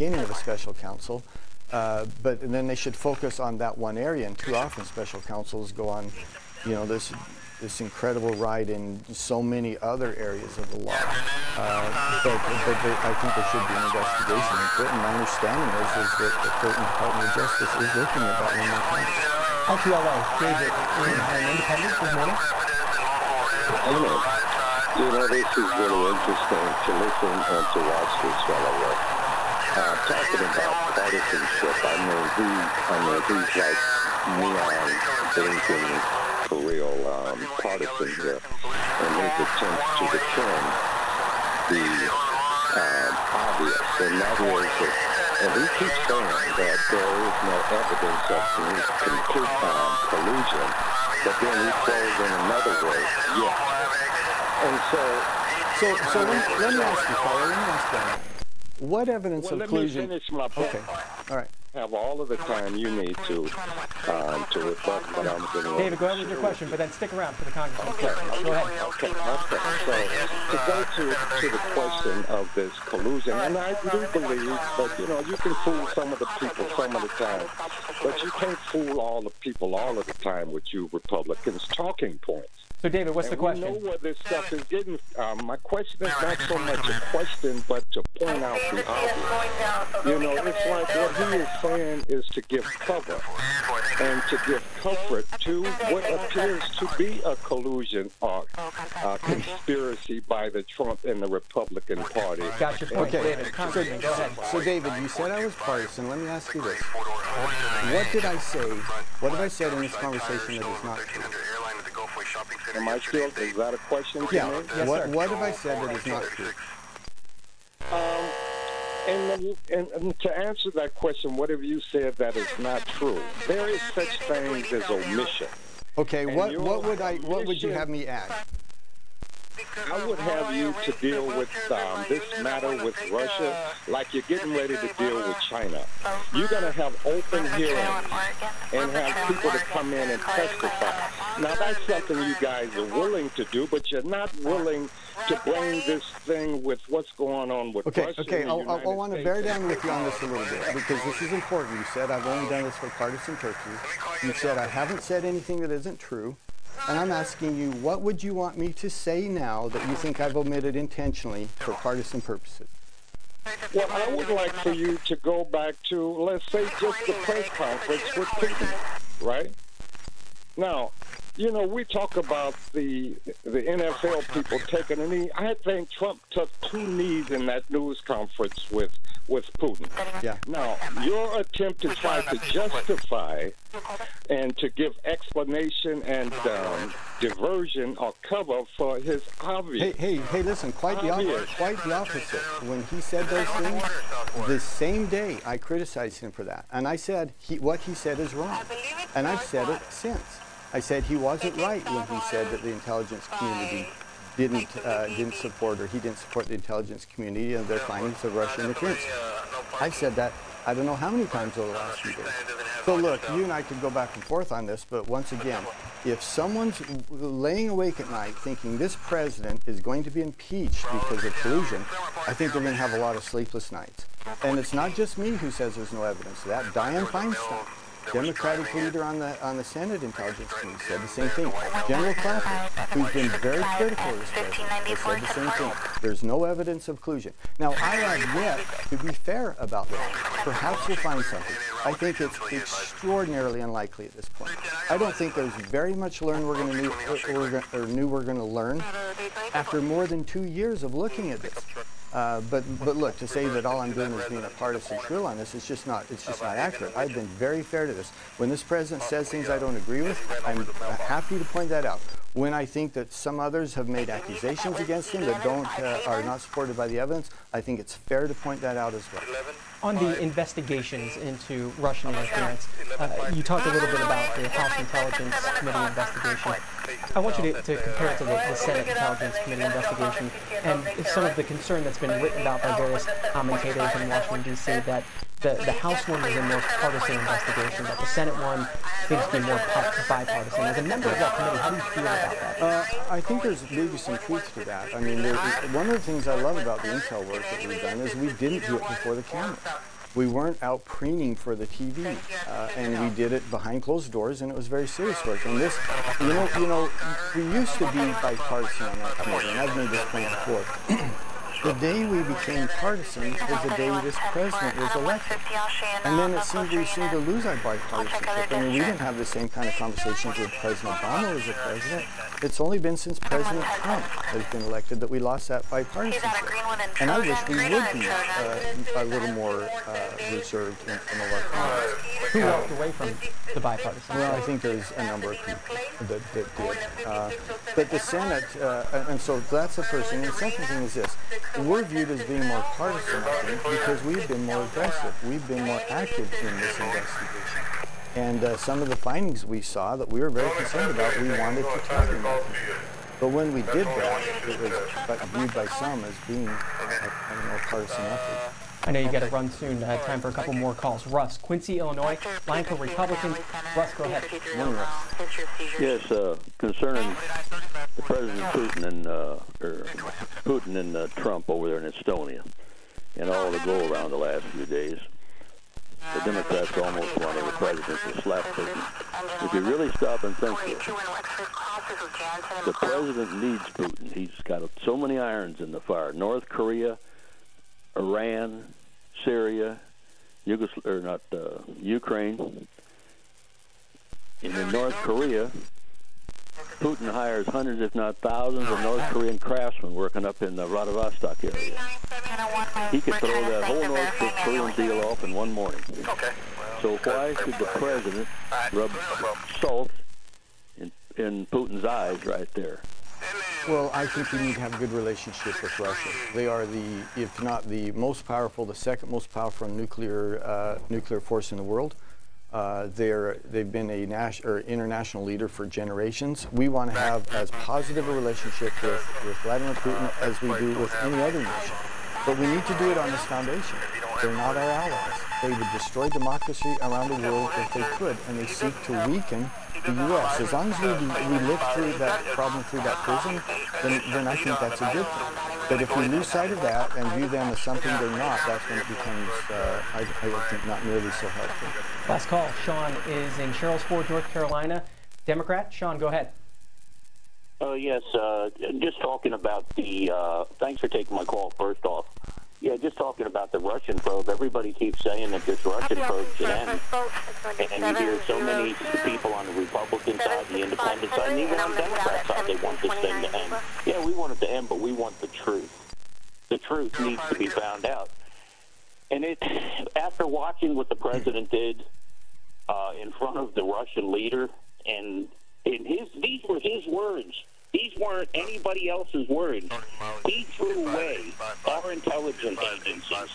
beginning of a special counsel, but then they should focus on that one area. And too often special counsels go on, you know, this incredible ride in so many other areas of the law. But I think there should be an investigation into it. And my understanding is that the Curtin Department of Justice is looking at that one more time. RTLA, David, an independent this morning. You know, this is really interesting to listen and to watch this fellow work. Talking about partisanship, I mean, he's like neon blinking for real partisan here, and his attempt to defend the obvious, and that is that, and he keeps saying that there is no evidence of collusion, but then he says in another way, yes. And so let me ask you, Carl, let me ask you, what evidence of collusion? Let me finish my point. Okay, all right. Have all of the time you need to rebut what I'm going to. David, go ahead with your question, but then stick around for the congressman. Okay. Go ahead. Okay. So to go to the question of this collusion, and I do believe that, you know, you can fool some of the people some of the time, but you can't fool all the people all of the time with you Republicans' talking points. So, David, what's the question? We know where this stuff is getting. My question is not so much a question, but to point out the obvious. You know, it's like what he is saying is to give cover and to give comfort to what appears to be a collusion or conspiracy by the Trump and the Republican Party. Got your point, David. Congressman, go ahead. So, David, you said I was partisan. Let me ask you this. What did I say? What have I said in this conversation that is not true? Am I still, is that a question to yeah. me? Yes, what have I said that is not true? And to answer that question, what have you said that is not true? There is such things as omission. Okay, And what would you have me add? I would have you to deal with this matter with Russia like you're getting ready to deal with China. You're going to have open hearings and have people to come in and testify. Now, that's something you guys are willing to do, but you're not willing to bring this thing with what's going on with Russia. Okay, I want to bear down with you on this a little bit, because this is important. You said I've only done this for partisan purposes. You said I haven't said anything that isn't true. And I'm asking you, what would you want me to say now that you think I've omitted intentionally for partisan purposes? Well, I would like for you to go back to, let's say, just the press conference with Putin, right? Now, you know, we talk about the NFL people taking a knee. I think Trump took 2 knees in that news conference with Putin. Yeah. Now, your attempt to try to justify and to give explanation and diversion or cover for his obvious. Hey, listen, quite the opposite. When he said those things, the same day I criticized him for that. And I said, what he said is wrong. And I've said it since. I said he wasn't right when he said that the intelligence community didn't support the intelligence community and their findings of Russian interference. I've said that I don't know how many times over the last few days. So look, you and I could go back and forth on this, but once again, if someone's laying awake at night thinking this president is going to be impeached because of collusion, I think they're going to have a lot of sleepless nights. And it's not just me who says there's no evidence of that. Dianne Feinstein, Democratic leader on the Senate Intelligence Committee, said the same thing. General Clapper, who's been very critical of this president, has said the same thing. There's no evidence of collusion. Now, I have yet to be fair about this. Perhaps we'll find something. I think it's extraordinarily unlikely at this point. I don't think there's very much we're going to learn after more than 2 years of looking at this. But look, to say that all I'm doing is being a partisan shrill on this, it's just not accurate. I've been very fair to this. When this president says things I don't agree with, I'm happy to point that out. When I think that some others have made accusations against him that are not supported by the evidence, I think it's fair to point that out as well. On the investigations into Russian interference, you talked a little bit about the House Intelligence Committee investigation. I want you to compare it to the Senate Intelligence Committee investigation and some of the concern that's been written about by various commentators in Washington, D.C. that the House one was a more partisan investigation, but the Senate one seems to be more bipartisan. As a member of that committee, how do you feel about that? I think there's maybe some truth to that. I mean, one of the things I love about the intel work that we've done is we didn't do it before the camera. We weren't out preening for the TV, and we did it behind closed doors, and it was very serious work. And this, you know, we used to be bipartisan on that committee, and I've made this point before. The day we became partisan was the day this president was elected. And then we seemed to lose our bipartisanship. I mean, we didn't have the same kind of conversations with President Obama as a president. It's only been since President Trump has been elected that we lost that bipartisanship. And I wish we would be a little more reserved in some of our comments. Who walked away from the bipartisan? Well, I think there's a number of people that did. But the Senate, and so that's the first thing. And the second thing is this. We're viewed as being more partisan, I think, because we've been more aggressive. We've been more active in this investigation. And some of the findings we saw that we were very concerned about, we wanted to tell the American people. But when we did that, it was viewed by some as being a more partisan effort. I know you got to run soon. Time for a couple more calls. Russ, Quincy, Illinois, line for Republicans. Russ, go ahead. Morning, Russ. Yes, concerning the President Putin and Trump over there in Estonia, and all the go around the last few days. The Democrats almost wanted the president to slap Putin. If you really stop and think this, the president needs Putin. He's got so many irons in the fire. North Korea, Iran, Syria, Ukraine. And in North Korea, Putin hires hundreds, if not thousands, of North Korean craftsmen working up in the Vladivostok area. He could throw that whole North Korean deal off in one morning. So why should the president rub salt in Putin's eyes right there? Well, I think we need to have a good relationship with Russia. They are the, if not the most powerful, the second most powerful nuclear force in the world. They've been a international leader for generations. We want to have as positive a relationship with Vladimir Putin as we do with any other nation. But we need to do it on this foundation. They're not our allies. They would destroy democracy around the world if they could, and they seek to weaken the U.S. As long as we live through that problem through that prism, then I think that's a good thing. But if we lose sight of that and view them as something they're not, that's when it becomes, I think, not nearly so helpful. Last call. Sean is in Sherrills Ford, North Carolina. Democrat. Sean, go ahead. Yes, just talking about the, thanks for taking my call first off. Yeah, just talking about the Russian probe. Everybody keeps saying that this Russian probe should end. And you hear so many people on the Republican side, the independent side, and even on the Democrat side, they want this thing to end. Yeah, we want it to end, but we want the truth. The truth needs to be found out. And after watching what the president did in front of the Russian leader, and these were his words. These weren't anybody else's words. He threw away our intelligence agencies.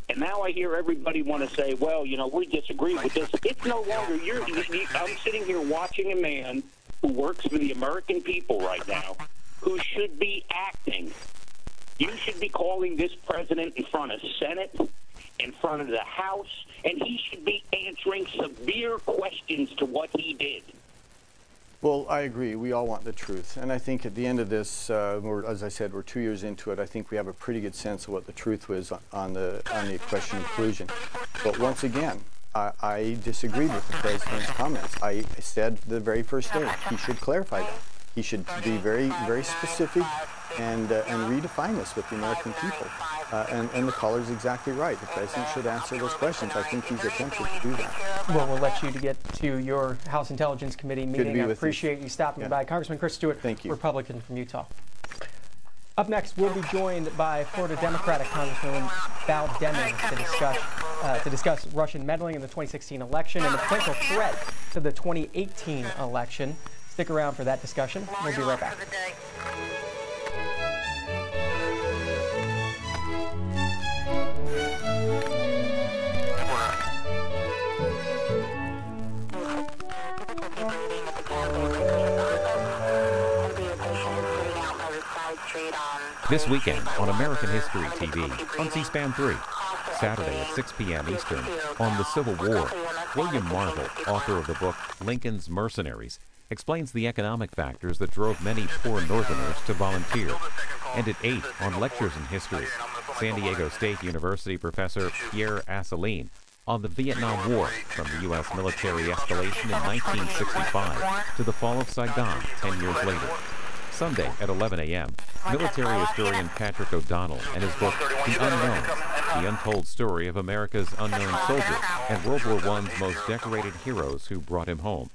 And now I hear everybody want to say, well, you know, we disagree with this. It's no longer I'm sitting here watching a man who works for the American people right now who should be acting. You should be calling this president in front of Senate, in front of the House, and he should be answering severe questions to what he did. Well, I agree. We all want the truth. And I think at the end of this, as I said, we're 2 years into it. I think we have a pretty good sense of what the truth was on the question of collusion. But once again, I disagreed with the president's comments. I said the very first day he should clarify that. He should be very, very specific and redefine this with the American people. And the caller's exactly right. The president should answer those questions. I think he's attempted to do that. Well, we'll let you to get to your House Intelligence Committee meeting. I appreciate you stopping by. Congressman Chris Stewart, thank you. Republican from Utah. Up next, we'll be joined by Florida Democratic Congresswoman Val Demings to discuss Russian meddling in the 2016 election and the potential threat to the 2018 election. Stick around for that discussion. We'll be right back. This weekend on American History TV on C-SPAN 3, Saturday at 6 p.m. Eastern on the Civil War. William Marvel, author of the book Lincoln's Mercenaries, explains the economic factors that drove many poor Northerners to volunteer. And at 8 on Lectures in History, San Diego State University professor Pierre Asseline on the Vietnam War from the U.S. military escalation in 1965 to the fall of Saigon 10 years later. Sunday at 11 a.m., military historian Patrick O'Donnell and his book, The Unknowns, The Untold Story of America's Unknown Soldier and World War I's Most Decorated Heroes Who Brought Him Home.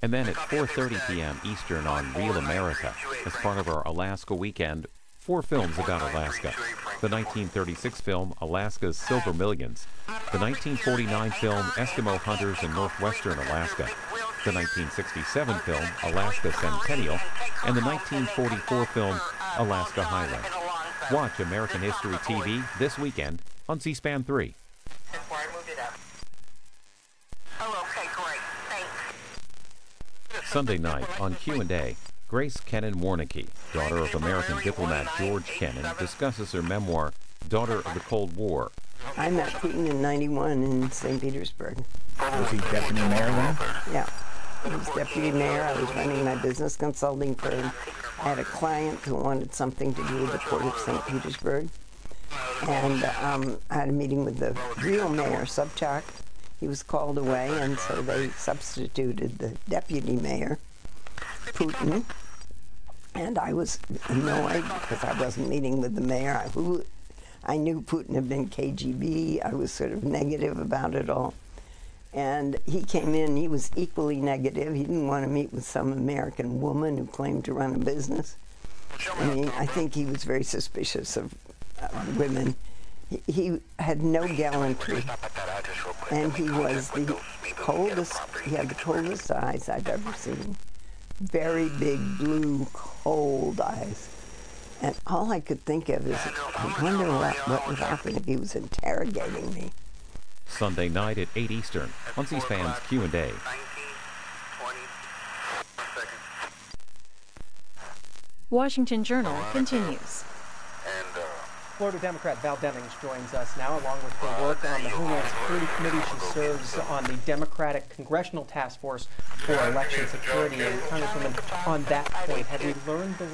And then at 4:30 p.m. Eastern on Real America, as part of our Alaska weekend, 4 films about Alaska. The 1936 film Alaska's Silver Millions, the 1949 film Eskimo Hunters in Northwestern Alaska, the 1967 film Alaska Centennial, and the 1944 film Alaska Highland. Watch American History TV this weekend on C-SPAN 3. Sunday night on Q&A, Grace Kennan Warnicki, daughter of American diplomat George Kennan, discusses her memoir, Daughter of the Cold War. I met Putin in '91 in St. Petersburg. Was he deputy mayor then? Yeah. He was deputy mayor. I was running my business consulting firm. I had a client who wanted something to do with the port of St. Petersburg. And I had a meeting with the real mayor, Sobchak. He was called away, and so they substituted the deputy mayor, Putin. And I was annoyed because I wasn't meeting with the mayor. I knew Putin had been KGB. I was sort of negative about it all. And he came in, he was equally negative. He didn't want to meet with some American woman who claimed to run a business. I mean, I think he was very suspicious of women. He had no gallantry. And he was the coldest, he had the coldest eyes I've ever seen. Very big, blue, cold eyes. And all I could think of is, I wonder what would happen if he was interrogating me. Sunday night at 8 Eastern on C-SPAN's Q&A. Washington Journal continues. Florida Democrat Val Demings joins us now, along with her work on the Homeland Security Committee. She serves on the Democratic Congressional Task Force for Election Security. And Congresswoman, on that point, have we learned the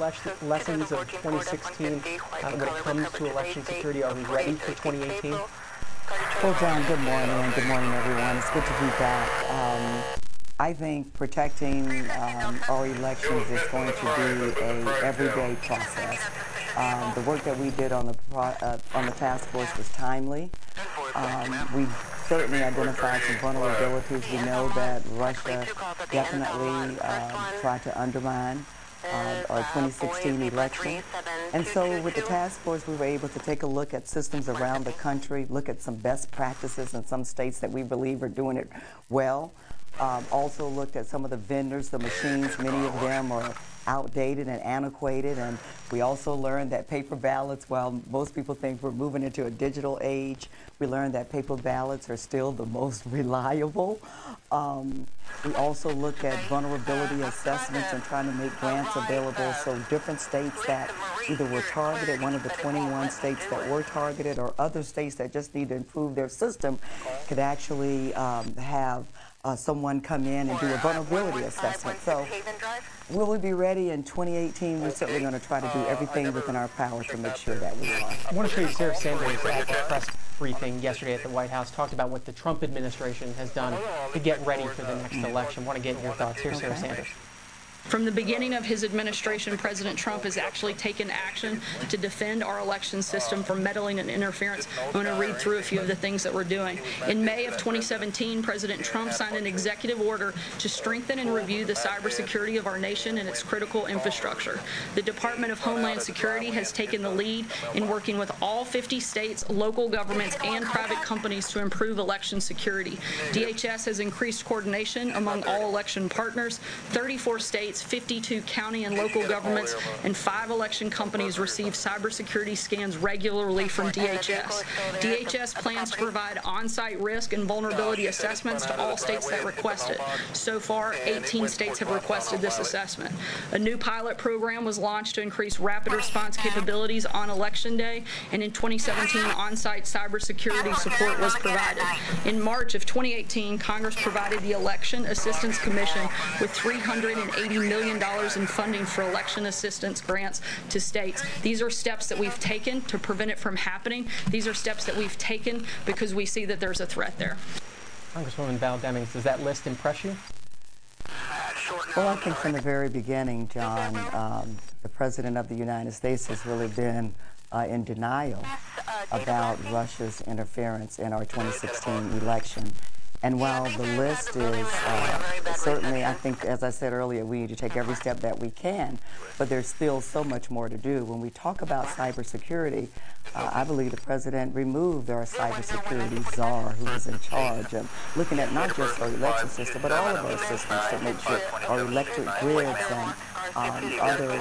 lessons of 2016 when it comes to election security? Are we ready for 2018? Well, John, good morning, and good morning, everyone. It's good to be back. I think protecting our elections is going to be an everyday process. The work that we did on the task force was timely. We certainly identified some vulnerabilities. We know that Russia definitely tried to undermine our 2016 election. And so with the task force, we were able to take a look at systems around the country, look at some best practices in some states that we believe are doing it well. Also looked at some of the vendors, the machines. Many of them are outdated and antiquated, and we also learned that paper ballots, while most people think we're moving into a digital age, we learned that paper ballots are still the most reliable. We also look at vulnerability assessments and trying to make grants available so different states that either were targeted, one of the 21 states that were targeted, or other states that just need to improve their system could actually have someone come in and do a vulnerability assessment. So will we be ready in 2018? We're certainly going to try to do everything within our power to make sure that we are. I want to show you Sarah Sanders at the press briefing yesterday at the White House, talked about what the Trump administration has done to get ready for the next election. I want to get your thoughts here, Sarah Sanders. From the beginning of his administration, President Trump has actually taken action to defend our election system from meddling and interference. I'm going to read through a few of the things that we're doing. In May of 2017, President Trump signed an executive order to strengthen and review the cybersecurity of our nation and its critical infrastructure. The Department of Homeland Security has taken the lead in working with all 50 states, local governments, and private companies to improve election security. DHS has increased coordination among all election partners. 34 states, 52 county and local governments, and 5 election companies receive cybersecurity scans regularly from DHS. DHS plans to provide on-site risk and vulnerability assessments to all states that request it. So far, 18 states have requested this assessment. A new pilot program was launched to increase rapid response capabilities on Election Day, and in 2017, on-site cybersecurity support was provided. In March of 2018, Congress provided the Election Assistance Commission with $380 million in funding for election assistance grants to states. These are steps that we've taken to prevent it from happening. These are steps that we've taken because we see that there's a threat there. Congresswoman Val Demings, does that list impress you? Well, I think from the very beginning, John, the President of the United States has really been in denial about Russia's interference in our 2016 election. And while the list is certainly, I think, as I said earlier, we need to take every step that we can, but there's still so much more to do. When we talk about cybersecurity, I believe the President removed our cybersecurity czar who was in charge of looking at not just our election system, but all of our systems to make sure our electric grids and other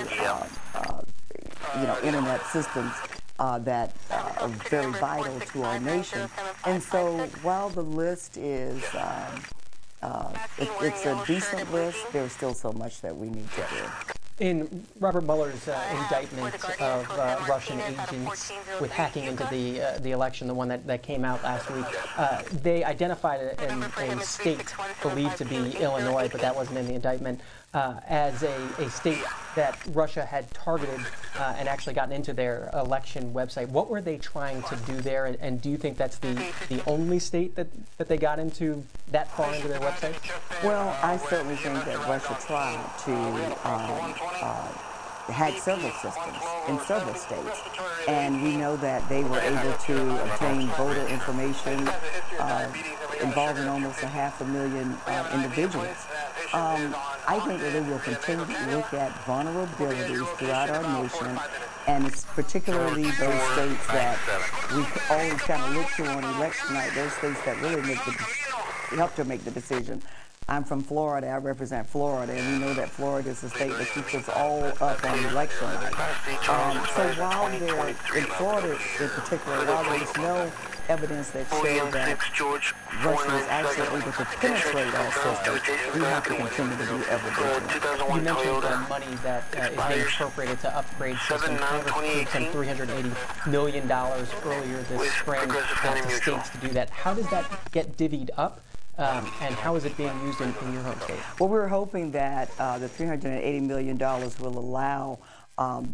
internet systems that are very vital to our nation. And so while the list is, it's a decent list, there's still so much that we need to do. In Robert Mueller's indictment of Russian agents with hacking into the election, the one that came out last week, they identified a state believed to be Illinois, but that wasn't in the indictment, as a state that Russia had targeted and actually gotten into their election website. What were they trying to do there, and do you think that's the only state that they got into that far into their website? Well, I certainly think that Russia tried to hack several systems in several states, and we know that they were able to obtain voter information involving almost 500,000 individuals. I think that they will continue to look at vulnerabilities throughout our nation, and it's particularly those states that we always kind of look to on election night, those states that really help to make the decision. I'm from Florida. I represent Florida, and we know that Florida is a state that keeps us all up on election night. So while there, in Florida in particular, while there's no evidence that shows that Russia is actually able to penetrate our system, we have to continue to be ever vigilant. You mentioned the money that is being appropriated to upgrade systems. Congress approved some $380 million earlier this spring to states to do that. How does that get divvied up? And how is it being used in your home state? Well, we're hoping that the $380 million will allow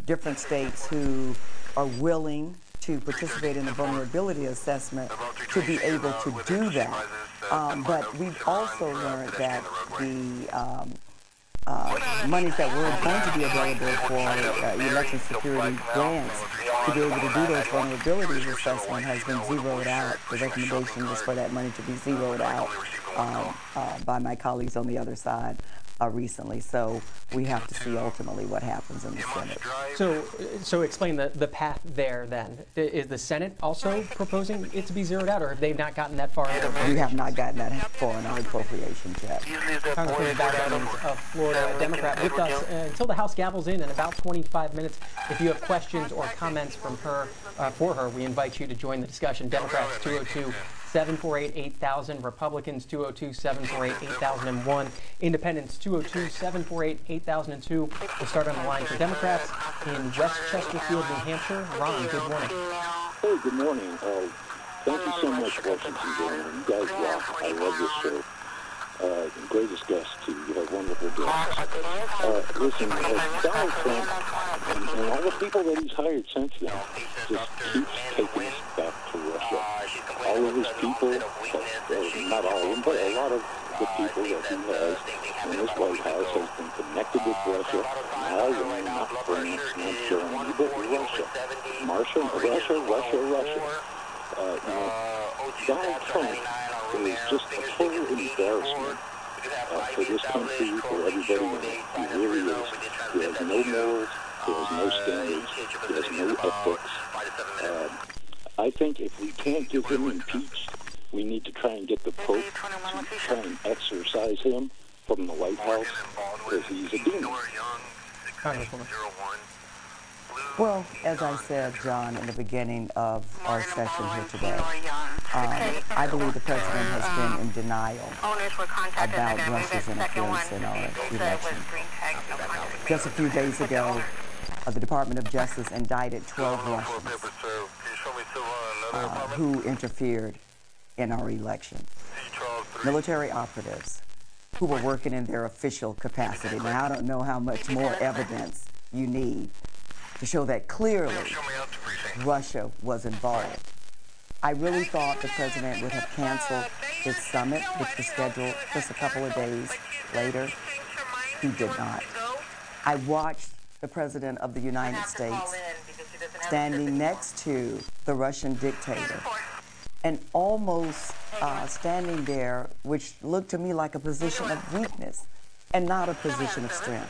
different states who are willing to participate in the vulnerability assessment to be able to do that. But we've also learned that the monies that were going to be available for election security grants to be able to do those vulnerabilities assessment has been zeroed out. The recommendation was for that money to be zeroed out by my colleagues on the other side recently. So we have to see ultimately what happens in the Senate. So explain the path there then. Is the Senate also proposing it to be zeroed out, or have they not gotten that far? We have not gotten that far in our appropriations yet. Congresswoman Val Demings of Florida, a Democrat, with us until the House gavels in about 25 minutes. If you have questions or comments from her, for her, we invite you to join the discussion. Democrats 202-748-8000, Republicans 202-748-8001, Independents 202-748-8002. We'll start on the line for Democrats in West Chesterfield, New Hampshire. Ron, good morning. Hey, good morning. Thank you so much, Washington Journal. You guys rock. I love this show. Greatest guest, too. You have wonderful guests. Listen, Donald Trump and all the people that he's hired since then just keeps taking us back to Russia. All of his people, not all of them, but a lot of the people that he has in this White House has been connected with Russia. Not Iran, not France, not Germany, but Russia. Russia. Donald Trump is just a total embarrassment for this country, for everybody. He really is. He has no morals, he has no standards, he has no ethics. I think if we can't get him impeached, we need to try and get the Pope to try and exorcise him from the White House, because he's a demon. Well, as I said, John, in the beginning of our session here today, I believe the President has been in denial about Russia's interference in our election. Just a few days ago, the Department of Justice indicted 12 Russians who interfered in our election. Military operatives who were working in their official capacity. Now, I don't know how much more evidence you need to show that clearly Russia was involved. I really thought the president would have canceled his summit, which was scheduled just a couple of days later. He did not. I watched the President of the United States standing next to the Russian dictator and almost standing there, which looked to me like a position of weakness and not a position of strength.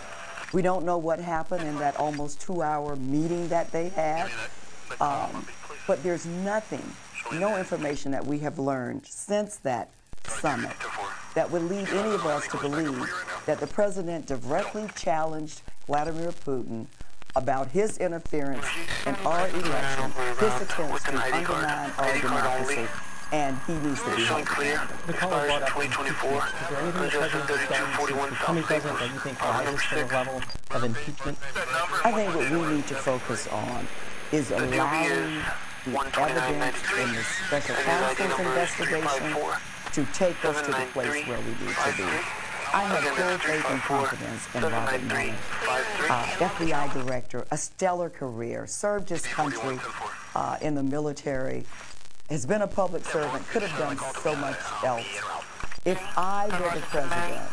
We don't know what happened in that almost 2-hour meeting that they had, but there's nothing, no information that we have learned since that summit that would lead any of us to believe that the president directly challenged Vladimir Putin about his interference in our election, his attempts to undermine our democracy, and he needs to be held accountable. The caller brought up impeachment. Is there anything the president has done since becoming president that you think rises to the level of impeachment? I think what we need to focus on is allowing the evidence in the special counsel's investigation to take us to the place where we need to be. I have full faith and confidence in Robert Mueller, FBI director, a stellar career, served his country in the military, has been a public servant, could have done so much else. If I were the president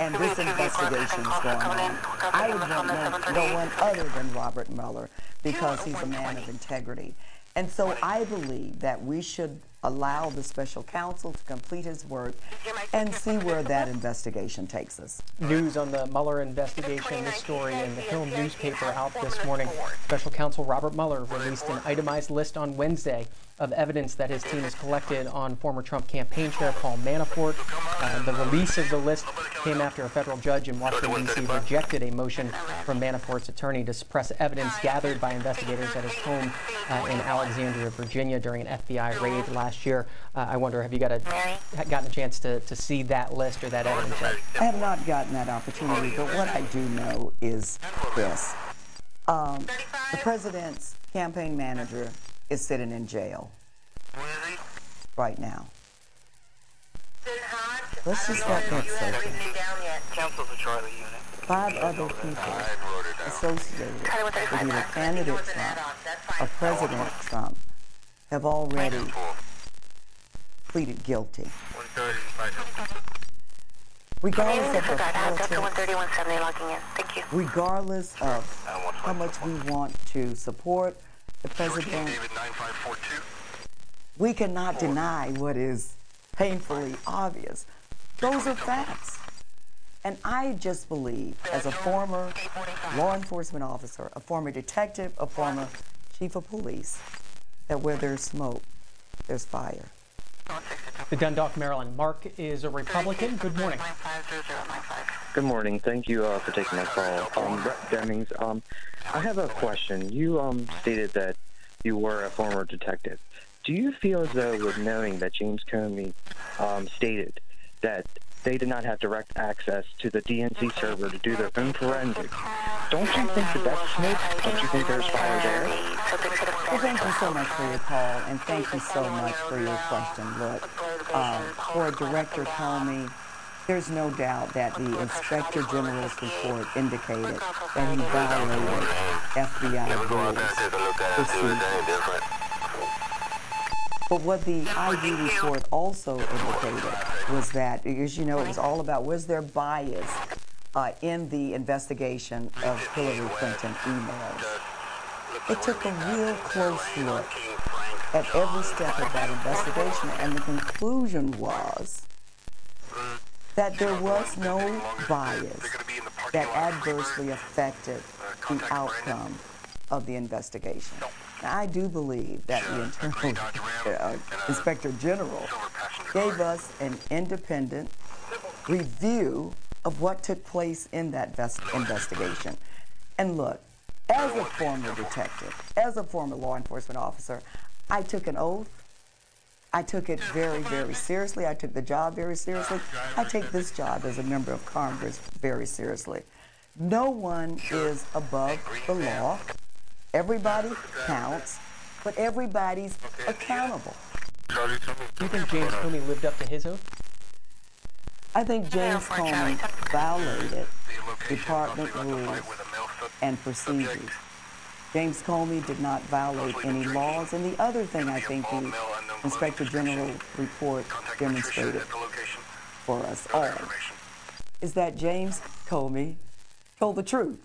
and this investigation is going on, I would want no one other than Robert Mueller because he's a man of integrity. And so I believe that we should allow the special counsel to complete his work and see where that investigation takes us. News on the Mueller investigation, this story in the Hill newspaper out this morning. Special counsel Robert Mueller released an itemized list on Wednesday of evidence that his team has collected on former Trump campaign chair Paul Manafort. The release of the list came after a federal judge in Washington, D.C. rejected a motion from Manafort's attorney to suppress evidence gathered by investigators at his home in Alexandria, Virginia during an FBI raid last year. I wonder, have you gotten a chance to see that list or that evidence yet? I have not gotten that opportunity, but what I do know is this. The president's campaign manager is sitting in jail right now. Let's just let that soak in. 5 other people associated with either candidate Trump or President Trump have already pleaded guilty. Regardless of the politics, regardless of how much we want to support the president, we cannot deny what is painfully obvious. Those are facts. And I just believe, as a former law enforcement officer, a former detective, a former chief of police, that where there's smoke, there's fire. The Dundalk, Maryland. Mark is a Republican. Good morning. Good morning. Thank you for taking my call. Brett Demings, I have a question. You stated that you were a former detective. Do you feel as though, with knowing that James Comey stated that they did not have direct access to the DNC server to do their own forensics, don't you think that that's smoke? Don't you think there's fire there? Well, thank you so much for your call, and thank you so much for your question. Look, for Director Comey, there's no doubt that the Inspector General's report indicated that he violated FBI rules. But what the IG report also indicated was that, as you know, it was all about, was there bias in the investigation of Hillary Clinton emails? It took a real close look at every step of that investigation, and the conclusion was that there was no bias that adversely affected the outcome of the investigation. Now, I do believe that the Internal Inspector General gave us an independent review of what took place in that investigation. And look, as a former detective, as a former law enforcement officer, I took an oath. I took it very, very seriously. I took the job very seriously. I take this job as a member of Congress very seriously. No one is above the law. Everybody counts, but everybody's accountable. Do you think James Comey lived up to his oath? I think James Comey violated department rules and procedures. James Comey did not violate any laws, and the other thing I think the Inspector General report demonstrated for us all is that James Comey told the truth.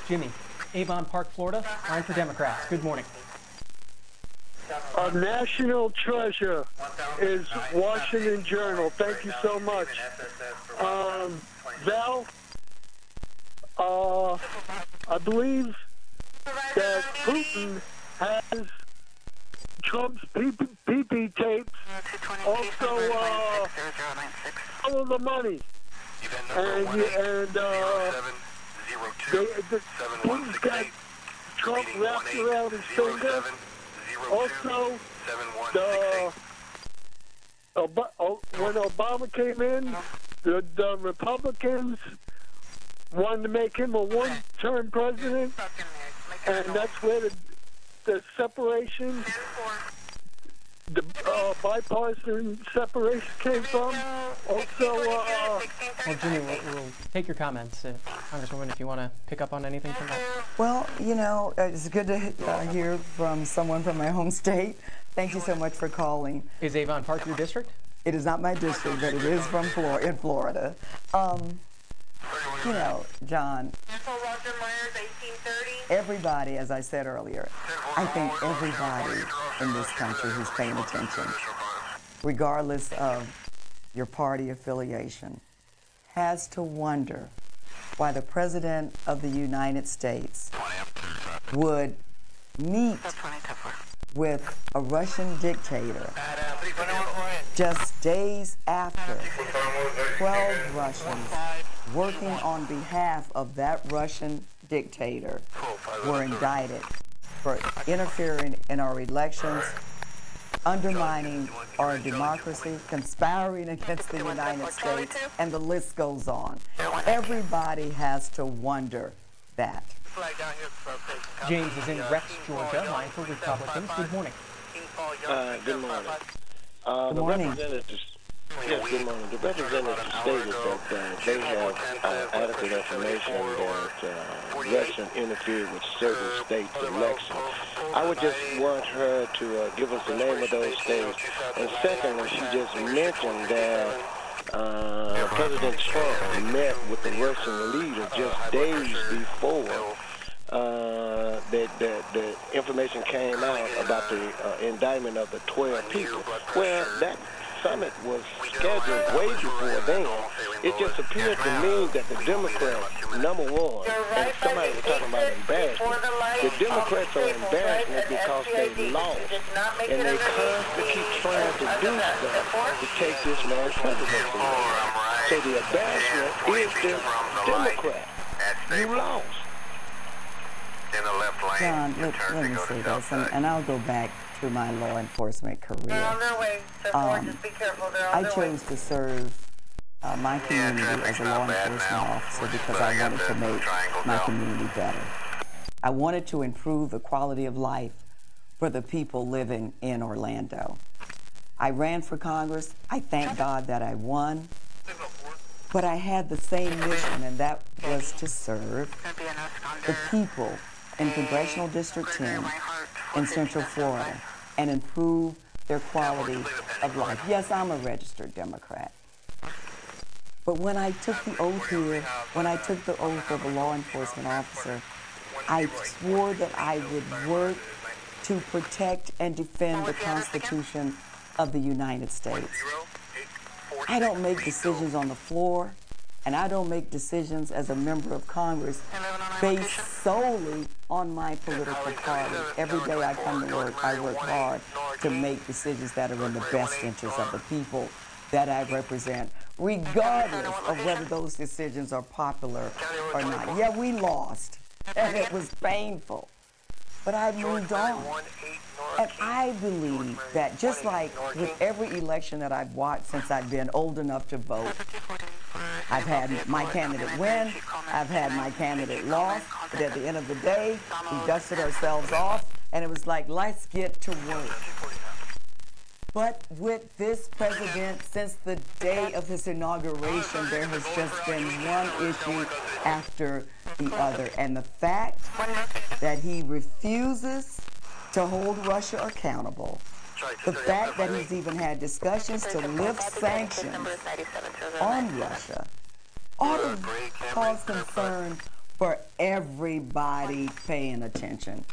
Jimmy, Avon Park, Florida, line for Democrats. Good morning. A national treasure is Washington Journal. Thank you so much. Val, I believe that Putin has Trump's PP tapes, also all of the money. Putin's got Trump wrapped around his finger. Also, when Obama came in, the Republicans wanted to make him a one-term president, and that's where the separation, the bipartisan separation came from. Also, well, Jimmy, we'll take your comments, Congresswoman, if you want to pick up on anything from that. Well, you know, it's good to hear from someone from my home state. Thank you so much for calling. Is Avon Park your district? It is not my district, but it is from in Florida. You know, John, everybody, as I said earlier, I think everybody in this country who's paying attention, regardless of your party affiliation, has to wonder why the President of the United States would meet with a Russian dictator just days after 12 Russians working on behalf of that Russian dictator were indicted for interfering in our elections, undermining our democracy, conspiring against the United States, and the list goes on. Everybody has to wonder that. James is in Rex, Georgia, line for Republicans. Good morning. Good morning. Good morning. Yes, good morning. The representative stated that they have adequate information that Russia interfered with certain states' elections. I would just want her to give us the name of those states. And secondly, she just mentioned that President Trump met with the Russian leader just days before the information came out about the indictment of the 12 people. Well, that summit was scheduled way before then. It just appeared to me that the Democrats, number one, and somebody was talking about embarrassment, the Democrats are embarrassment because they lost, and they constantly keep trying to do stuff to take this man's presidency away. So the embarrassment is the Democrat. You lost. John, let me say this, and I'll go back to my law enforcement career. I chose to serve my community as a law enforcement officer because I wanted to make my community better. I wanted to improve the quality of life for the people living in Orlando. I ran for Congress. I thank God that I won. But I had the same mission, and that was to serve the people in Congressional District 10 in Central Florida and improve their quality of life. Yes, I'm a registered Democrat. But when I took the oath here, when I took the oath of a law enforcement officer, I swore that I would work to protect and defend the Constitution of the United States. I don't make decisions on the floor, and I don't make decisions as a member of Congress based solely on my political party. Every day I come to work, I work hard to make decisions that are in the best interest of the people that I represent, regardless of whether those decisions are popular or not. Yeah, we lost, and it was painful, but I moved on. And I believe that just like with every election that I've watched since I've been old enough to vote, I've had my candidate win, I've had my candidate lost, but at the end of the day, we dusted ourselves off, and it was like, let's get to work. But with this president, since the day of his inauguration, there has just been one issue after the other. And the fact that he refuses to hold Russia accountable, the fact that he's even had discussions to lift sanctions on Russia, ought to cause concern for everybody paying attention.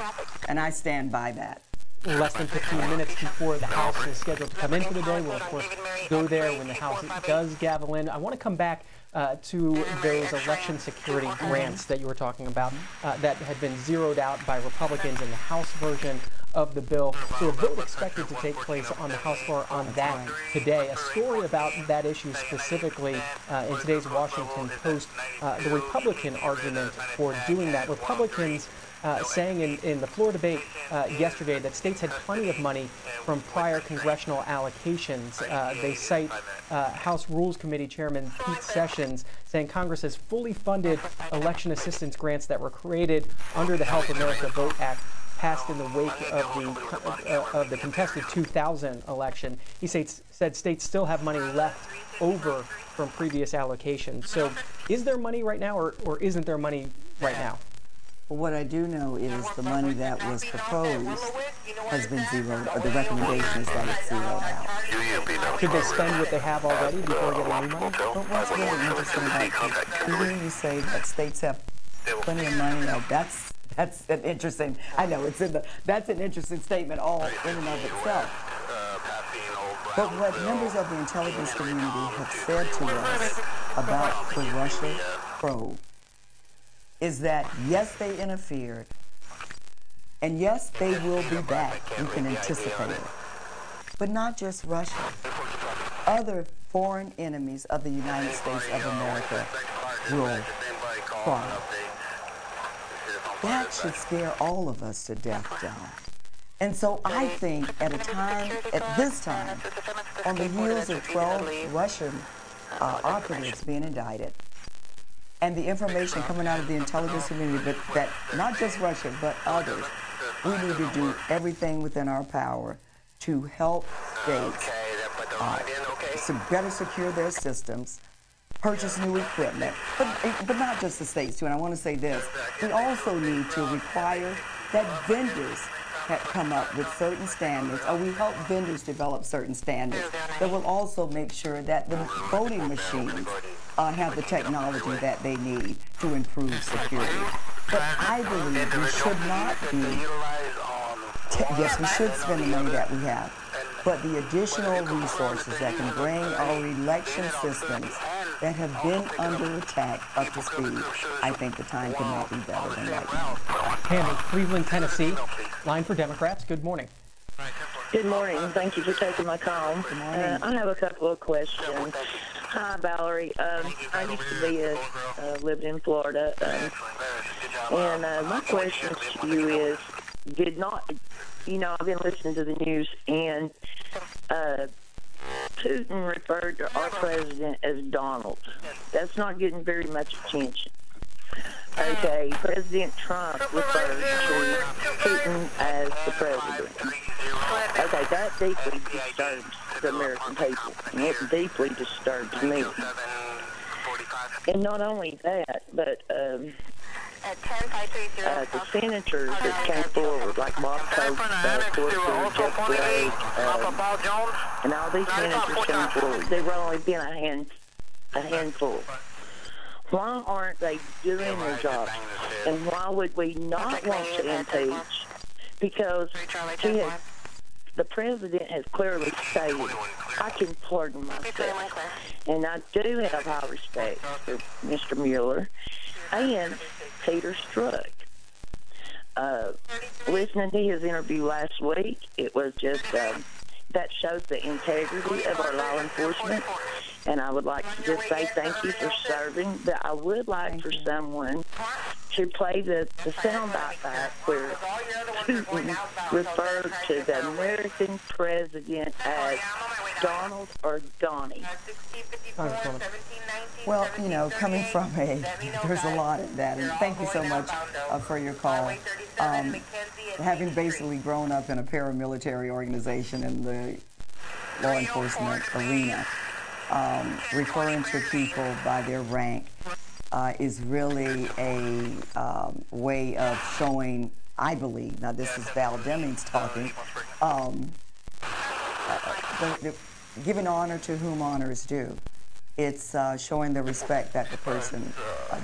And I stand by that. Less than 15 minutes before the House is scheduled to come in for the day. We'll, of course, go there when the House does gavel in. I want to come back to those election security grants that you were talking about that had been zeroed out by Republicans in the House version of the bill. So a vote expected to take place on the House floor on that today. A story about that issue specifically in today's Washington Post, the Republican argument for doing that. Republicans saying in the floor debate yesterday that states had plenty of money from prior congressional allocations. They cite House Rules Committee Chairman Pete Sessions saying Congress has fully funded election assistance grants that were created under the Help America Vote Act, passed in the wake of the contested 2000 election. He said states still have money left over from previous allocations. So is there money right now or isn't there money right now? Well, what I do know is the money that was proposed has been zeroed, or the recommendation is that it's zeroed out. Should they spend what they have already before getting new money? But what's really interesting about hearing you say that states have plenty of money, that's an interesting, I know, that's an interesting statement all in and of itself. But what members of the intelligence community have said to us about the Russia probe is that, yes, they interfered, and yes, they will be back. We can anticipate it. But not just Russia. Other foreign enemies of the United States of America will follow. That should scare all of us to death, John. And so I think at this time, on the heels of 12 Russian operatives being indicted, and the information coming out of the intelligence community that not just Russia, but others, we need to do everything within our power to help states better secure their systems, purchase new equipment, but not just the states too. And I want to say this, we also need to require that vendors come up with certain standards, or we help vendors develop certain standards that will also make sure that the voting machines have the technology that they need to improve security. But I believe we should not be, yes, we should spend the money that we have, but the additional resources that can bring our election systems that have been under attack up to speed, I think the time cannot be better than right now. Pam in Cleveland, Tennessee, line for Democrats. Good morning. Good morning. Thank you for taking my call. Good morning. I have a couple of questions. Hi, Valerie. I used to be lived in Florida, and my question to you is, I've been listening to the news, and Putin referred to our president as Donald. That's not getting very much attention. Okay, President Trump referred to Putin as the president. Okay, that deeply disturbs the American people, and it deeply disturbs me. And not only that, but the senators that came forward, like Bob Cope, Corpus, Jeff Blake, and all these senators came forward. There were only been a handful. Why aren't they doing their job? And why would we not want to impeach? Because the president has clearly stated, I can pardon myself. And I do have high respect for Mr. Mueller and Peter Strzok. Listening to his interview last week, it was just, that shows the integrity of our law enforcement. And I would like to just say thank you for serving, but I would like for someone to play the soundbite back where Putin referred to the American president as Donald or Donnie. Well, coming from there's a lot in that, and thank you so much for your call. Having basically grown up in a paramilitary organization in the law enforcement arena. Referring to people by their rank is really a way of showing, I believe, now this is Val Demings talking, giving honor to whom honor is due. It's showing the respect that the person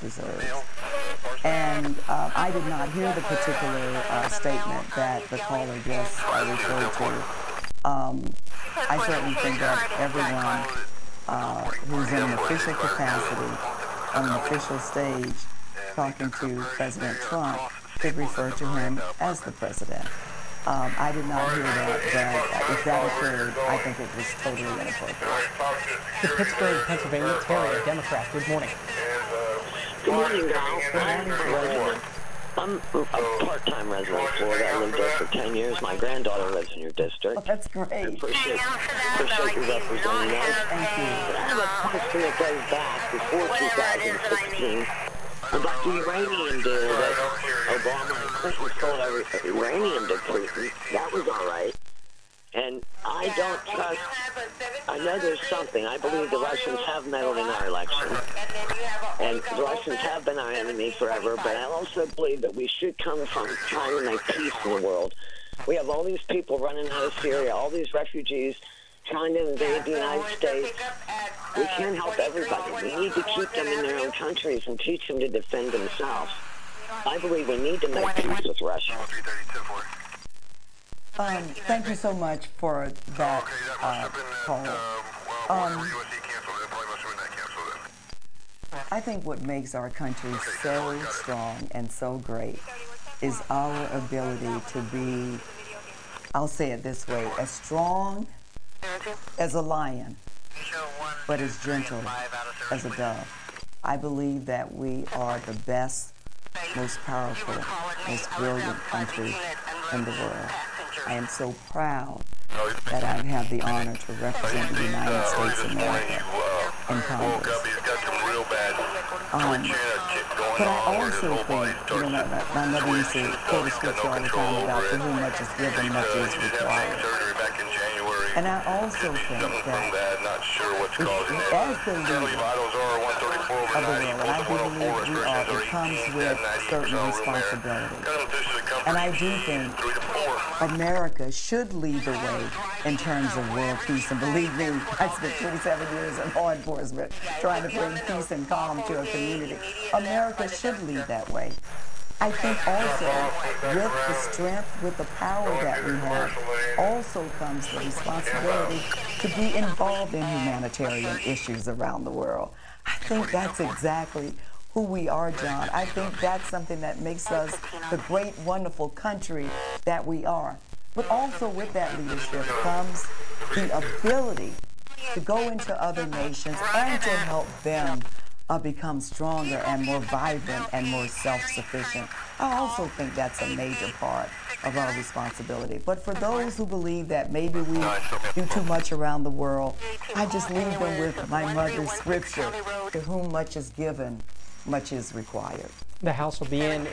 deserves. And I did not hear the particular statement that the caller just referred to. I certainly think that everyone who's in an official capacity, on an official stage, talking to President Trump, could refer to him as the president. I did not hear that, but if that occurred, I think it was totally inappropriate. The Pittsburgh, Pennsylvania, Terry, a Democrat. Good morning. Good morning, Val. Good morning, resident. I'm a part-time resident of Florida. I lived there for 10 years. My granddaughter lives in your district. Oh, that's great. I appreciate you representing us. Thank you. But I have a question that goes back before 2016 about the uranium deal that Obama and Clinton sold uranium to Putin. That was all right. And I don't trust, I know there's something. I believe the Russians have meddled in our election. And the Russians have been our enemy forever, but I also believe that we should come from trying to make peace in the world. We have all these people running out of Syria, all these refugees trying to invade the United States. We can't help everybody. We need to keep them in their own countries and teach them to defend themselves. I believe we need to make peace with Russia. Thank you so much for that call. I think what makes our country so strong and so great is our ability to be, I'll say it this way, as strong as a lion, but as gentle as a dove. I believe that we are the best, most powerful, most brilliant country in the world. I am so proud that I have the honor to represent the United States of America in Congress. But I also think, my mother used to quote a scripture all the time about to whom much is given, much is required. And I also think that as the leader of the world, and I do believe we are, it comes with certain responsibility. And I do think America should lead the way in terms of world peace. And believe me, I spent 27 years in law enforcement trying to bring peace and calm to a community. America should lead that way. I think also with the strength, with the power that we have, also comes the responsibility to be involved in humanitarian issues around the world. I think that's exactly who we are, John. I think that's something that makes us the great, wonderful country that we are. But also with that leadership comes the ability to go into other nations and to help them become stronger and more vibrant and more self-sufficient. I also think that's a major part of our responsibility. But for those who believe that maybe we do too much around the world, I just leave them with my mother's scripture, to whom much is given, much is required. The House will be in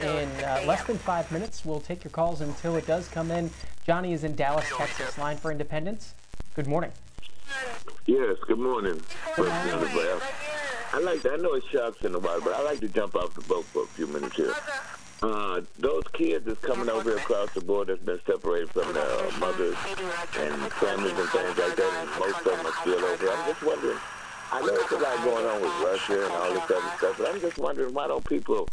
less than 5 minutes. We'll take your calls until it does come in. Johnny is in Dallas, Texas. Line for Independence. Good morning. Yes, good morning. I know it shocks in a while, but I like to jump off the boat for a few minutes here. Those kids that's coming over here across the board that's been separated from their mothers and families and things like that, and most of them are still over here. I'm just wondering, I know there's a lot going on with Russia and all this other stuff, but I'm just wondering, why don't people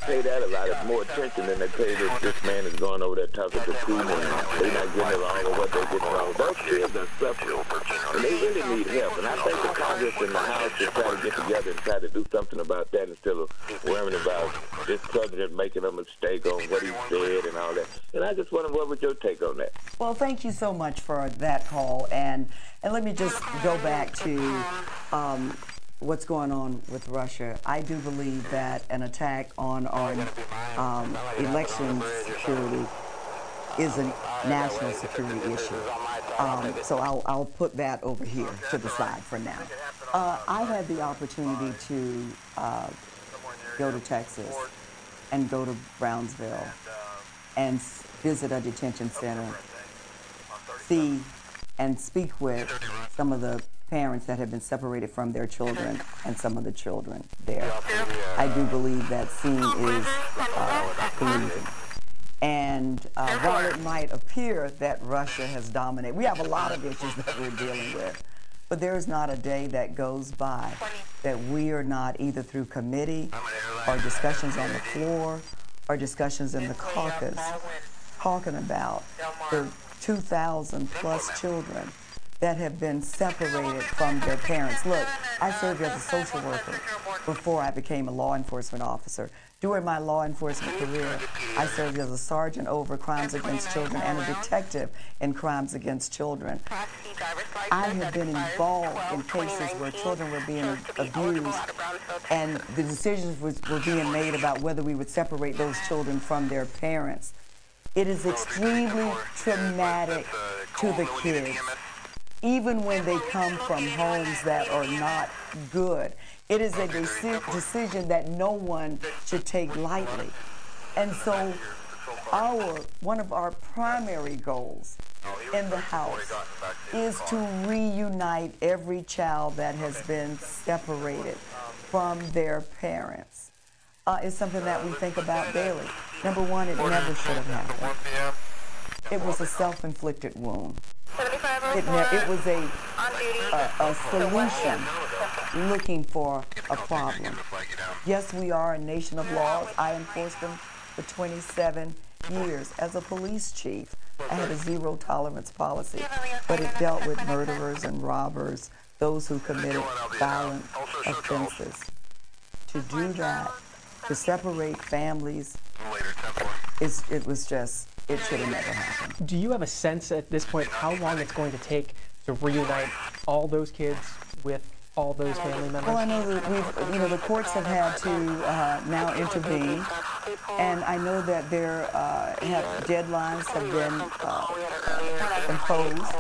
pay that a lot of more attention than they pay this man is going over there talking to Putin and they're not getting along or what they're getting along. Those kids are suffering, and they really need help. And I think the Congress and the House should try to get together and try to do something about that instead of worrying about this president making a mistake on what he said and all that. And I just wonder, what was your take on that? Well, thank you so much for that call. And let me just go back to what's going on with Russia. I do believe that an attack on our election security is a national security issue. So I'll put that over here to the side for now. I had the opportunity to go to Texas and go to Brownsville and visit a detention center, see and speak with some of the parents that have been separated from their children and some of the children there. I do believe that seeing is believing. And while it might appear that Russia has dominated, we have a lot of issues that we're dealing with, but there is not a day that goes by that we are not either through committee or discussions on the floor or discussions in the caucus talking about the 2,000 plus children that have been separated from their parents. Look, I served as a social worker before I became a law enforcement officer. During my law enforcement career, I served as a sergeant over crimes against children and a detective in crimes against children. I have been involved in cases where children were being abused and the decisions were being made about whether we would separate those children from their parents. It is extremely traumatic to the kids, even when they come from homes that are not good. It is a decision that no one should take lightly. And so one of our primary goals in the House is to reunite every child that has been separated from their parents. It's something that we think about daily. Number one, it never should have happened. It was a self-inflicted wound. It was a solution looking for a problem. Yes, we are a nation of laws. I enforced them for 27 years. As a police chief, I had a zero tolerance policy, but it dealt with murderers and robbers, those who committed violent offenses. To do that, to separate families, it should have never happened. Do you have a sense at this point how long it's going to take to reunite all those kids with all those family members? Well, I know that the courts have had to now intervene, and I know that there deadlines have been imposed.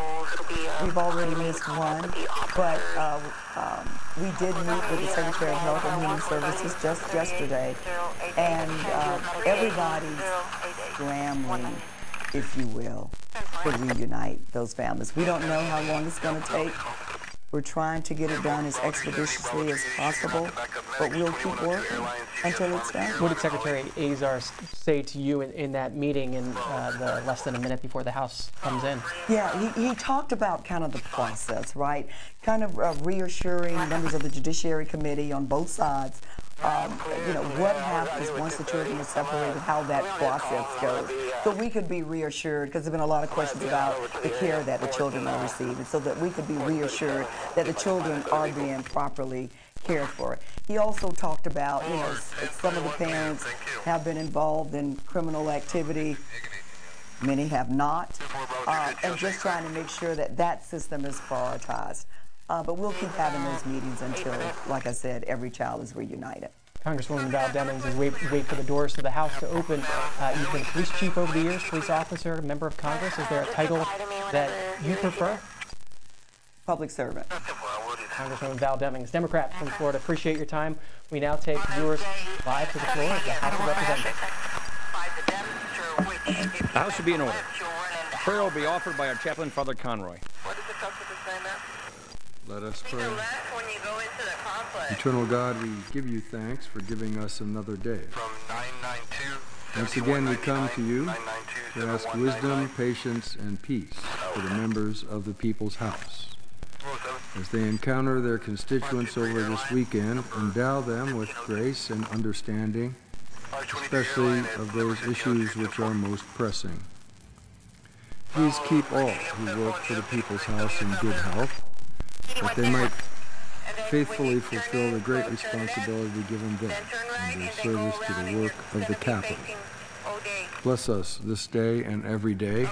We've already missed one, but we did meet with the Secretary of Health and Human Services just yesterday, and everybody's scrambling, if you will, to reunite those families. We don't know how long it's going to take. We're trying to get it done as expeditiously as possible, but we'll keep working until it's done. What did Secretary Azar say to you in that meeting in the less than a minute before the House comes in? Yeah, he talked about kind of the process, right? Kind of reassuring members of the Judiciary Committee on both sides, what happens once the children are separated, how that process goes. So we could be reassured, because there have been a lot of questions about the care that the children are receiving, so that we could be reassured that the children are being properly cared for. He also talked about, some of the parents have been involved in criminal activity, many have not, and just trying to make sure that that system is prioritized. But we'll keep having those meetings until, like I said, every child is reunited. Congresswoman Val Demings, as we wait for the doors to the House to open, you've been a police chief over the years, police officer, member of Congress. Is there a title that you prefer? Public servant. Congresswoman Val Demings, Democrat from Florida. Appreciate your time. We now take viewers live to the floor of the House of Representatives. The House should be in order. Prayer will be offered by our chaplain, Father Conroy. Let us pray. Eternal God, we give you thanks for giving us another day. Once again, we come to you to ask wisdom, patience, and peace for the members of the People's House. As they encounter their constituents over this weekend, endow them with grace and understanding, especially of those issues which are most pressing. Please keep all who work for the People's House in good health, that they might faithfully fulfill the great responsibility given them in their service to the work of the Capitol. Bless us this day and every day.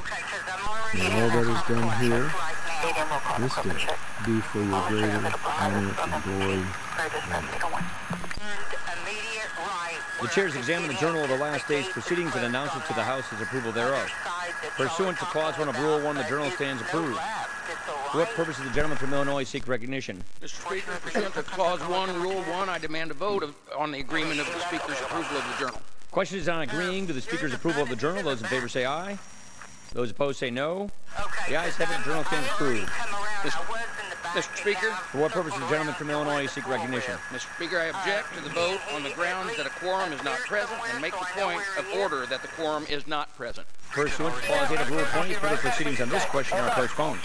May all that is done here, this day, be for your greater honor and glory. Amen. The chairs examine the journal of the last day's proceedings and announce it to the House as approval thereof. Pursuant to Clause 1 of Rule 1, the journal stands approved. For what purpose does the gentleman from Illinois seek recognition? Mr. Speaker, pursuant to Clause 1, Rule 1, I demand a vote on the agreement of the Speaker's approval of the journal. Question is on agreeing to the Speaker's approval of the journal. Those in favor say aye. Those opposed say no. The ayes have it. The journal stands approved. Mr. Speaker. For what purpose does the gentleman from Illinois seek recognition? Mr. Speaker, I object to the vote on the grounds that a quorum is not present and make the point of order that the quorum is not present. Pursuant to Clause 8 of Rule 20, further proceedings on this question are postponed.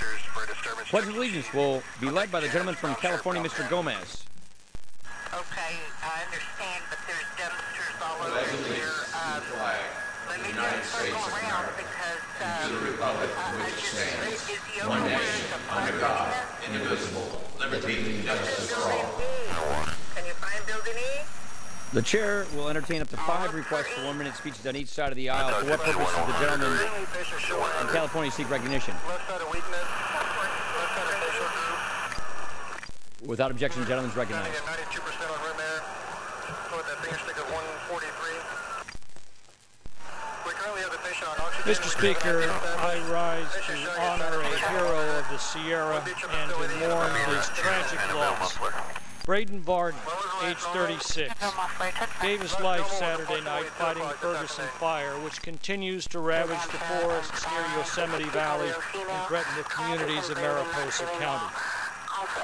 Pledge of Allegiance will be led by the gentleman from California, Mr. Gomez. Okay, I understand, but there's dumpsters all over here. Let me just circle around because to the republic for which it stands, one nation, under God, indivisible, liberty and justice for all. Can you find Building E? The chair will entertain up to 5 requests for 1-minute speeches on each side of the aisle. For what purpose does the gentleman from California seek recognition? Without objection, the gentleman is recognized. Mr. Speaker, I rise to honor a hero of the Sierra and to mourn his tragic loss. Braden Varden, age 36, gave his life Saturday night fighting Ferguson fire, which continues to ravage the forests near Yosemite Valley and threaten the communities of Mariposa County.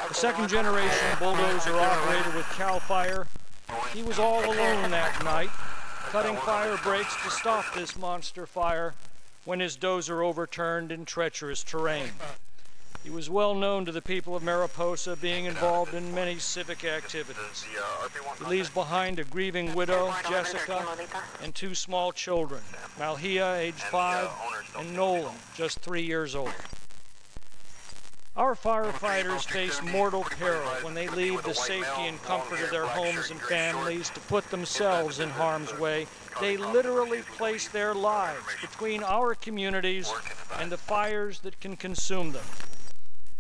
A second-generation bulldozer operator with CAL FIRE, he was all alone that night, cutting fire breaks to stop this monster fire when his dozer overturned in treacherous terrain. He was well known to the people of Mariposa, being involved in many civic activities. He leaves behind a grieving widow, Jessica, and 2 small children, Malhia, age 5, and Nolan, just 3 years old. Our firefighters face mortal peril when they leave the safety and comfort of their homes and families to put themselves in harm's way. They literally place their lives between our communities and the fires that can consume them.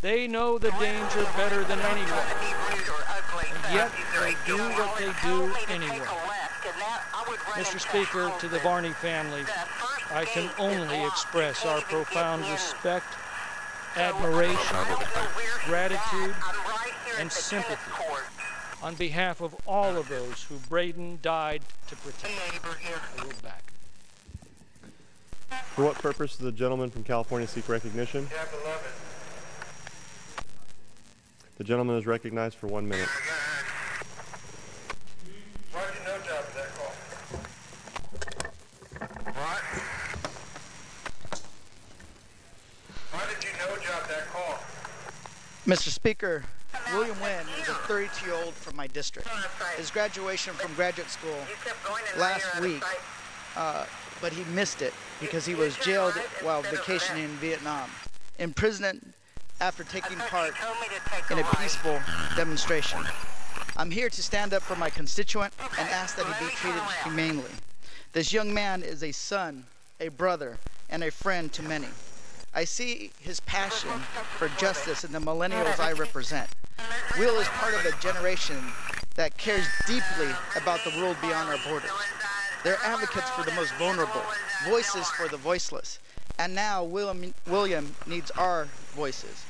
They know the danger better than anyone, and yet they do what they do anyway. Mr. Speaker, to the Varney family, I can only express our profound respect, admiration, gratitude, and sympathy on behalf of all of those who Braden died to protect. I yield back. For what purpose does the gentleman from California seek recognition? The gentleman is recognized for 1 minute. Why did you no job at that call? What? Why did you no job that call? Mr. Speaker, William Nguyen is a 32-year-old from my district. His graduation from graduate school last week, but he missed it because he was jailed while vacationing in Vietnam, imprisoned after taking part in a peaceful demonstration. I'm here to stand up for my constituent and ask that he be treated humanely. This young man is a son, a brother, and a friend to many. I see his passion for justice in the millennials I represent. Will is part of a generation that cares deeply about the world beyond our borders. They're advocates for the most vulnerable, voices for the voiceless. And now William needs our voices.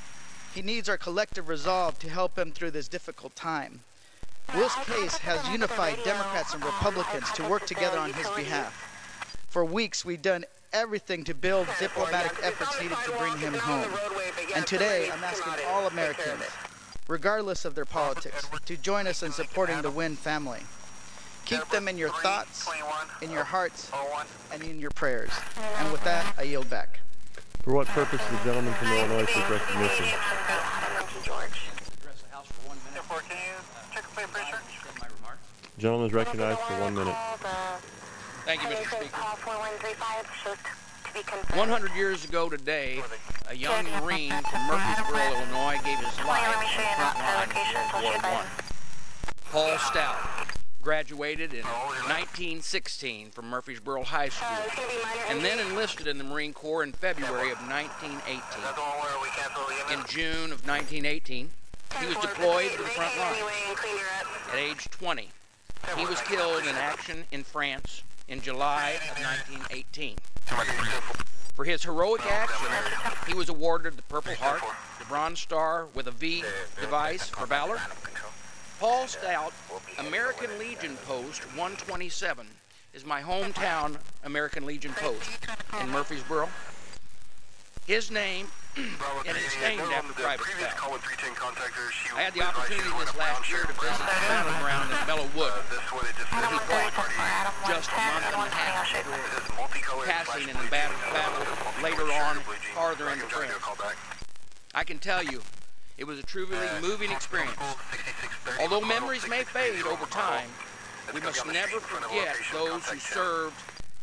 He needs our collective resolve to help him through this difficult time. Will's case has unified Democrats and Republicans to work together on his behalf. For weeks, we've done everything to build diplomatic efforts needed to bring him home. And today, I'm asking all Americans, regardless of their politics, to join us in supporting the Nguyen family. Keep them in your thoughts, in your hearts, and in your prayers. And with that, I yield back. For what purpose does the gentleman from Illinois seek recognition? The gentleman is recognized for 1 minute. Thank you, Mr. Speaker. 100 years ago today, a young Marine from Murfreesboro, Illinois, gave his life on the front line of World War I. Paul Stout graduated in 1916 from Murfreesboro High School, and then enlisted in the Marine Corps in February of 1918. In June of 1918, he was deployed to the front line. At age 20, he was killed in action in France in July of 1918. For his heroic action, he was awarded the Purple Heart, the Bronze Star with a V device for valor. Paul Stout, American Legion Post 127, is my hometown American Legion Post in Murfreesboro. His name, and it's named after Private Bell. I had the opportunity this last year to visit the battleground in Bellewood, where he fought just a month and a half before passing in a battle later on farther in the trench. I can tell you, it was a truly moving experience. Although memories may fade over time, we must never forget those who served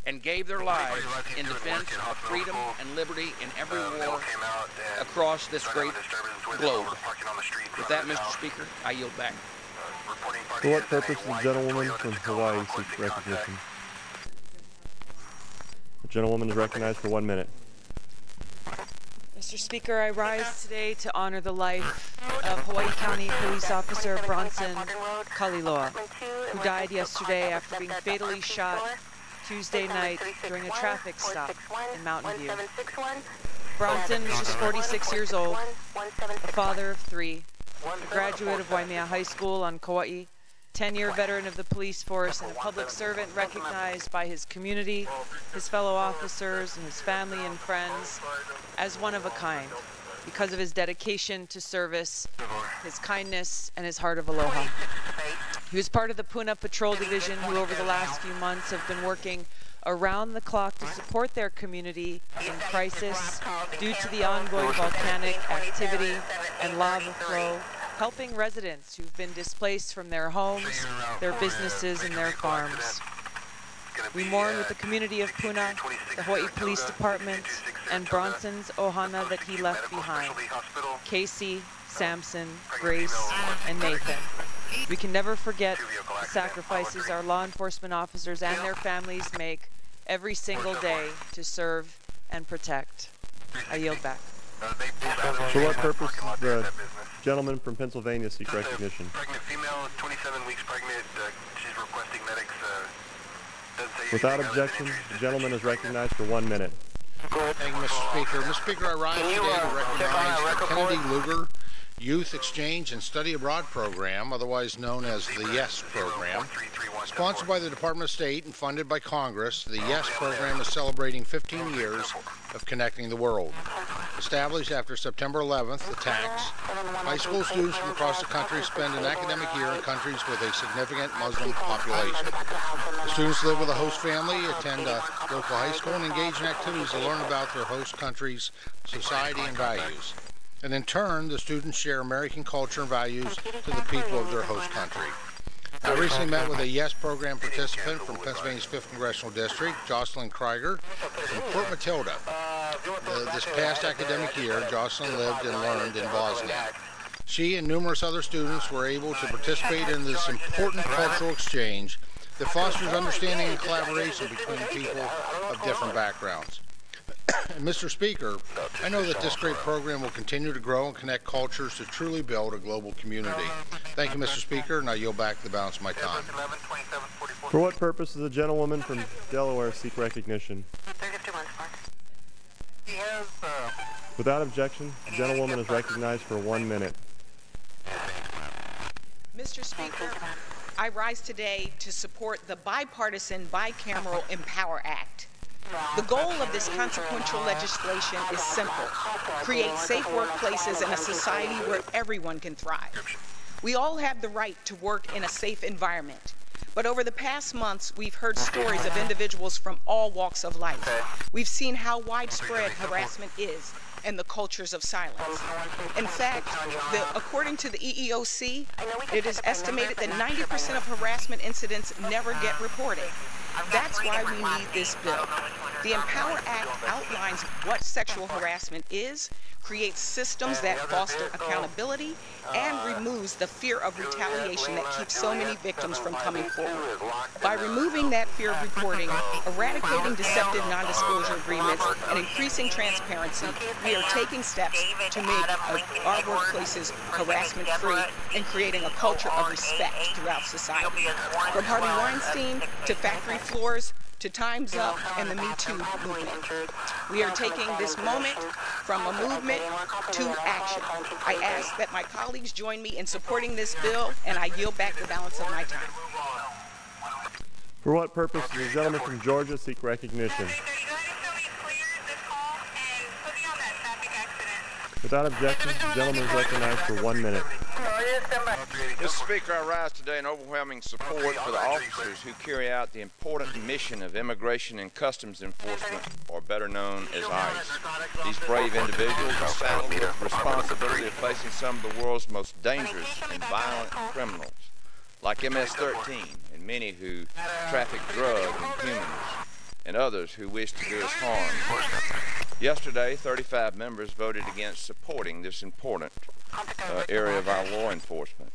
and gave their lives in defense of freedom and liberty in every war across this great globe. With that, Mr. Speaker, I yield back. For what purpose does the gentlewoman from Hawaii seek recognition? The gentlewoman is recognized for 1 minute. Mr. Speaker, I rise today to honor the life of Hawaii County Police Officer Bronson Kaliloa, who died yesterday after being fatally shot Tuesday night during a traffic stop in Mountain View. Bronson is just 46 years old, a father of 3, a graduate of Waimea High School on Kauai, 10-year veteran of the police force, and a public servant recognized by his community, his fellow officers, and his family and friends as one of a kind because of his dedication to service, his kindness, and his heart of aloha. He was part of the Puna Patrol Division, who over the last few months have been working around the clock to support their community in crisis due to the ongoing volcanic activity and lava flow, helping residents who've been displaced from their homes, their businesses, and their farms. We mourn with the community of Puna, the Hawaii Police Department, and Bronson's ohana that he left behind, Casey, Samson, Grace, and Nathan. We can never forget the sacrifices our law enforcement officers and their families make every single day to serve and protect. I yield back. For what purpose does the gentleman from Pennsylvania seek recognition? Pregnant female, 27 weeks pregnant. She's requesting medics. Without objection, the gentleman is recognized for 1 minute. Thank you, Mr. Speaker. Mr. Speaker, I rise today to recognize the Kennedy Lugar Youth Exchange and Study Abroad Program, otherwise known as the YES Program. Sponsored by the Department of State and funded by Congress, the YES Program is celebrating 15 years of connecting the world. Established after September 11th attacks, high school students from across the country spend an academic year in countries with a significant Muslim population. The students live with a host family, attend a local high school, and engage in activities to learn about their host country's society and values. And in turn, the students share American culture and values to the people of their host country. I recently met with a YES program participant from Pennsylvania's 5th Congressional District, Jocelyn Krieger, from Port Matilda. This past academic year, Jocelyn lived and learned in Bosnia. She and numerous other students were able to participate in this important cultural exchange that fosters understanding and collaboration between people of different backgrounds. Mr. Speaker, I know that this great program will continue to grow and connect cultures to truly build a global community. Thank you, Mr. Speaker, and I yield back the balance of my time. For what purpose does the gentlewoman from Delaware seek recognition? Without objection, the gentlewoman is recognized for 1 minute. Mr. Speaker, I rise today to support the bipartisan bicameral Empower Act. The goal of this consequential legislation is simple: create safe workplaces in a society where everyone can thrive. We all have the right to work in a safe environment, but over the past months, we've heard stories of individuals from all walks of life. We've seen how widespread harassment is and the cultures of silence. In fact, according to the EEOC, it is estimated that 90% of harassment incidents never get reported. That's why we need this bill. The Empower Act outlines what sexual harassment is, creates systems that foster accountability, and removes the fear of retaliation that keeps so many victims from coming forward. By removing that fear of reporting, eradicating deceptive non-disclosure agreements, and increasing transparency, we are taking steps to make our workplaces harassment-free and creating a culture of respect throughout society. From Harvey Weinstein to factory floors, to Time's Up and the Me Too movement. We are taking this moment from a movement to action. I ask that my colleagues join me in supporting this bill, and I yield back the balance of my time. For what purpose does the gentleman from Georgia seek recognition? Without objection, the gentleman is recognized for 1 minute. Mr. Speaker, I rise today in overwhelming support for the officers who carry out the important mission of Immigration and Customs Enforcement, or better known as ICE. These brave individuals are saddled with the responsibility of facing some of the world's most dangerous and violent criminals, like MS-13 and many who traffic drugs and humans, and others who wish to do us harm. Yesterday, 35 members voted against supporting this important area of our law enforcement.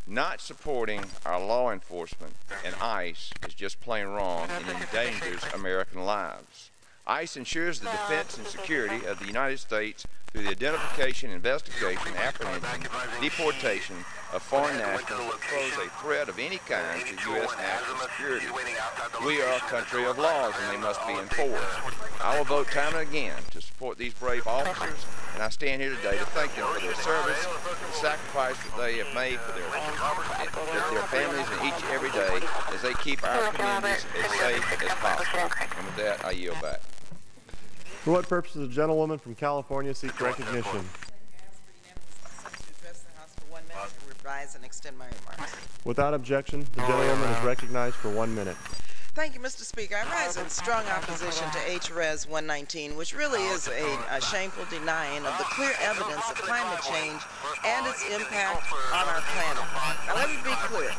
Not supporting our law enforcement and ICE is just plain wrong and endangers American lives. ICE ensures the defense and security of the United States through the identification, investigation, apprehension, deportation of foreign nationals that pose a threat of any kind to U.S. national security. We are a country of laws and they must be enforced. I will vote time and again to support these brave officers, and I stand here today to thank them for their service, the sacrifice that they have made for their families and each and every day as they keep our communities as safe as possible. And with that, I yield back. For what purpose does the gentlewoman from California seek recognition? Rise and extend my remarks. Without objection, the gentlewoman is recognized for 1 minute. Thank you, Mr. Speaker. I rise in strong opposition to H.Res. 119, which really is a shameful denying of the clear evidence of climate change and its impact on our planet. Now, let me be clear.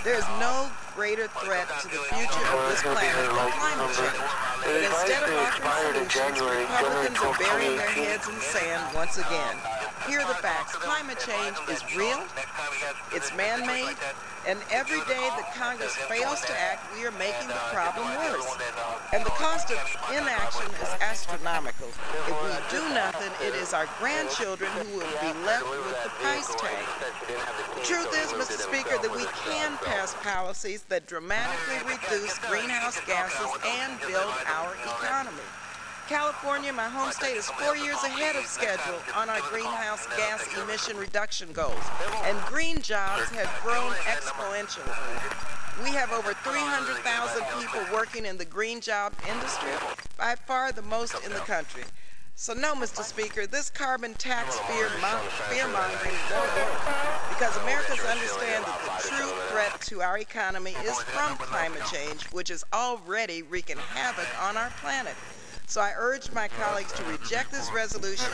There is no greater threat to the future of this planet than climate change. But instead of offering solutions, Republicans are burying their heads in the sand once again. Here are the facts. Climate change is real, it's man-made, and every day that Congress fails to act, we are making the problem worse. And the cost of inaction is astronomical. If we do nothing, it is our grandchildren who will be left with the price tag. The truth is, Mr. Speaker, that we can pass policies that dramatically reduce greenhouse gases and build our economy. California, my home state, is 4 years ahead of schedule on our greenhouse gas emission reduction goals, and green jobs have grown exponentially. We have over 300,000 people working in the green job industry, by far the most in the country. So no, Mr. Speaker, this carbon tax fear-mongering won't work, because Americans understand that the true threat to our economy is from climate change, which is already wreaking havoc on our planet. So I urge my colleagues to reject this resolution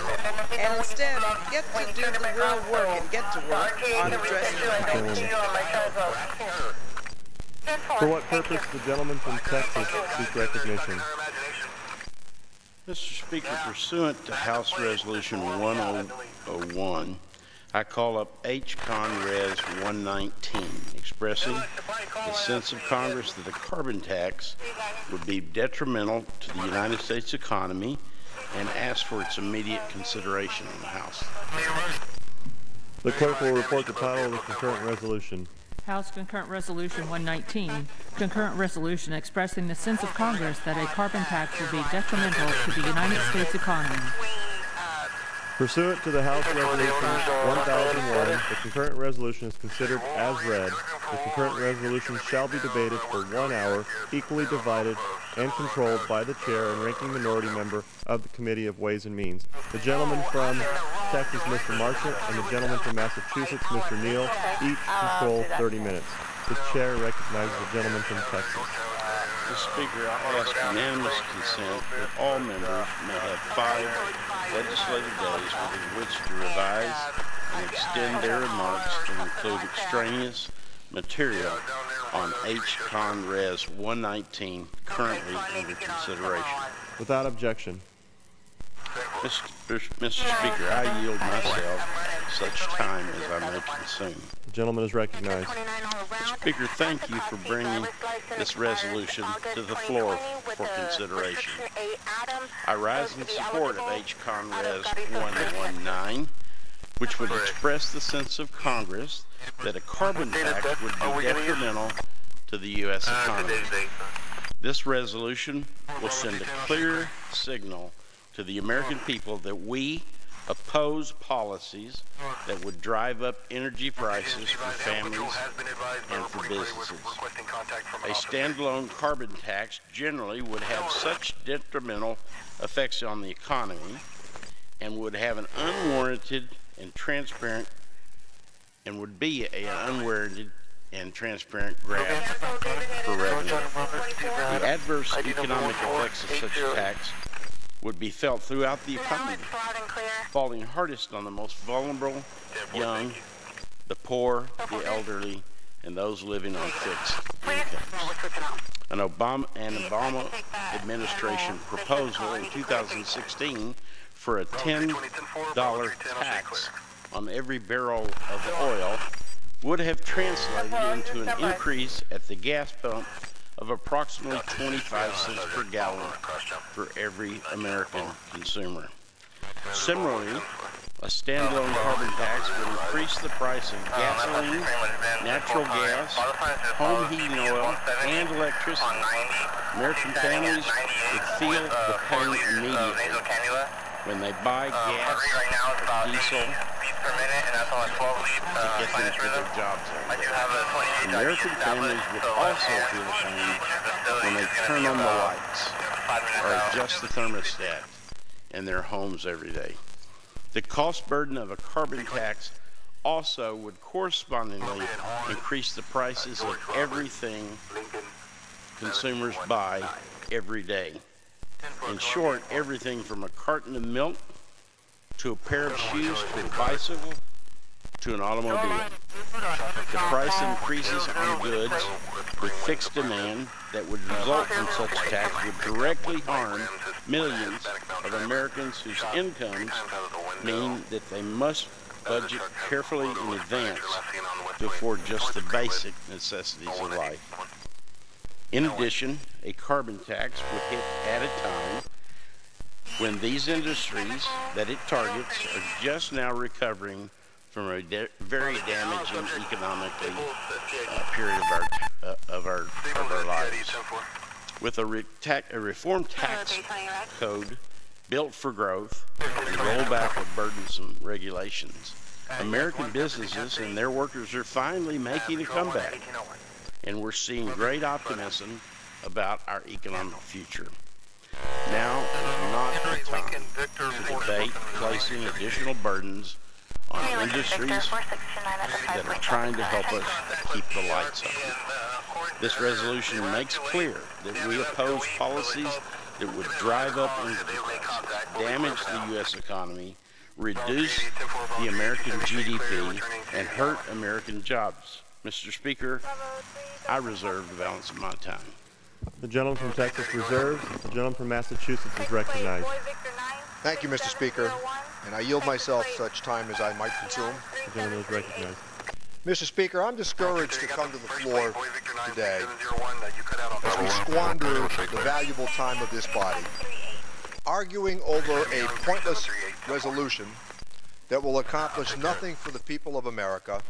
and instead get to do the real work and get to work on addressing climate change. For what purpose the gentleman from Texas seek recognition? Mr. Speaker, pursuant to House Resolution 1001, I call up MEChANiCAL 119, expressing the sense of Congress that a carbon tax would be detrimental to the United States economy and ask for its immediate consideration in the House. The clerk will report the title of the concurrent resolution. House Concurrent Resolution 119, concurrent resolution expressing the sense of Congress that a carbon tax would be detrimental to the United States economy. Pursuant to the House Resolution 1001, the concurrent resolution is considered as read. The concurrent resolution shall be debated for 1 hour, equally divided and controlled by the chair and ranking minority member of the Committee of Ways and Means. The gentleman from Texas, Mr. Marchant, and the gentleman from Massachusetts, Mr. Neal, each control 30 minutes. The chair recognizes the gentleman from Texas. Mr. Speaker, I ask unanimous consent that all members may have 5 legislative days within which to revise and extend their remarks to include extraneous material on MEChANiCAL 119 currently under consideration. Without objection. Mr. Speaker, I yield myself such time as I may consume. The gentleman is recognized. Mr. Speaker, thank you for bringing this resolution to the floor for consideration. I rise in support of MEChANiCAL 119, which would express the sense of Congress that a carbon tax would be detrimental to the U.S. economy. This resolution will send a clear signal to the American people that we oppose policies that would drive up energy prices for families and for businesses. A standalone carbon tax generally would have such detrimental effects on the economy and would have an unwarranted and transparent and would be an unwarranted and transparent grab for revenue. The adverse economic effects of such a tax would be felt throughout the economy, falling hardest on the most vulnerable, young, the poor, the elderly, and those living on fixed incomes. An Obama administration proposal in 2016 for a $10 tax on every barrel of oil would have translated into an increase at the gas pump of approximately 25 cents per gallon for every American consumer. Similarly, a standalone carbon tax would increase the price of gasoline, natural gas, home heating oil, and electricity. American families would feel the pain immediately when they buy gas or diesel to get them to their jobs every day. American families would also feel the pain when they turn on the lights or adjust the thermostat in their homes every day. The cost burden of a carbon tax also would correspondingly increase the prices of everything consumers buy every day. In short, everything from a carton of milk to a pair of shoes to a bicycle to an automobile. The price increases on goods with fixed demand that would result from such tax would directly harm millions of Americans whose incomes mean that they must budget carefully in advance to afford just the basic necessities of life. In addition, a carbon tax would hit at a time when these industries that it targets are just now recovering from a very damaging economic period of our lives. With a reform tax code built for growth and rollback of burdensome regulations, American businesses and their workers are finally making a comeback, and we're seeing great optimism about our economic future. Now is not the time to debate placing additional burdens on industries that are trying to help us keep the lights on. This resolution makes clear that we oppose policies that would drive up incomes, damage the U.S. economy, reduce the American GDP, and hurt American jobs. Mr. Speaker, I reserve the balance of my time. The gentleman from Texas reserves. The gentleman from Massachusetts is recognized. Thank you, Mr. Speaker, and I yield myself such time as I might consume. The gentleman is recognized. Mr. Speaker, I'm discouraged to come to the floor today as we squander the valuable time of this body arguing over a pointless resolution that will accomplish nothing for the people of America,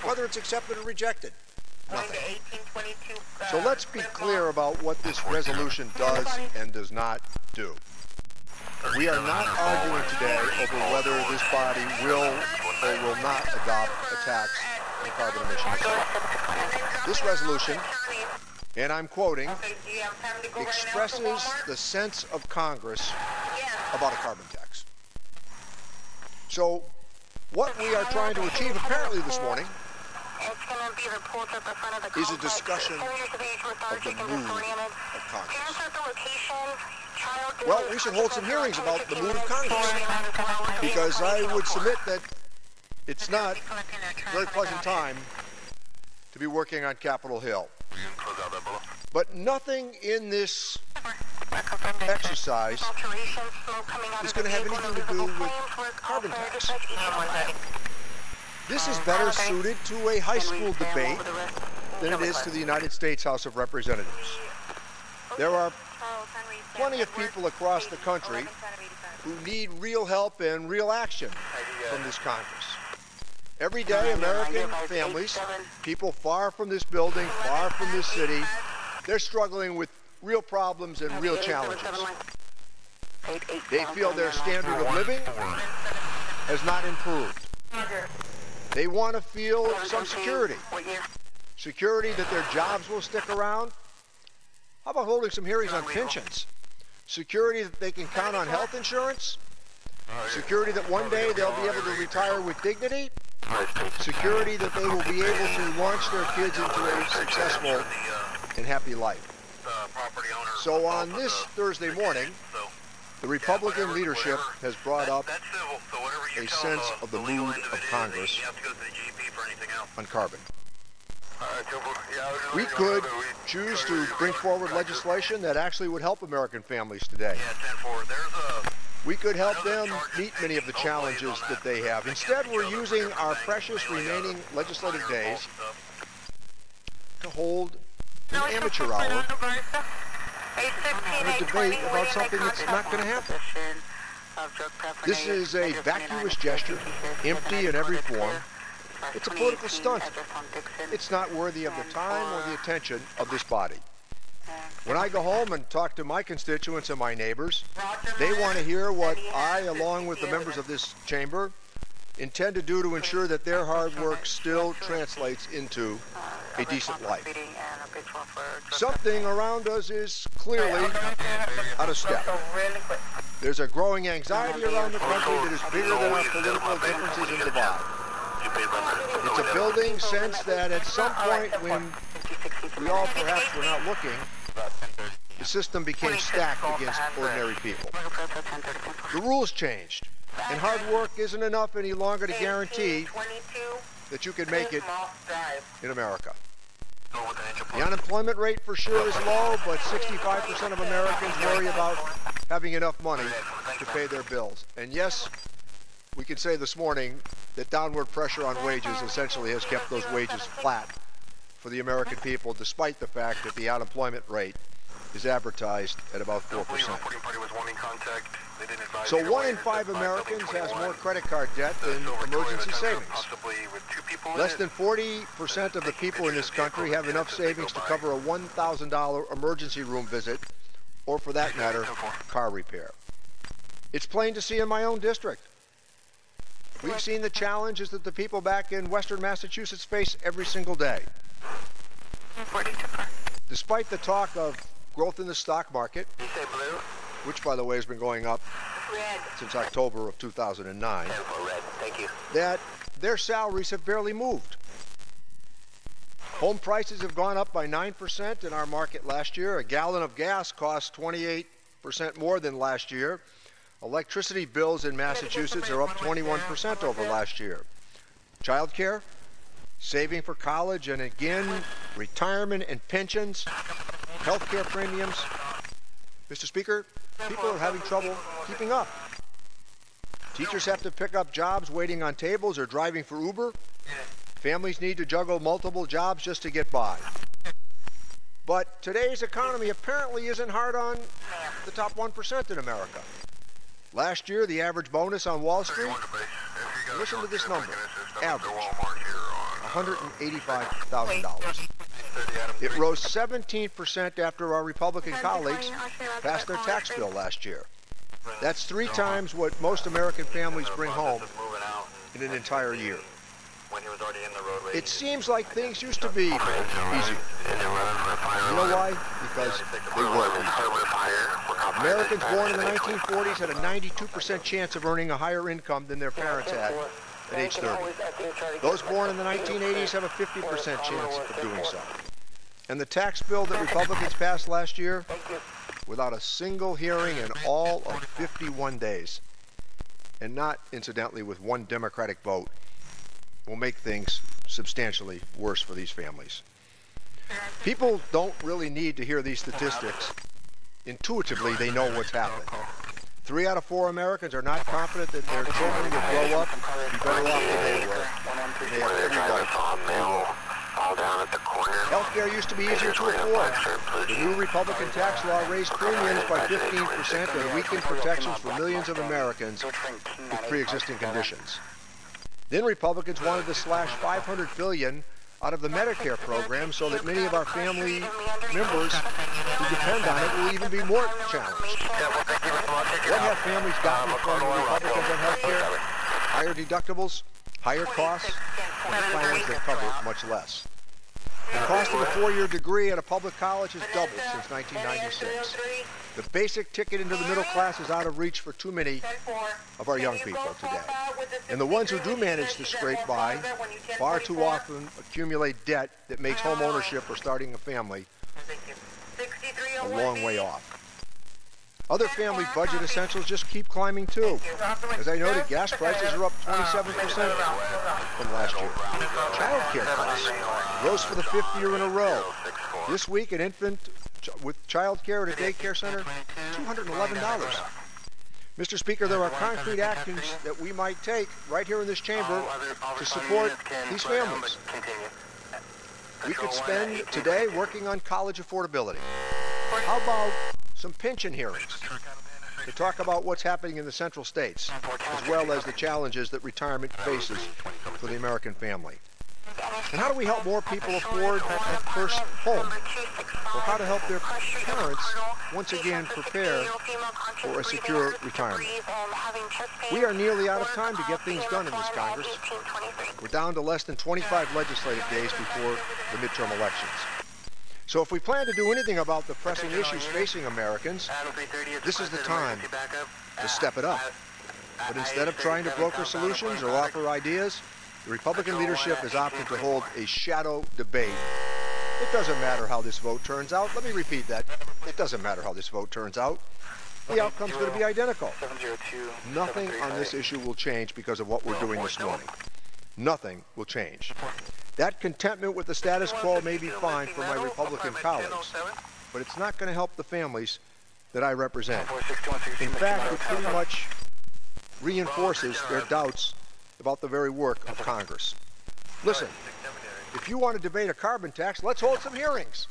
whether it's accepted or rejected. Nothing. So let's be clear about what this resolution does and does not do. We are not arguing today over whether this body will or will not adopt a tax on carbon emissions. This resolution, and I'm quoting, expresses the sense of Congress about a carbon tax. So what we are trying to achieve apparently this morning is a discussion of the mood of Congress. Well, we should hold some hearings about the mood of Congress, because I would submit that it's not a very pleasant time to be working on Capitol Hill. But nothing in this exercise is going to have anything to do with carbon tax. This is better suited to a high school debate than it is to the United States House of Representatives. There are plenty of people across the country who need real help and real action from this Congress. Every day, American families, people far from this building, far from this city, they're struggling with real problems and real challenges. They feel their standard of living has not improved. They want to feel some security. Security that their jobs will stick around. How about holding some hearings on pensions? Security that they can count on health insurance. Security that one day they'll be able to retire with dignity. Security that they will be able to launch their kids into a successful and happy life. So on this Thursday morning, the Republican leadership has brought up a sense of the mood of Congress on carbon. We could choose to bring forward legislation that actually would help American families today. We could help them meet many of the challenges that they have. Instead, we're using our precious remaining legislative days to hold an amateur hour and a debate about something that's not going to happen. This is a vacuous gesture, empty in every form. It's a political stunt. It's not worthy of the time or the attention of this body. When I go home and talk to my constituents and my neighbors, they want to hear what I, along with the members of this chamber, intend to do to ensure that their hard work still translates into a decent life. Something around us is clearly out of step. There's a growing anxiety around the country that is bigger than our political differences and divide. It's a building sense that at some point when we all perhaps were not looking, the system became stacked against ordinary people. The rules changed, and hard work isn't enough any longer to guarantee that you can make it in America. The unemployment rate for sure is low, but 65% of Americans worry about having enough money to pay their bills. And yes, we can say this morning that downward pressure on wages essentially has kept those wages flat for the American people, despite the fact that the unemployment rate is advertised at about 4%. So 1 in 5 Americans has more credit card debt than emergency savings. Less than 40% of the people in this country have enough savings to cover a $1,000 emergency room visit, or for that matter, car repair. It's plain to see in my own district. We've seen the challenges that the people back in Western Massachusetts face every single day. Despite the talk of growth in the stock market, which by the way has been going up since October of 2009, that their salaries have barely moved. Home prices have gone up by 9% in our market last year. A gallon of gas cost 28% more than last year. Electricity bills in Massachusetts are up 21% over last year. Child care, saving for college, and again, retirement and pensions, health care premiums. Mr. Speaker, people are having trouble keeping up. Teachers have to pick up jobs waiting on tables or driving for Uber. Families need to juggle multiple jobs just to get by. But today's economy apparently isn't hard on the top 1% in America. Last year, the average bonus on Wall Street, listen to this number, average, $185,000. It rose 17% after our Republican colleagues passed their tax bill last year. That's 3 times what most American families bring home in an entire year. It seems like things used to be easy. You know why? Because they were easy. Americans born in the 1940s had a 92% chance of earning a higher income than their parents had at age 30. Those born in the 1980s have a 50% chance of doing so. And the tax bill that Republicans passed last year, without a single hearing in all of 51 days, and not, incidentally, with 1 Democratic vote, will make things substantially worse for these families. People don't really need to hear these statistics. Intuitively, they know what's happened. 3 out of 4 Americans are not confident that their children will grow up and be better off than they were. They have every right they will. Healthcare used to be easier to afford. The new Republican tax law raised premiums by 15% and weakened protections for millions of Americans with pre-existing conditions. Then Republicans wanted to slash $500 billion out of the Medicare program so that many of our family members who depend on it will even be more challenged. What have families gotten from the Republicans on health care? Higher deductibles, higher costs, and plans that cover much less. The cost of a four-year degree at a public college has doubled since 1996. The basic ticket into the middle class is out of reach for too many of our young people today. And the ones who do manage to scrape by far too often accumulate debt that makes home ownership or starting a family a long way off. Other family budget essentials just keep climbing too. As I noted, gas prices are up 27% from last year. Child care costs rose for the 5th year in a row. This week, an infant with child care at a daycare center, $211. Mr. Speaker, there are concrete actions that we might take right here in this chamber to support these families. We could spend today working on college affordability. How about some pension hearings to talk about what's happening in the central states, as well as the challenges that retirement faces for the American family? And how do we help more people afford that first home? Or how to help their parents once again prepare for a secure retirement? We are nearly out of time to get things done in this Congress. We're down to less than 25 legislative days before the midterm elections. So if we plan to do anything about the pressing issues facing Americans, this is the time to step it up. But instead of trying to broker solutions or offer ideas, the Republican leadership has opted to hold a shadow debate. It doesn't matter how this vote turns out. Let me repeat that. It doesn't matter how this vote turns out. The outcome's going to be identical. Nothing on this issue will change because of what we're doing this morning. Nothing will change. That contentment with the status quo may be fine for my Republican colleagues, but it's not going to help the families that I represent. In fact, it pretty much reinforces their doubts about the very work of Congress. Listen, if you want to debate a carbon tax, let's hold some hearings.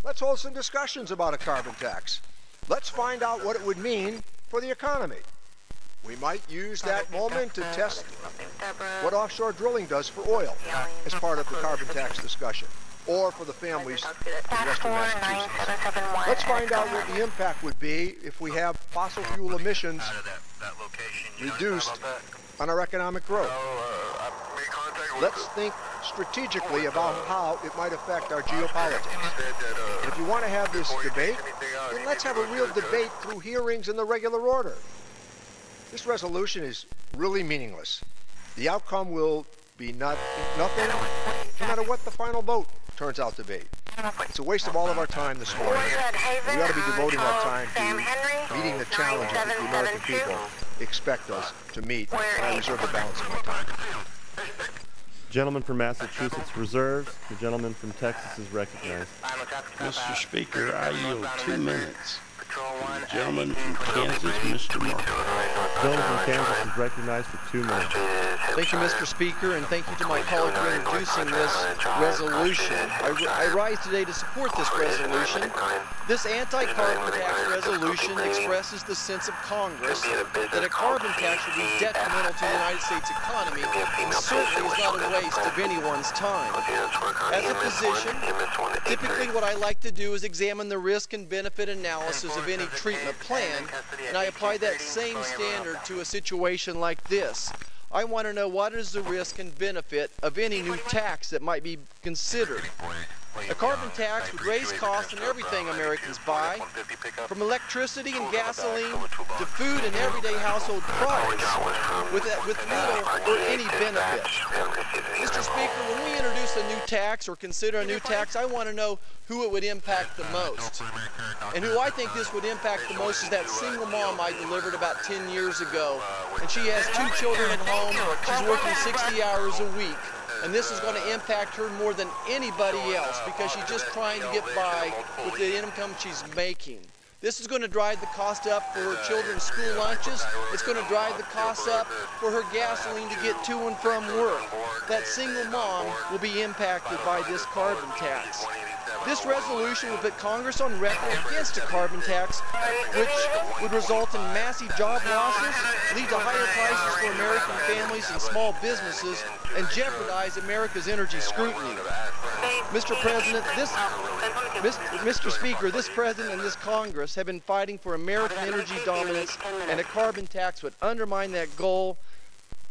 Let's hold some discussions about a carbon tax. Let's find out what it would mean for the economy. We might use that moment to test what offshore drilling does for oil as part of the carbon tax discussion, or for the families in Western Massachusetts. Let's find out what the impact would be if we have fossil fuel emissions reduced on our economic growth. Let's think strategically about how it might affect our geopolitics. And if you want to have this debate, then let's have a real debate through hearings in the regular order. This resolution is really meaningless. The outcome will be nothing, no matter what the final vote turns out to be. It's a waste of all of our time this morning. We ought to be devoting our time to meeting the challenges that the American people expect us to meet, and I reserve the balance of my time. Gentleman from Massachusetts reserves. The gentleman from Texas is recognized. Mr. Speaker, I yield 2 minutes. The gentleman from Kansas, Mr. Markle. The gentleman from Kansas is recognized for 2 minutes. Thank you, Mr. Speaker, and thank you to my colleague for introducing this resolution. I rise today to support this resolution. This anti-carbon tax resolution expresses the sense of Congress that a carbon tax would be detrimental to the United States economy and certainly is not a waste of anyone's time. As a physician, typically what I like to do is examine the risk and benefit analysis of any treatment plan, and I apply that same standard to a situation like this. I want to know what is the risk and benefit of any new tax that might be considered. A carbon tax would raise costs on everything Americans buy, from electricity and gasoline to food and everyday household products, with little or any benefit. Mr. Speaker, when we introduce a new tax or consider a new tax, I want to know who it would impact the most. And who I think this would impact the most is that single mom I delivered about 10 years ago. And she has 2 children at home. She's working 60 hours a week. And this is going to impact her more than anybody else because she's just trying to get by with the income she's making. This is going to drive the cost up for her children's school lunches. It's going to drive the cost up for her gasoline to get to and from work. That single mom will be impacted by this carbon tax. This resolution will put Congress on record against a carbon tax, which would result in massive job losses, lead to higher prices for American families and small businesses, and jeopardize America's energy scrutiny. Mr. President, Mr. Speaker, this President and this Congress have been fighting for American energy dominance, and a carbon tax would undermine that goal.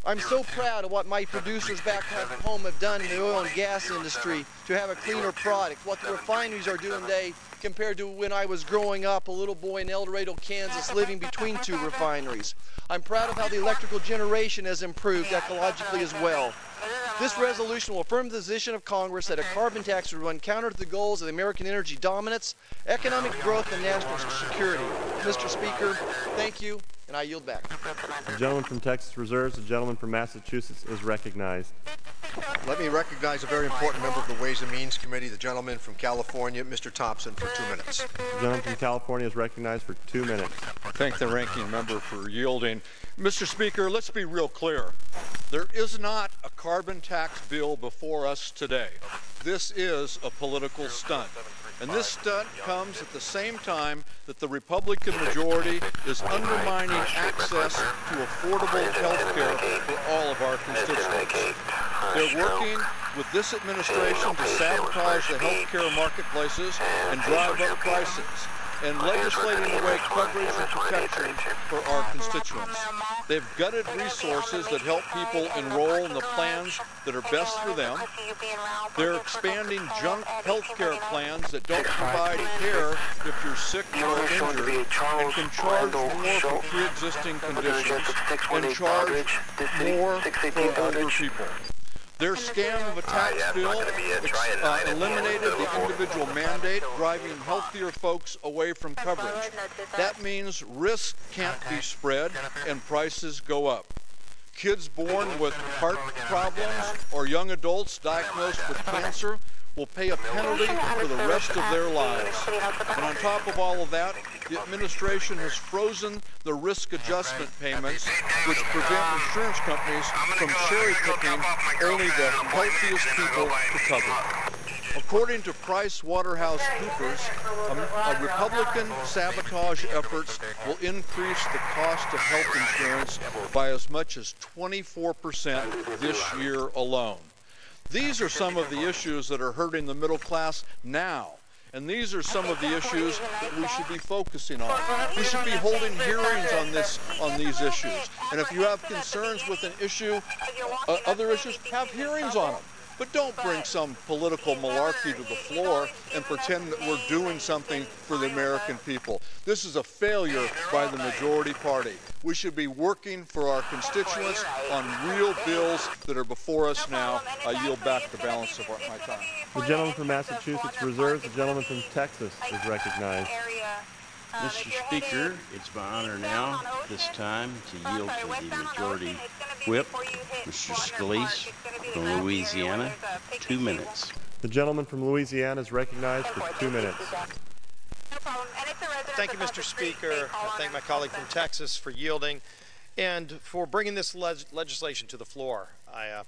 I'm so proud of what my producers back home have done in the oil and gas industry to have a cleaner product, what the refineries are doing today compared to when I was growing up, a little boy in El Dorado, Kansas, living between two refineries. I'm proud of how the electrical generation has improved ecologically as well. This resolution will affirm the position of Congress that a carbon tax would run counter to the goals of the American energy dominance, economic growth, and national security. Mr. Speaker, thank you, and I yield back. The gentleman from Texas reserves. The gentleman from Massachusetts is recognized. Let me recognize a very important member of the Ways and Means Committee, the gentleman from California, Mr. Thompson, for 2 minutes. The gentleman from California is recognized for 2 minutes. Thank the ranking member for yielding. Mr. Speaker, let's be real clear. There is not a carbon tax bill before us today. This is a political stunt. And this stunt comes at the same time that the Republican majority is undermining access to affordable health care for all of our constituents. They're working with this administration to sabotage the health care marketplaces and drive up prices, and legislating away coverage and protection for our constituents. They've gutted resources that help people enroll in the plans that are best for them. They're expanding junk health care plans that don't provide care if you're sick or injured, and can charge more for pre-existing conditions and charge more for older people. Their scam of a tax bill eliminated the individual mandate, driving healthier folks away from coverage. That means risk can't be spread and prices go up. Kids born with heart problems or young adults diagnosed with cancer will pay a penalty for the rest of their lives. And on top of all of that, the administration has frozen the risk adjustment payments, which prevent insurance companies from cherry-picking only the healthiest people to cover. According to PricewaterhouseCoopers, a Republican sabotage efforts will increase the cost of health insurance by as much as 24% this year alone. These are some of the issues that are hurting the middle class now. And these are some of the issues that we should be focusing on. We should be holding hearings on these issues. And if you have concerns with an issue, other issues, have hearings on them. But don't bring some political malarkey to the floor and pretend that we're doing something for the American people. This is a failure by the majority party. We should be working for our constituents on real bills that are before us now. I yield back the balance of my time. The gentleman from Massachusetts reserves. The gentleman from Texas is recognized. Mr. Speaker, it's my honor now, this time, to yield to the majority whip, Mr. Scalise from Louisiana, 2 minutes. The gentleman from Louisiana is recognized for 2 minutes. Thank you, Mr. Speaker. I thank my colleague from Texas for yielding and for bringing this legislation to the floor. I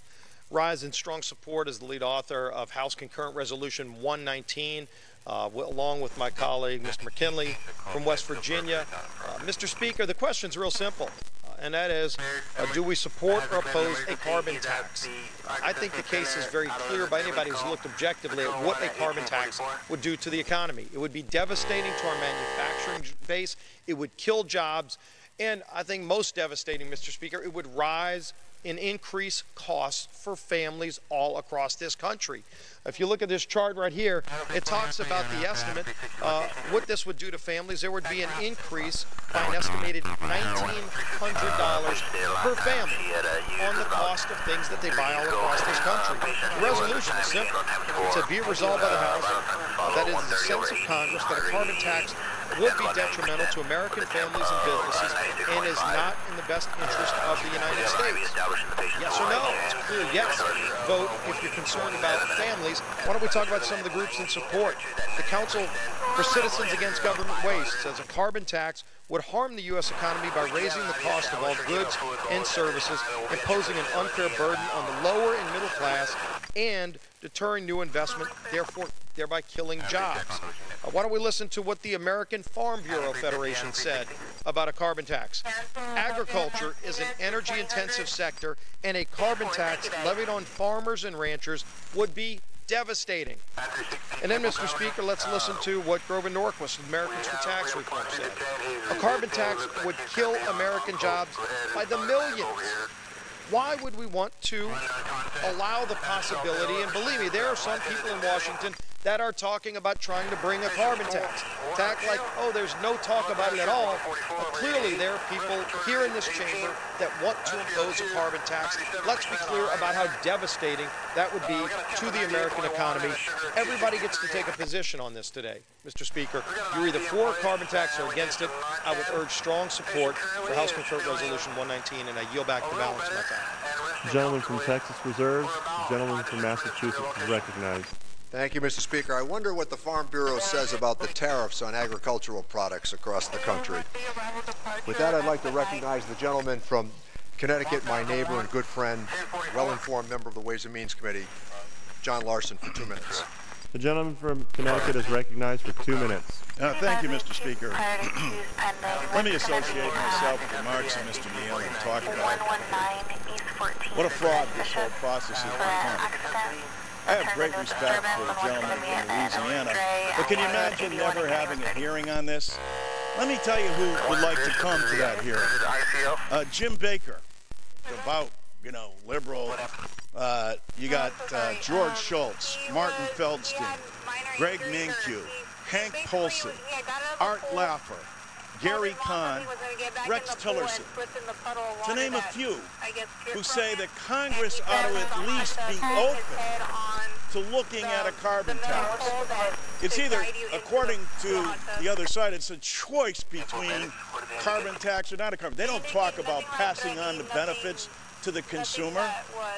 rise in strong support as the lead author of House Concurrent Resolution 119, along with my colleague, Mr. McKinley from West Virginia. Mr. Speaker, the question's real simple, and that is, do we support or oppose a carbon tax? I think the case is very clear by anybody who's looked objectively at what a carbon tax would do to the economy. It would be devastating to our manufacturing base. It would kill jobs. And I think most devastating, Mr. Speaker, it would rise and increase costs for families all across this country. If you look at this chart right here, it talks about the estimate, what this would do to families. There would be an increase by an estimated $1,900 per family on the cost of things that they buy all across this country. The resolution is simple. To be resolved by the House, that is the sense of Congress that a carbon tax would be detrimental to American families and businesses and is not in the best interest of the United States. Yes or no? It's clear yes. Vote if you're concerned about families. Why don't we talk about some of the groups in support? The Council for Citizens Against Government Waste says a carbon tax would harm the U.S. economy by raising the cost of all goods and services, imposing an unfair burden on the lower and middle class, and deterring new investment, thereby killing jobs. Why don't we listen to what the American Farm Bureau Federation said about a carbon tax? Agriculture is an energy-intensive sector, and a carbon tax levied on farmers and ranchers would be devastating. And then, Mr. Speaker, let's listen to what Grover Norquist, Americans for Tax Reform, said. A carbon tax would kill American jobs by the millions. Why would we want to allow the possibility, and believe me, there are some people in Washington that are talking about trying to bring a carbon tax. To act like, oh, there's no talk about it at all. But clearly there are people here in this chamber that want to impose a carbon tax. Let's be clear about how devastating that would be to the American economy. Everybody gets to take a position on this today. Mr. Speaker, you're either for a carbon tax or against it. I would urge strong support for House Concurrent Resolution 119, and I yield back the balance of my time. The gentleman from Texas reserves. The gentleman from Massachusetts is recognized. Thank you, Mr. Speaker. I wonder what the Farm Bureau says about the tariffs on agricultural products across the country. With that, I'd like to recognize the gentleman from Connecticut, my neighbor and good friend, well-informed member of the Ways and Means Committee, John Larson, for 2 minutes. The gentleman from Connecticut is recognized for 2 minutes. Thank you, Mr. Speaker. Let me associate myself with the remarks of Mr. Neal and talk about what a fraud this whole process has become. I have great respect for the gentleman from Louisiana, but can you imagine never having a hearing on this? Let me tell you who would like to come to that hearing. Jim Baker, about, liberal. You got George Schultz, Martin Feldstein, Greg Minkue, Hank Polson, Art Laffer, Gary Kahn, Rex Tillerson, to name a few, who say that Congress ought to at least be open to looking at a carbon tax. It's either, according to the other side, it's a choice between carbon tax or not a carbon. They don't talk about passing on the benefits to the consumer.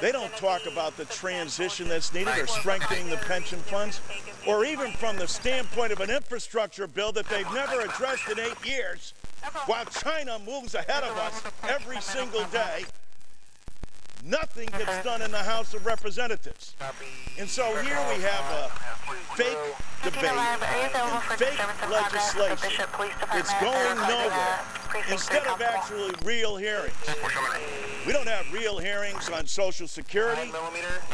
They don't talk about the transition that's needed or strengthening the pension funds, or even from the standpoint of an infrastructure bill that they've never addressed in 8 years, while China moves ahead of us every single day. Nothing gets done in the House of Representatives. And so here we have a fake debate and fake legislation. It's going nowhere instead of actually real hearings. We don't have real hearings on Social Security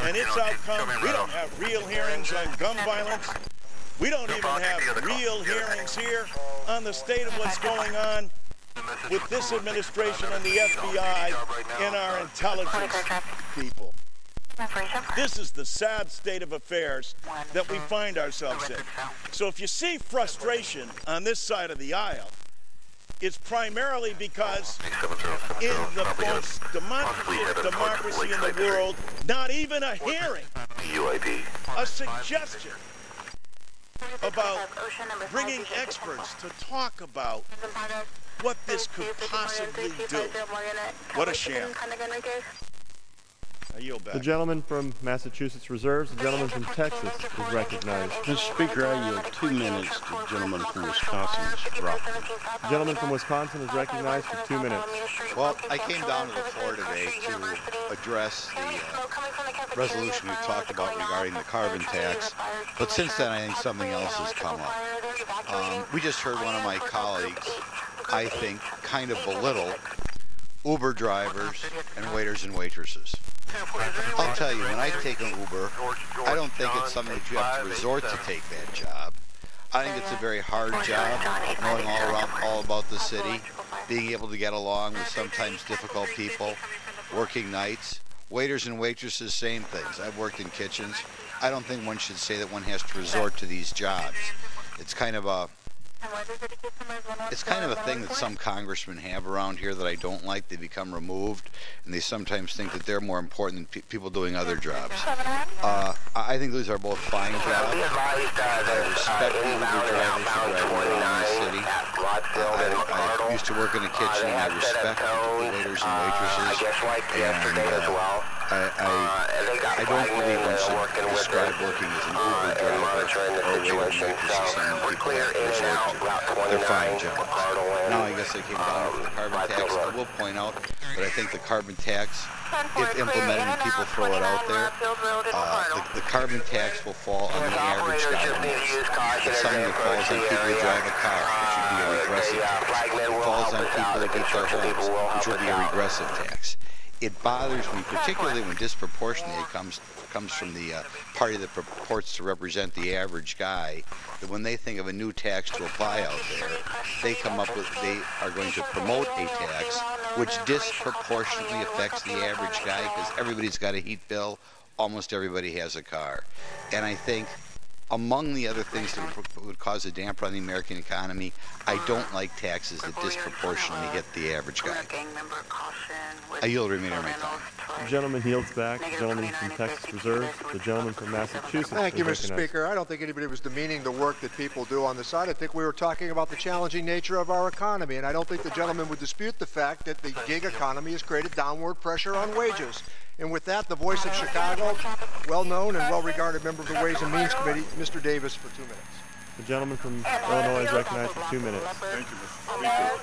and its outcome. We don't have real hearings on gun violence. We don't even have real hearings here on the state of what's going on with this administration and the FBI and our intelligence people. This is the sad state of affairs that we find ourselves in. So if you see frustration on this side of the aisle, it's primarily because in the most demonstrative democracy in the world, not even a hearing, a suggestion about bringing experts to talk about what this could possibly do. What a sham. I yield back. The gentleman from Massachusetts reserves. The gentleman from Texas is recognized. Mr. Speaker, I yield 2 minutes to the gentleman from Wisconsin, Mr. Rockland. The gentleman from Wisconsin is recognized for 2 minutes. Well, I came down to the floor today to address the resolution we talked about regarding the carbon tax, but since then I think something else has come up. We just heard one of my colleagues, I think, kind of belittle Uber drivers and waiters and waitresses. I'll tell you, when I take an Uber, I don't think it's something that you have to resort to take that job. I think it's a very hard job, knowing all about the city, being able to get along with sometimes difficult people, working nights. Waiters and waitresses, same things. I've worked in kitchens. I don't think one should say that one has to resort to these jobs. It's kind of a thing that some congressmen have around here that I don't like. They become removed, and they sometimes think that they're more important than people doing other jobs. I think these are both fine jobs. I respect the Uber drivers who drive around the city. I used to work in a kitchen, and I respect the waiters and waitresses. I don't believe one should describe working as an Uber driver or waiter and waitress as something people have to resort to. They're fine jobs. Now I guess I came down to the carbon tax. I will point out that I think the carbon tax, if implemented and people throw it out there, the carbon tax will fall on the average guy. It's something that falls on people who drive a car, which would be a regressive tax. It falls on people that get their homes, which will be a regressive tax. It bothers me, particularly when disproportionately it comes from the party that purports to represent the average guy, that when they think of a new tax to apply out there, they come up with, they are going to promote a tax which disproportionately affects the average guy because everybody's got a heat bill. Almost everybody has a car. And I think among the other things that would cause a damper on the American economy, I don't like taxes that disproportionately hit the average guy. I yield the remainder of my time. The gentleman yields back. The gentleman from Texas reserves. The gentleman from Massachusetts. Thank you, Mr. Speaker. I don't think anybody was demeaning the work that people do on the side. I think we were talking about the challenging nature of our economy, and I don't think the gentleman would dispute the fact that the gig economy has created downward pressure on wages. And with that, the voice of Chicago, well-known and well-regarded member of the Ways and Means Committee, Mr. Davis, for 2 minutes. The gentleman from Illinois is recognized for 2 minutes. Thank you, Mr. Speaker.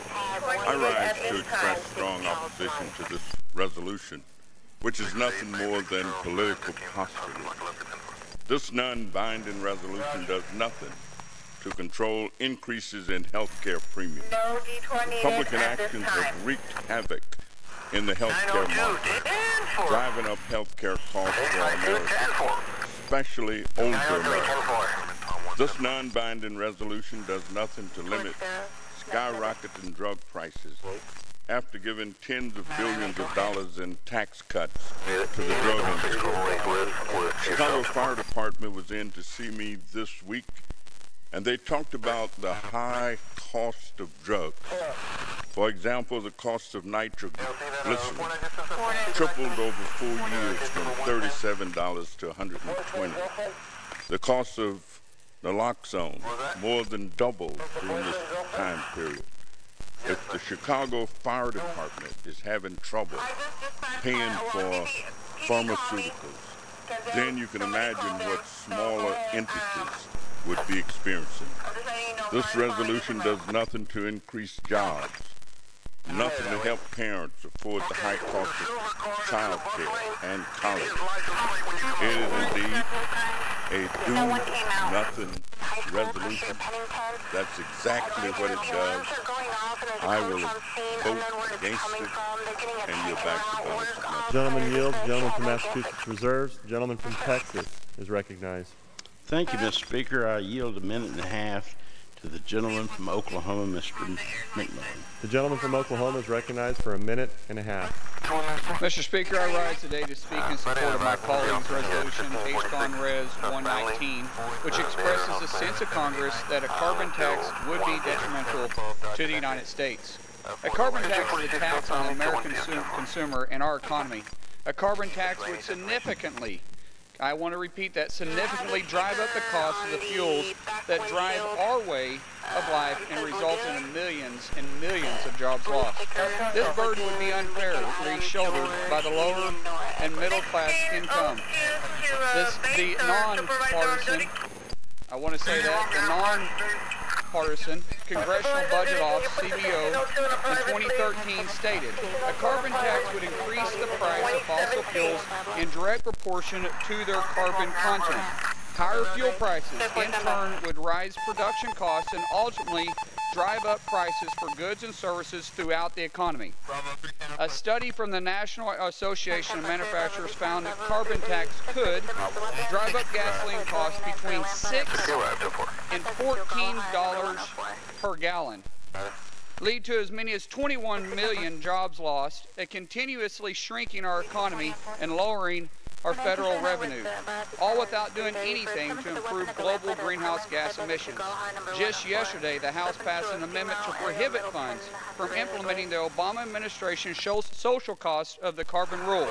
I rise to express strong opposition to this resolution, which is nothing more than political posturing. This non-binding resolution does nothing to control increases in health care premiums. Republican actions have wreaked havoc in the healthcare market, driving up healthcare costs for Americans, especially older Americans. This non-binding resolution does nothing to limit skyrocketing drug prices after giving tens of billions of dollars in tax cuts to the drug industry. Chicago Fire Department was in to see me this week, and they talked about the high cost of drugs. For example, the cost of nitroglycerin tripled over 4 years from $37 to $120. The cost of naloxone more than doubled during this time period. If the Chicago Fire Department is having trouble paying for pharmaceuticals, then you can imagine what smaller entities would be experiencing. This resolution does nothing to increase jobs, nothing to help parents afford the high cost of child care and college. It is indeed a do-nothing resolution. That's exactly what it does. I will vote against it and yield back the balance of my time. Gentleman yields. Gentleman from Massachusetts reserves. The gentleman from Texas is recognized. Thank you, Mr. Speaker. I yield a minute and a half to the gentleman from Oklahoma, Mr. McMillan. The gentleman from Oklahoma is recognized for a minute and a half. Mr. Speaker, I rise today to speak in support of my colleague's resolution, MEChANiCAL 119, which expresses a sense of Congress that a carbon tax would be detrimental to the United States. A carbon tax is a tax on the American consumer and our economy. A carbon tax would significantly, I want to repeat that, significantly drive up the cost of the fuels that drive our way of life and result in millions and millions of jobs lost. This burden would be unfairly shouldered by the lower and middle class income. The non-partisan, I want to say that, the non-partisan Congressional Budget Office, CBO, in 2013 stated, a carbon tax would increase the price of fossil fuels in direct proportion to their carbon content. Higher fuel prices, in turn, would rise production costs and ultimately drive up prices for goods and services throughout the economy. A study from the National Association of Manufacturers found that carbon tax could drive up gasoline costs between $6 and $14 per gallon, lead to as many as 21 million jobs lost, and continuously shrinking our economy and lowering our federal revenue, all without doing anything to improve global greenhouse gas emissions. Just yesterday, the House passed an amendment to prohibit funds from implementing the Obama administration's social cost of the carbon rule.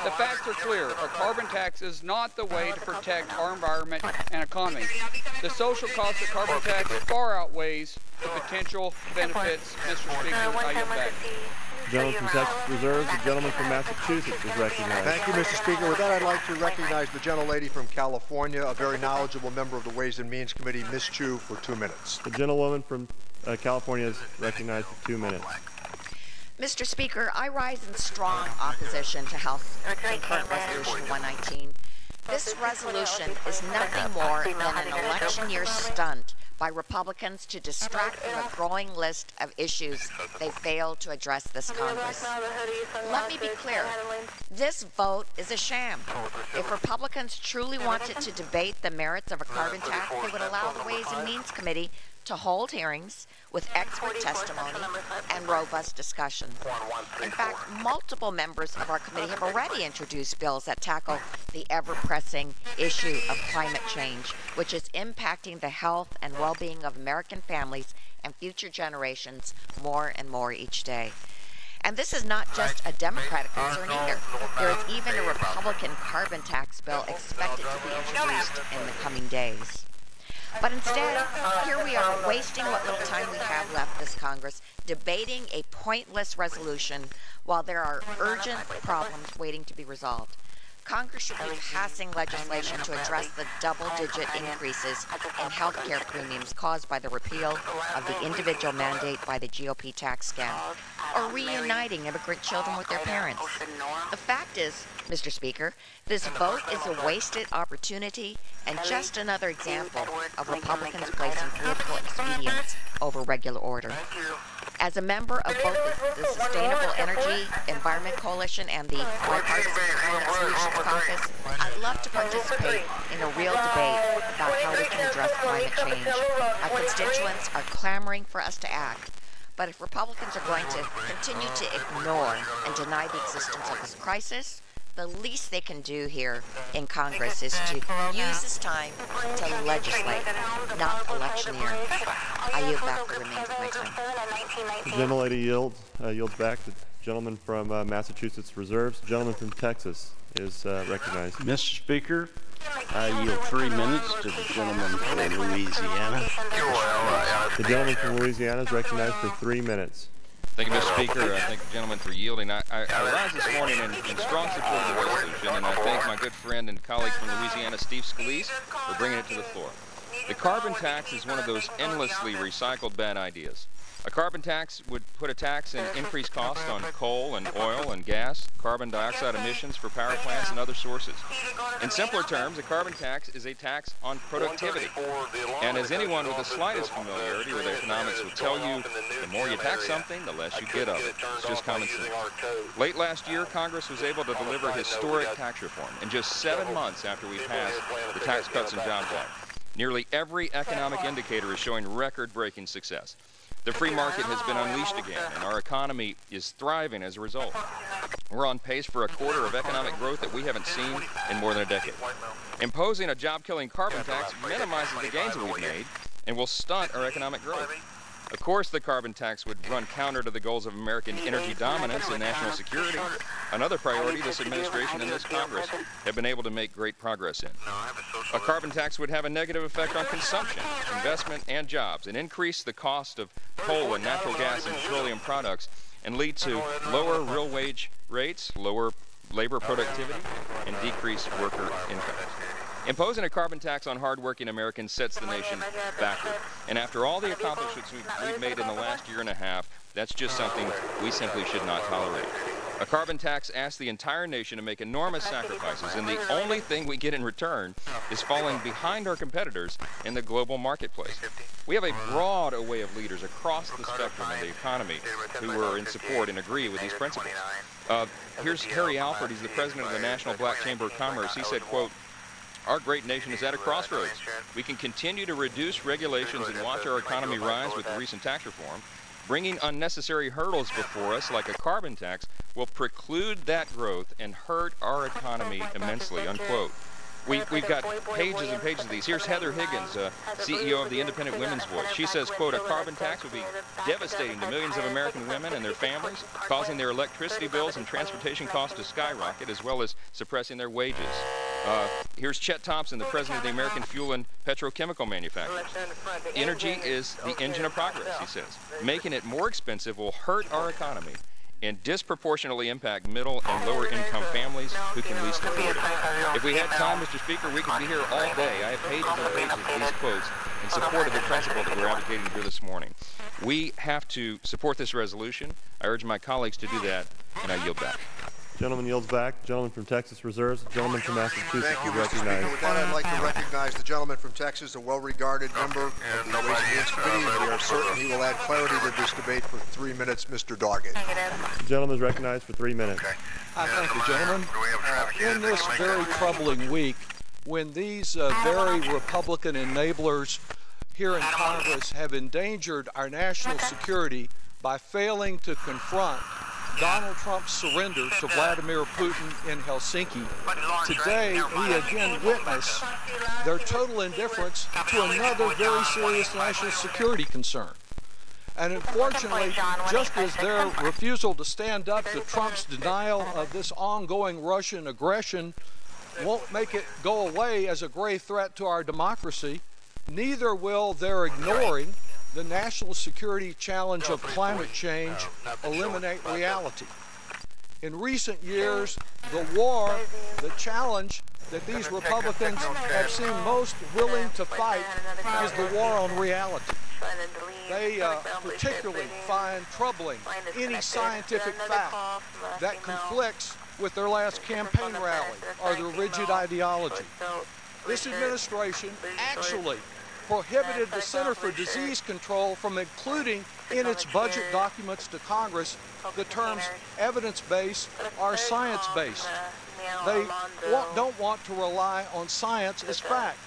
The facts are clear. A carbon tax is not the way to protect our environment and economy. The social cost of carbon tax far outweighs the potential benefits. Mr. Speaker, I yield back. The gentleman from Texas reserves. The gentleman from Massachusetts is recognized. Thank you, Mr. Speaker. With that, I'd like to recognize the gentlelady from California, a very knowledgeable member of the Ways and Means Committee, Ms. Chu, for 2 minutes. The gentlewoman from California is recognized for 2 minutes. Mr. Speaker, I rise in strong opposition to House Concurrent Resolution 119. This resolution is nothing more than an election year stunt by Republicans to distract from a growing list of issues they failed to address this Congress. Let me be clear, this vote is a sham. If Republicans truly wanted to debate the merits of a carbon tax, they would allow the Ways and Means Committee to hold hearings with expert testimony and robust discussion. In fact, multiple members of our committee have already introduced bills that tackle the ever-pressing issue of climate change, which is impacting the health and well-being of American families and future generations more and more each day. And this is not just a Democratic concern either. There is even a Republican carbon tax bill expected to be introduced in the coming days. But instead, here we are wasting what little time we have left this Congress, debating a pointless resolution while there are urgent problems waiting to be resolved. Congress should be passing legislation to address the double-digit increases in health care premiums caused by the repeal of the individual mandate by the GOP tax scam, or reuniting immigrant children with their parents. The fact is, Mr. Speaker, this vote is a wasted opportunity and just another example of Republicans placing political expedience over regular order. As a member of both the Sustainable Energy Environment Coalition and the Bipartisan Climate Solutions Caucus, I'd love to participate in a real debate about how we can address climate change. My constituents are clamoring for us to act. But if Republicans are going to continue to ignore and deny the existence of this crisis, the least they can do here in Congress is to use this time to legislate, not electioneer. I yield back the remainder of my time. The gentlelady yields back. The gentleman from Massachusetts reserves. The gentleman from Texas is recognized. Mr. Speaker, I yield 3 minutes to the gentleman from Louisiana. The gentleman from Louisiana is recognized for 3 minutes. Thank you, Mr. Speaker. I thank the gentleman for yielding. I rise this morning in strong support of the resolution, and I thank my good friend and colleague from Louisiana, Steve Scalise, for bringing it to the floor. The carbon tax is one of those endlessly recycled bad ideas. A carbon tax would put a tax and increase costs on coal and oil and gas, carbon dioxide emissions for power plants and other sources. In simpler terms, a carbon tax is a tax on productivity. And as anyone with the slightest familiarity with economics will tell you, the more you tax something, the less you get of it. It's just common sense. Late last year, Congress was able to deliver historic tax reform in just 7 months after we passed the Tax Cuts and Jobs Act. Nearly every economic indicator is showing record-breaking success. The free market has been unleashed again, and our economy is thriving as a result. We're on pace for a quarter of economic growth that we haven't seen in more than a decade. Imposing a job-killing carbon tax minimizes the gains that we've made and will stunt our economic growth. Of course, the carbon tax would run counter to the goals of American energy dominance and national security, another priority this administration and this Congress have been able to make great progress in. A carbon tax would have a negative effect on consumption, investment, and jobs, and increase the cost of coal and natural gas and petroleum products, and lead to lower real wage rates, lower labor productivity, and decreased worker incomes. Imposing a carbon tax on hardworking Americans sets the nation backward. And after all the accomplishments we've made in the last year and a half, that's just something we simply should not tolerate. A carbon tax asks the entire nation to make enormous sacrifices, and the only thing we get in return is falling behind our competitors in the global marketplace. We have a broad array of leaders across the spectrum of the economy who are in support and agree with these principles. Here's Harry Alford. He's the president of the National Black Chamber of Commerce. He said, quote, "Our great nation is at a crossroads. We can continue to reduce regulations and watch our economy rise with the recent tax reform. Bringing unnecessary hurdles before us, like a carbon tax, will preclude that growth and hurt our economy immensely," unquote. We've got pages and pages of these. Here's Heather Higgins, CEO of the Independent Women's Voice. She says, quote, "A carbon tax would be devastating to millions of American women and their families, causing their electricity bills and transportation costs to skyrocket, as well as suppressing their wages." Here's Chet Thompson, the president of the American Fuel and Petrochemical Manufacturers. "Energy is the engine of progress," he says. "Making it more expensive will hurt our economy and disproportionately impact middle and lower income families who can least afford it." If we had time, Mr. Speaker, we could be here all day. I have pages and pages of these quotes in support of the principle that we're advocating here this morning. We have to support this resolution. I urge my colleagues to do that, and I yield back. Gentleman yields back. Gentleman from Texas reserves. Gentleman from Massachusetts Thank you, is Mr. recognized. Speaker. With that, I'd like to recognize the gentleman from Texas, a well-regarded member of the Ways and Means Committee, and we are certain he will add clarity to this debate for 3 minutes. Mr. Doggett. The gentleman is recognized for 3 minutes. Thank you, gentlemen. In this very troubling week, when these very Republican enablers here in Congress have endangered our national security by failing to confront Donald Trump's surrender to Vladimir Putin in Helsinki. Today, we again witness their total indifference to another very serious national security concern. And unfortunately, just as their refusal to stand up to Trump's denial of this ongoing Russian aggression won't make it go away as a grave threat to our democracy, neither will their ignoring the national security challenge of climate change eliminate reality. In recent years, the war, the challenge that these Republicans have seemed most willing to fight is the war on reality. They particularly find troubling any scientific fact that conflicts with their last campaign rally or their rigid ideology. This administration actually prohibited the Center for Disease Control from including in its budget documents to Congress the terms evidence-based or science-based. They don't want to rely on science as fact.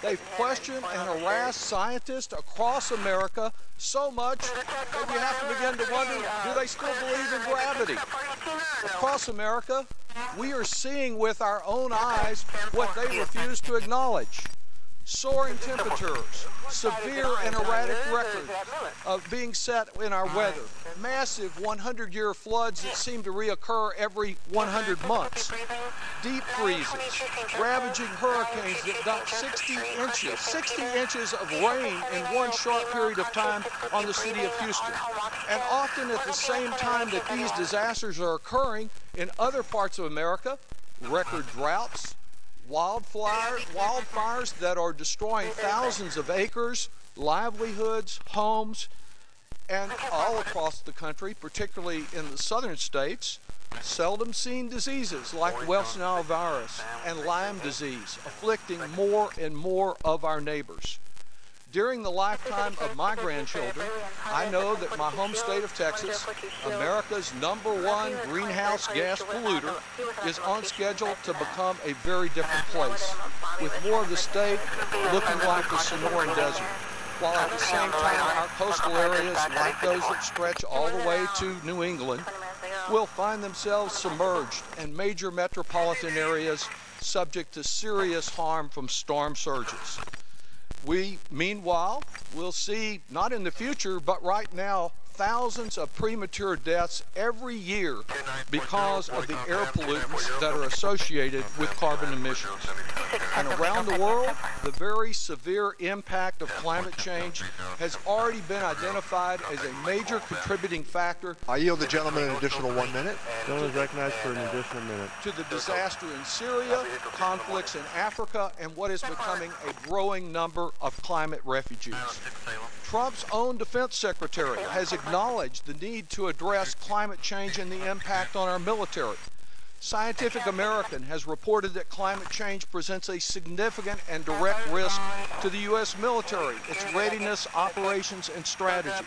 They've questioned and harassed scientists across America so much that we have to begin to wonder, do they still believe in gravity? Across America, we are seeing with our own eyes what they refuse to acknowledge. Soaring temperatures, severe and erratic records of being set in our weather, massive 100-year floods that seem to reoccur every 100 months, deep freezes, ravaging hurricanes that dump 60 inches of rain in one short period of time on the city of Houston. And often at the same time that these disasters are occurring in other parts of America, record droughts, wildfires that are destroying thousands of acres, livelihoods, homes, and all across the country, particularly in the southern states, seldom seen diseases like West Nile virus and Lyme disease afflicting more and more of our neighbors. During the lifetime of my grandchildren, I know that my home state of Texas, America's #1 greenhouse gas polluter, is on schedule to become a very different place, with more of the state looking like the Sonoran Desert, while at the same time our coastal areas, like those that stretch all the way to New England, will find themselves submerged, and major metropolitan areas subject to serious harm from storm surges. We, meanwhile, will see, not in the future, but right now, thousands of premature deaths every year because of the air pollutants that are associated with carbon emissions. And around the world, the very severe impact of climate change has already been identified as a major contributing factor. I yield the gentleman an additional 1 minute. The gentleman is recognized for an additional minute. To the disaster in Syria, conflicts in Africa, and what is becoming a growing number of climate refugees. Trump's own defense secretary has acknowledged the need to address climate change and the impact on our military. Scientific American has reported that climate change presents a significant and direct risk to the U.S. military, its readiness, operations, and strategy.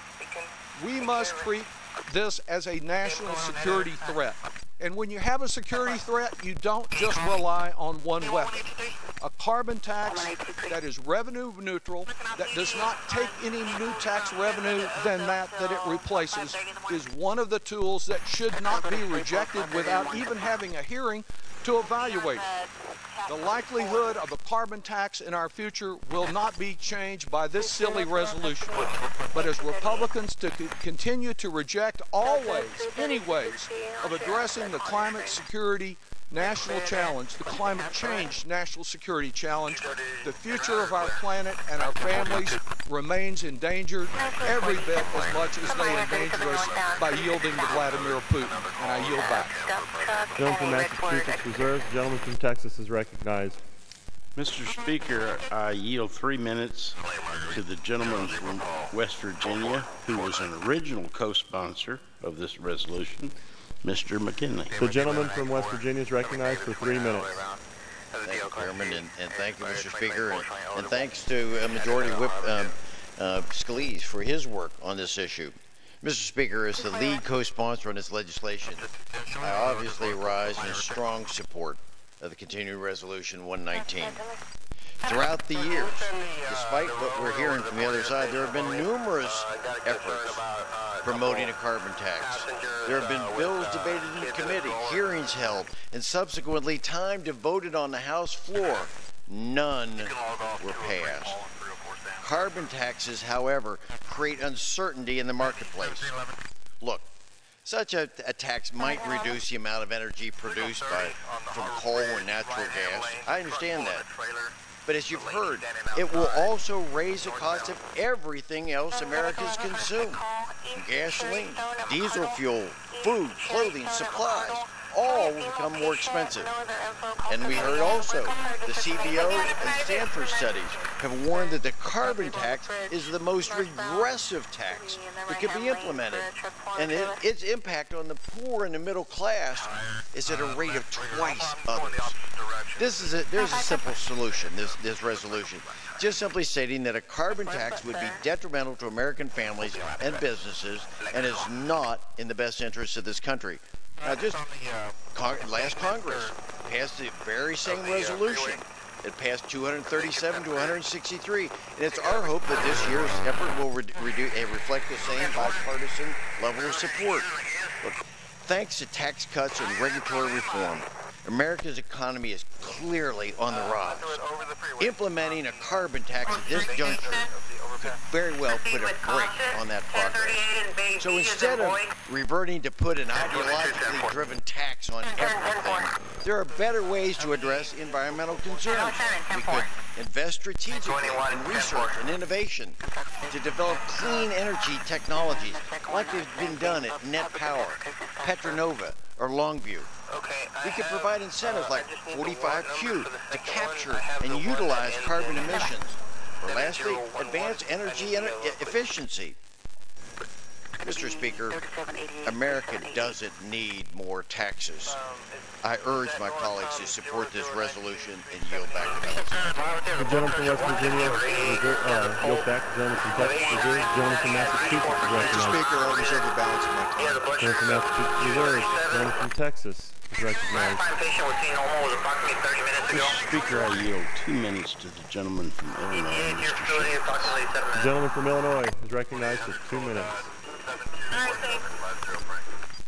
We must treat this as a national security threat. And when you have a security threat, you don't just rely on one weapon. A carbon tax that is revenue neutral, that does not take any new tax revenue than that it replaces, is one of the tools that should not be rejected without even having a hearing to evaluate it. The likelihood of a carbon tax in our future will not be changed by this silly resolution. But as Republicans continue to reject all ways, any ways, of addressing the climate security national challenge, the climate change national security challenge, the future of our planet and our families remains endangered every bit as much as they endanger us by yielding to Vladimir Putin. And I yield back. Gentleman from Massachusetts reserves. The gentleman from Texas is recognized. Mr. Speaker, I yield 3 minutes to the gentleman from West Virginia, who was an original co-sponsor of this resolution, Mr. McKinley. The gentleman from West Virginia is recognized for 3 minutes. Thank you, Chairman, and thank you, Mr. Speaker, and thanks to Majority Whip Scalise for his work on this issue. Mr. Speaker, as the lead co-sponsor on this legislation, I obviously rise in strong support of the continuing Resolution 119. Throughout the years, despite what we're hearing from the other side, there have been numerous efforts promoting a carbon tax. There have been bills debated in committee, hearings held, and subsequently time devoted on the House floor. None were passed. Carbon taxes, however, create uncertainty in the marketplace. Look, such a tax might reduce the amount of energy produced from coal and natural gas. I understand that. But as you've heard, it will also raise the cost of everything else Americans consume. Gasoline, diesel fuel, food, clothing, supplies, all will become more expensive. And we heard also the CBO and Stanford studies have warned that the carbon tax is the most regressive tax that could be implemented. And its impact on the poor and the middle class is at a rate of twice others. There's a simple solution, this resolution. Just simply stating that a carbon tax would be detrimental to American families and businesses and is not in the best interest of this country. Now, just last Congress passed the very same resolution. It passed 237 to 163, and it's our hope that this year's effort will reflect the same bipartisan level of support. Look, thanks to tax cuts and regulatory reform, America's economy is clearly on the rise. Implementing a carbon tax at this juncture could very well put a brake on that progress. So instead of reverting to put an ideologically driven tax on everything, there are better ways to address environmental concerns. We could invest strategically in research and innovation to develop clean energy technologies like they've been done at Net Power, Petronova, or Longview. We could provide incentives like 45Q to capture and utilize carbon emissions. Or lastly, advance energy efficiency. Mr. Speaker, America doesn't need more taxes. I urge my colleagues to support this resolution and yield back the balance. The gentleman from West Virginia, yield back. The gentleman from Texas, Missouri. The gentleman from Massachusetts is recognized. Mr. Speaker, I reserve the balance of my time. The gentleman from Massachusetts, Missouri. The gentleman from Texas is recognized. Mr. Speaker, I yield 2 minutes to the gentleman from Illinois, Mr. Shields. The gentleman from Illinois is recognized for 2 minutes.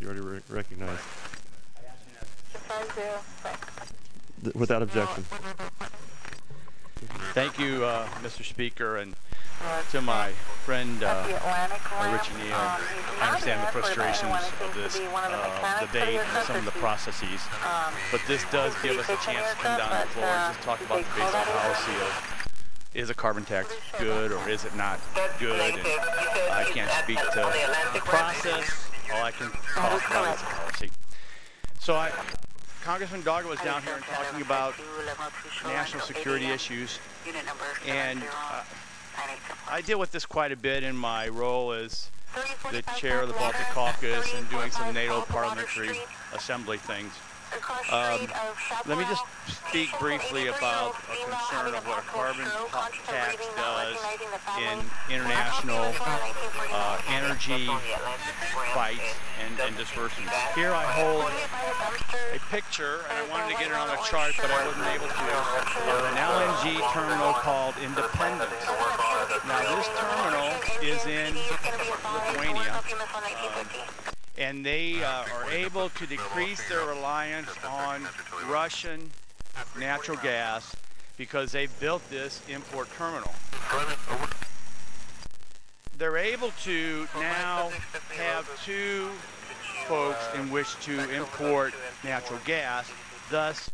You already recognized. Without objection. Thank you, Mr. Speaker, and to my friend Richie Neal. I understand the frustrations of this debate and some of the processes, but this does give us a chance to come down to the floor and just talk about the basic policy of, is a carbon tax good or is it not good? And I can't speak to the process. All I can talk about is the policy. So Congressman Dogger was down here and talking about national security issues, and I deal with this quite a bit in my role as the chair of the Baltic Caucus and doing some NATO Parliamentary Assembly things. Let me just speak briefly about a concern of what a carbon tax does in international energy fights and disbursements. Here I hold a picture, and I wanted to get it on a chart, but I wasn't able to, of an LNG terminal called Independence. Now this terminal is in Lithuania. And they are able to decrease their reliance on Russian natural gas because they built this import terminal. They're able to now have 2 folks in which to import natural gas, thus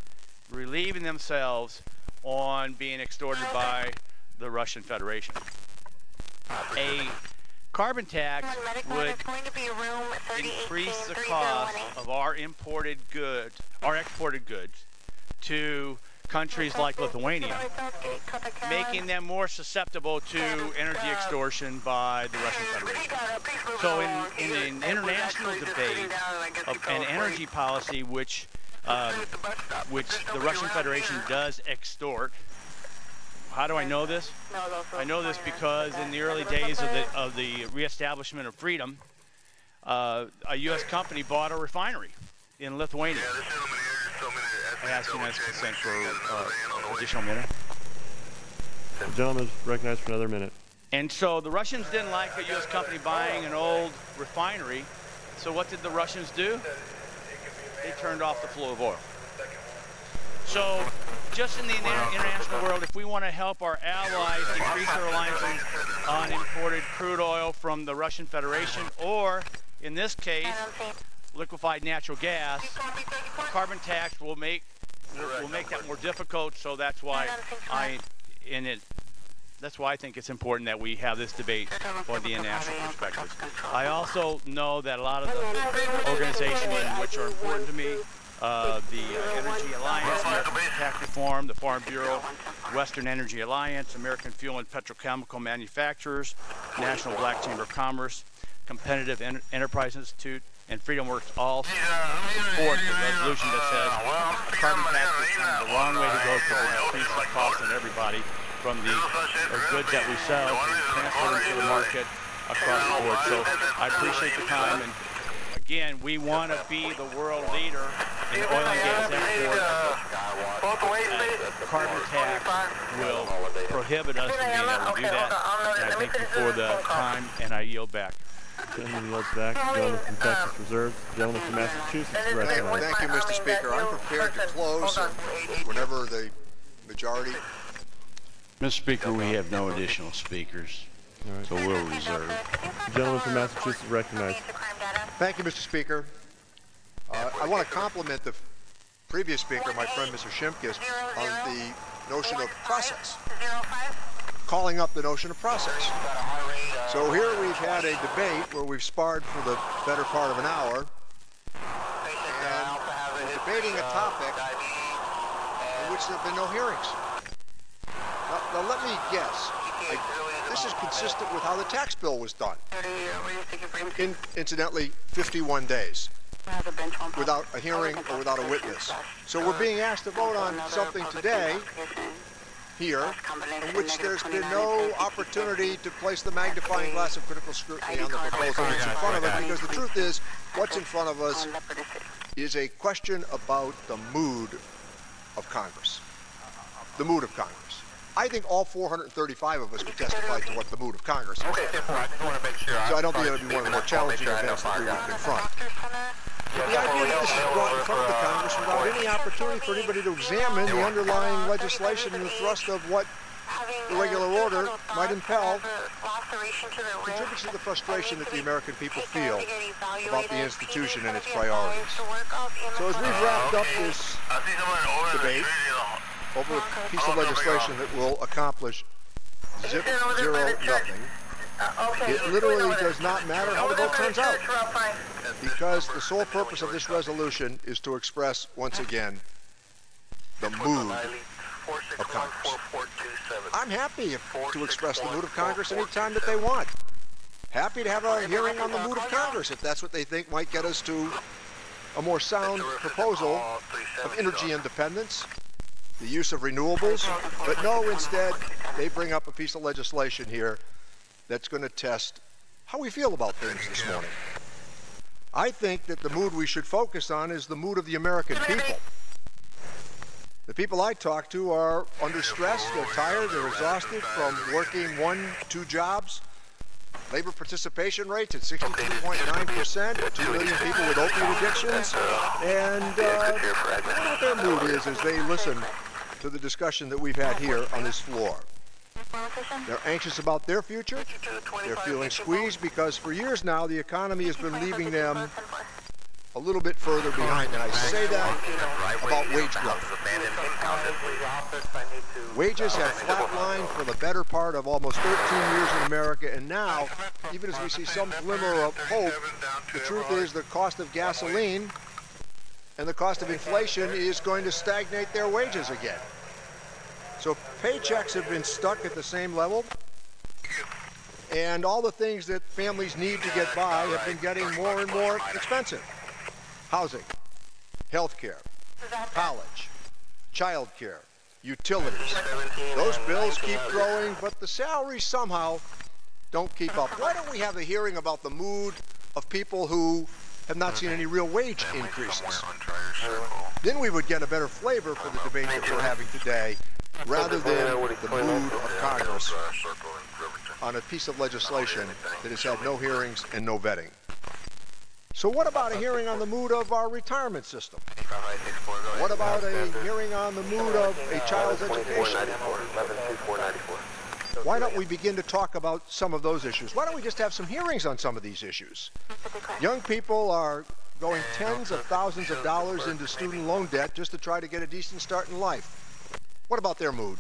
relieving themselves on being extorted by the Russian Federation. A carbon tax would increase the cost of our imported goods, our exported goods, to countries like Lithuania, making them more susceptible to energy extortion by the Russian Federation. So in an international debate of an energy policy which the Russian Federation does extort. How do I know this? I know this because in the early days of the reestablishment of freedom, a U.S. company bought a refinery in Lithuania. I ask unanimous consent for additional minute. The gentleman is recognized for another minute. And so the Russians didn't like a U.S. company buying an old refinery. So what did the Russians do? They turned off the flow of oil. So just in the international world, if we want to help our allies decrease their reliance on imported crude oil from the Russian Federation, or in this case, liquefied natural gas, a carbon tax will make that more difficult. So that's why that's why I think it's important that we have this debate for the international perspective. I also know that a lot of the organizations which are important to me, the Energy Alliance, American Tax Reform, the Farm Bureau, Western Energy Alliance, American Fuel and Petrochemical Manufacturers, National Black Chamber of Commerce, Competitive Enterprise Institute, and Freedom Works all support the resolution that says a carbon tax is the wrong way to go because it increases the cost on everybody from the goods that we sell to transfer them to the market across the board. So I appreciate the time, and again, we want to be the world leader in oil and gas export. The carbon tax will prohibit us from being able to do that, and I thank you for the time, and I yield back. Gentleman yields back. The gentleman from Texas reserves. The gentleman from Massachusetts is recognized. Thank you, Mr. Speaker. I'm prepared to close whenever the majority. Mr. Speaker, we have no additional speakers, so we'll reserve. The gentleman from Massachusetts is recognized. Thank you, Mr. Speaker. I want to compliment the previous speaker, my friend Mr. Shimkus, on the notion of process, calling up the notion of process. So here we've had a debate where we've sparred for the better part of an hour, and we're debating a topic in which there have been no hearings. Now let me guess. This is consistent with how the tax bill was done. Incidentally, 51 days without a hearing or without a witness. So we're being asked to vote on something today here in which there's been no opportunity to place the magnifying glass of critical scrutiny on the proposal that's in front of us, because the truth is, what's in front of us is a question about the mood of Congress. The mood of Congress. I think all 435 of us could testify to what the mood of Congress is. So I don't think it would be one of the more challenging events that we would confront. But the idea that this is brought in front of the Congress without any opportunity for anybody to examine the underlying legislation and the thrust of what the regular order might impel contributes to the frustration that the American people feel about the institution and its priorities. So as we've wrapped up this debate over a piece of legislation that will accomplish zero nothing, it literally does not matter how the vote turns out, because the sole purpose of this resolution is to express once again the mood of Congress. I'm happy to express the mood of Congress anytime that they want. Happy to have a hearing on the mood of Congress if that's what they think might get us to a more sound proposal of energy independence, the use of renewables, but no, instead, they bring up a piece of legislation here that's going to test how we feel about things this morning. I think that the mood we should focus on is the mood of the American people. The people I talk to are under stress, they're tired, they're exhausted from working 1-2 jobs. Labor participation rates at 62.9%, 2 million people with opiate addictions, and I don't know what their mood is as they listen to the discussion that we've had here on this floor. They're anxious about their future. They're feeling squeezed because for years now the economy has been leaving them a little bit further behind. And I say that about wage growth. Wages have flatlined for the better part of almost 13 years in America, and now, even as we see some glimmer of hope, the truth is the cost of gasoline and the cost of inflation is going to stagnate their wages again. So paychecks have been stuck at the same level, and all the things that families need to get by have been getting more and more expensive. Housing, health care, college, child care, utilities. Those bills keep growing, but the salaries somehow don't keep up. Why don't we have a hearing about the mood of people who have not seen any real wage increases? Then we would get a better flavor for the debate that we're having today rather than the mood of Congress on a piece of legislation that has had no hearings and no vetting. So what about a hearing on the mood of our retirement system? What about a hearing on the mood of a child's education? Why don't we begin to talk about some of those issues? Why don't we just have some hearings on some of these issues? Young people are going tens of thousands of dollars into student loan debt just to try to get a decent start in life. What about their mood?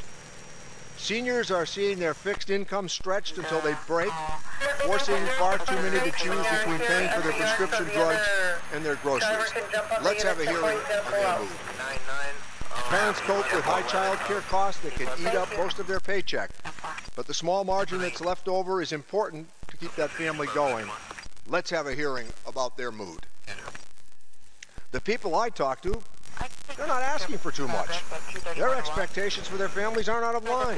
Seniors are seeing their fixed income stretched until they break, forcing far too many to choose between paying for their prescription drugs and their groceries. Let's have a hearing on their mood. Parents cope with high child care costs that can eat up most of their paycheck, but the small margin that's left over is important to keep that family going. Let's have a hearing about their mood. The people I talk to, they're not asking for too much. Their expectations for their families aren't out of line.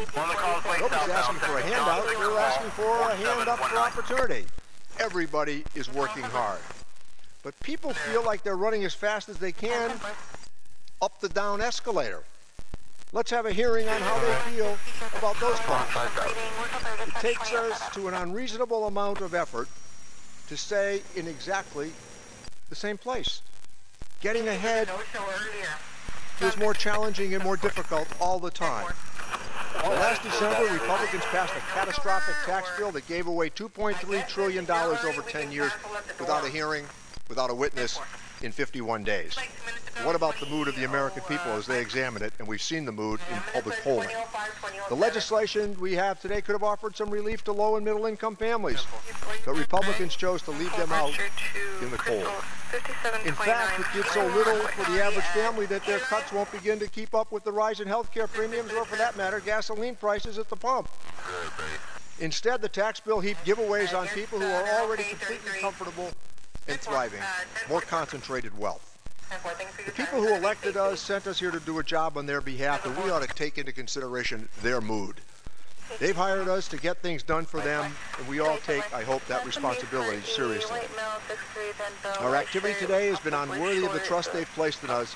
Nobody's asking for a handout, they're asking for a hand up for opportunity. Everybody is working hard. But people feel like they're running as fast as they can up the down escalator. Let's have a hearing on how they feel about those problems. It takes us to an unreasonable amount of effort to stay in exactly the same place. Getting ahead is more challenging and more difficult all the time. Last December, Republicans passed a catastrophic tax bill that gave away $2.3 trillion over 10 years without a hearing, without a witness, in 51 days. What about the mood of the American people as they examine it? And we've seen the mood in public polling. The legislation we have today could have offered some relief to low and middle income families, but Republicans chose to leave them out in the cold. In fact, it did so little for the average family that their cuts won't begin to keep up with the rise in health care premiums or, for that matter, gasoline prices at the pump. Instead, the tax bill heaped giveaways on people who are already completely comfortable and thriving, more concentrated wealth. The people who elected us sent us here to do a job on their behalf, and we ought to take into consideration their mood. They've hired us to get things done for them, and we all take, I hope, that responsibility seriously. Our activity today has been unworthy of the trust they've placed in us.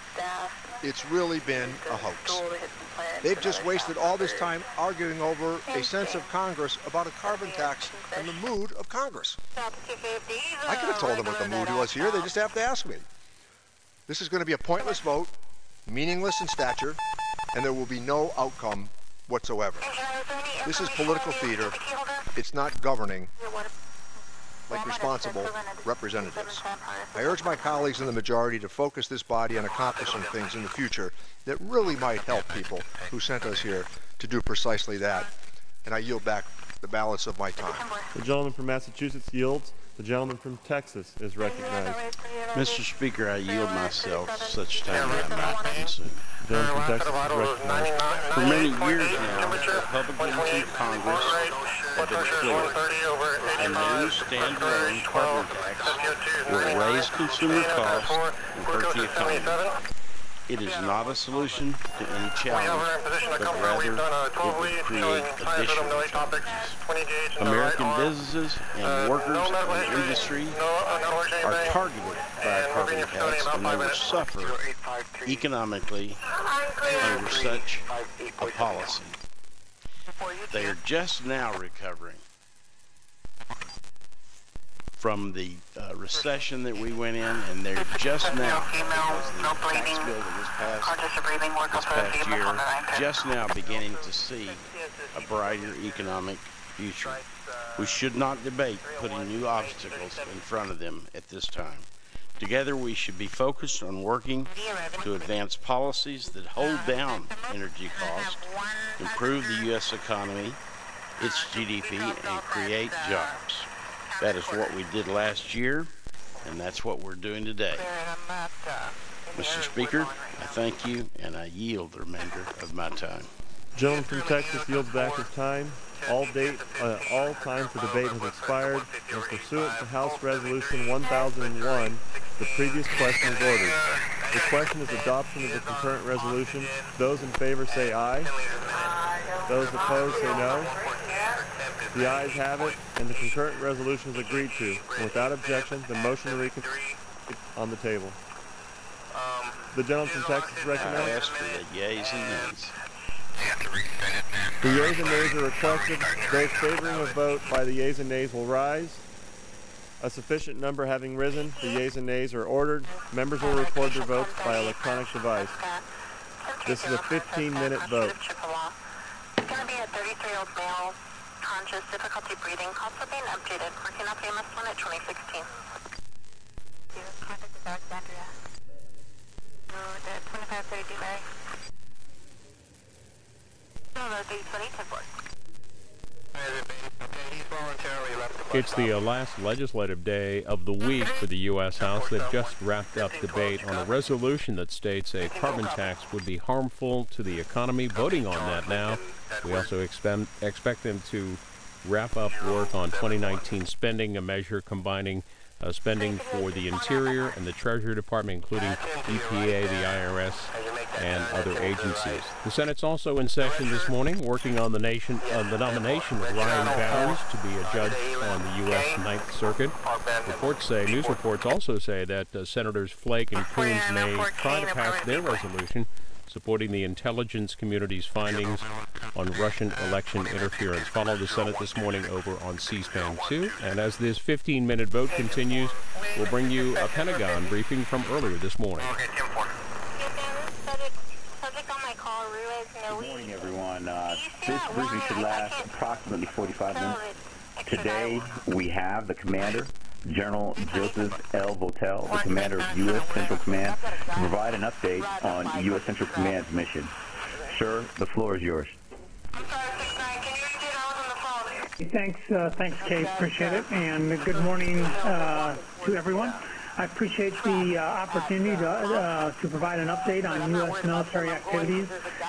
It's really been a hoax. They've just wasted all this time arguing over a sense of Congress about a carbon tax and the mood of Congress. I could have told them what the mood was here. They just have to ask me. This is going to be a pointless vote, meaningless in stature, and there will be no outcome whatsoever. This is political theater. It's not governing like responsible representatives. I urge my colleagues in the majority to focus this body on accomplishing things in the future that really might help people who sent us here to do precisely that. And I yield back the balance of my time. The gentleman from Massachusetts yields. The gentleman from Texas is recognized. Mr. Speaker, I yield myself such time as I'm not consumed. The gentleman from Texas is recognized. For many years now, Republicans in Congress have been clear. A new standalone carbon tax will raise consumer costs and hurt the economy. It is not a solution to any challenge, but rather it would create additional challenges. American businesses and workers in the industry are targeted by a carbon tax, and they will suffer economically under such a policy. They are just now recovering from the recession that we went in, and they're just now, because the tax bill that was passed this past year, just now beginning to see a brighter economic future. We should not debate putting new obstacles in front of them at this time. Together we should be focused on working to advance policies that hold down energy costs, improve the U.S. economy, its GDP, and create jobs. That is what we did last year, and that's what we're doing today. Mr. Speaker, I thank you, and I yield the remainder of my time. Gentleman from Texas yields back his time. All time for debate has expired, and pursuant to House Resolution 1001, the previous question is ordered. The question is adoption of the concurrent resolution. Those in favor say aye. Those opposed say no. The ayes have it, and the concurrent resolution is agreed to. And without objection, the motion to reconsider is on the table. The gentleman from Texas is recognized. I ask for the yeas and nays. The yeas and nays are requested. Those favoring a vote by the yeas and nays will rise. A sufficient number having risen, the yeas and nays are ordered. Members will record their votes by electronic device. This is a 15-minute vote. It's going to be a 33-year-old male, conscious, difficulty breathing, also being updated, working up EMS 1 at 2016. Contact is Alexandria. Road at 2532 Mary. Road 820, 10-4. It's the last legislative day of the week for the U.S. House that just wrapped up debate on a resolution that states a carbon tax would be harmful to the economy. Voting on that now. We also expect them to wrap up work on 2019 spending, a measure combining spending for the Interior and the Treasury Department, including EPA, the IRS, and other agencies. The Senate's also in session this morning, working on the nomination of Ryan Bounds to be a judge on the U.S. Ninth Circuit. News reports also say that Senators Flake and Coons may try to pass their resolution supporting the intelligence community's findings on Russian election interference. Follow the Senate this morning over on C-SPAN 2. And as this 15-minute vote continues, we'll bring you a Pentagon briefing from earlier this morning. Good morning, everyone. This briefing should last approximately 45 minutes. Today, we have the commander, General Joseph L. Votel, the commander of U.S. Central Command, to provide an update on U.S. Central Command's mission. Sir, the floor is yours. Thanks, Kate. Appreciate it. And good morning to everyone. I appreciate the opportunity to provide an update on U.S. military activities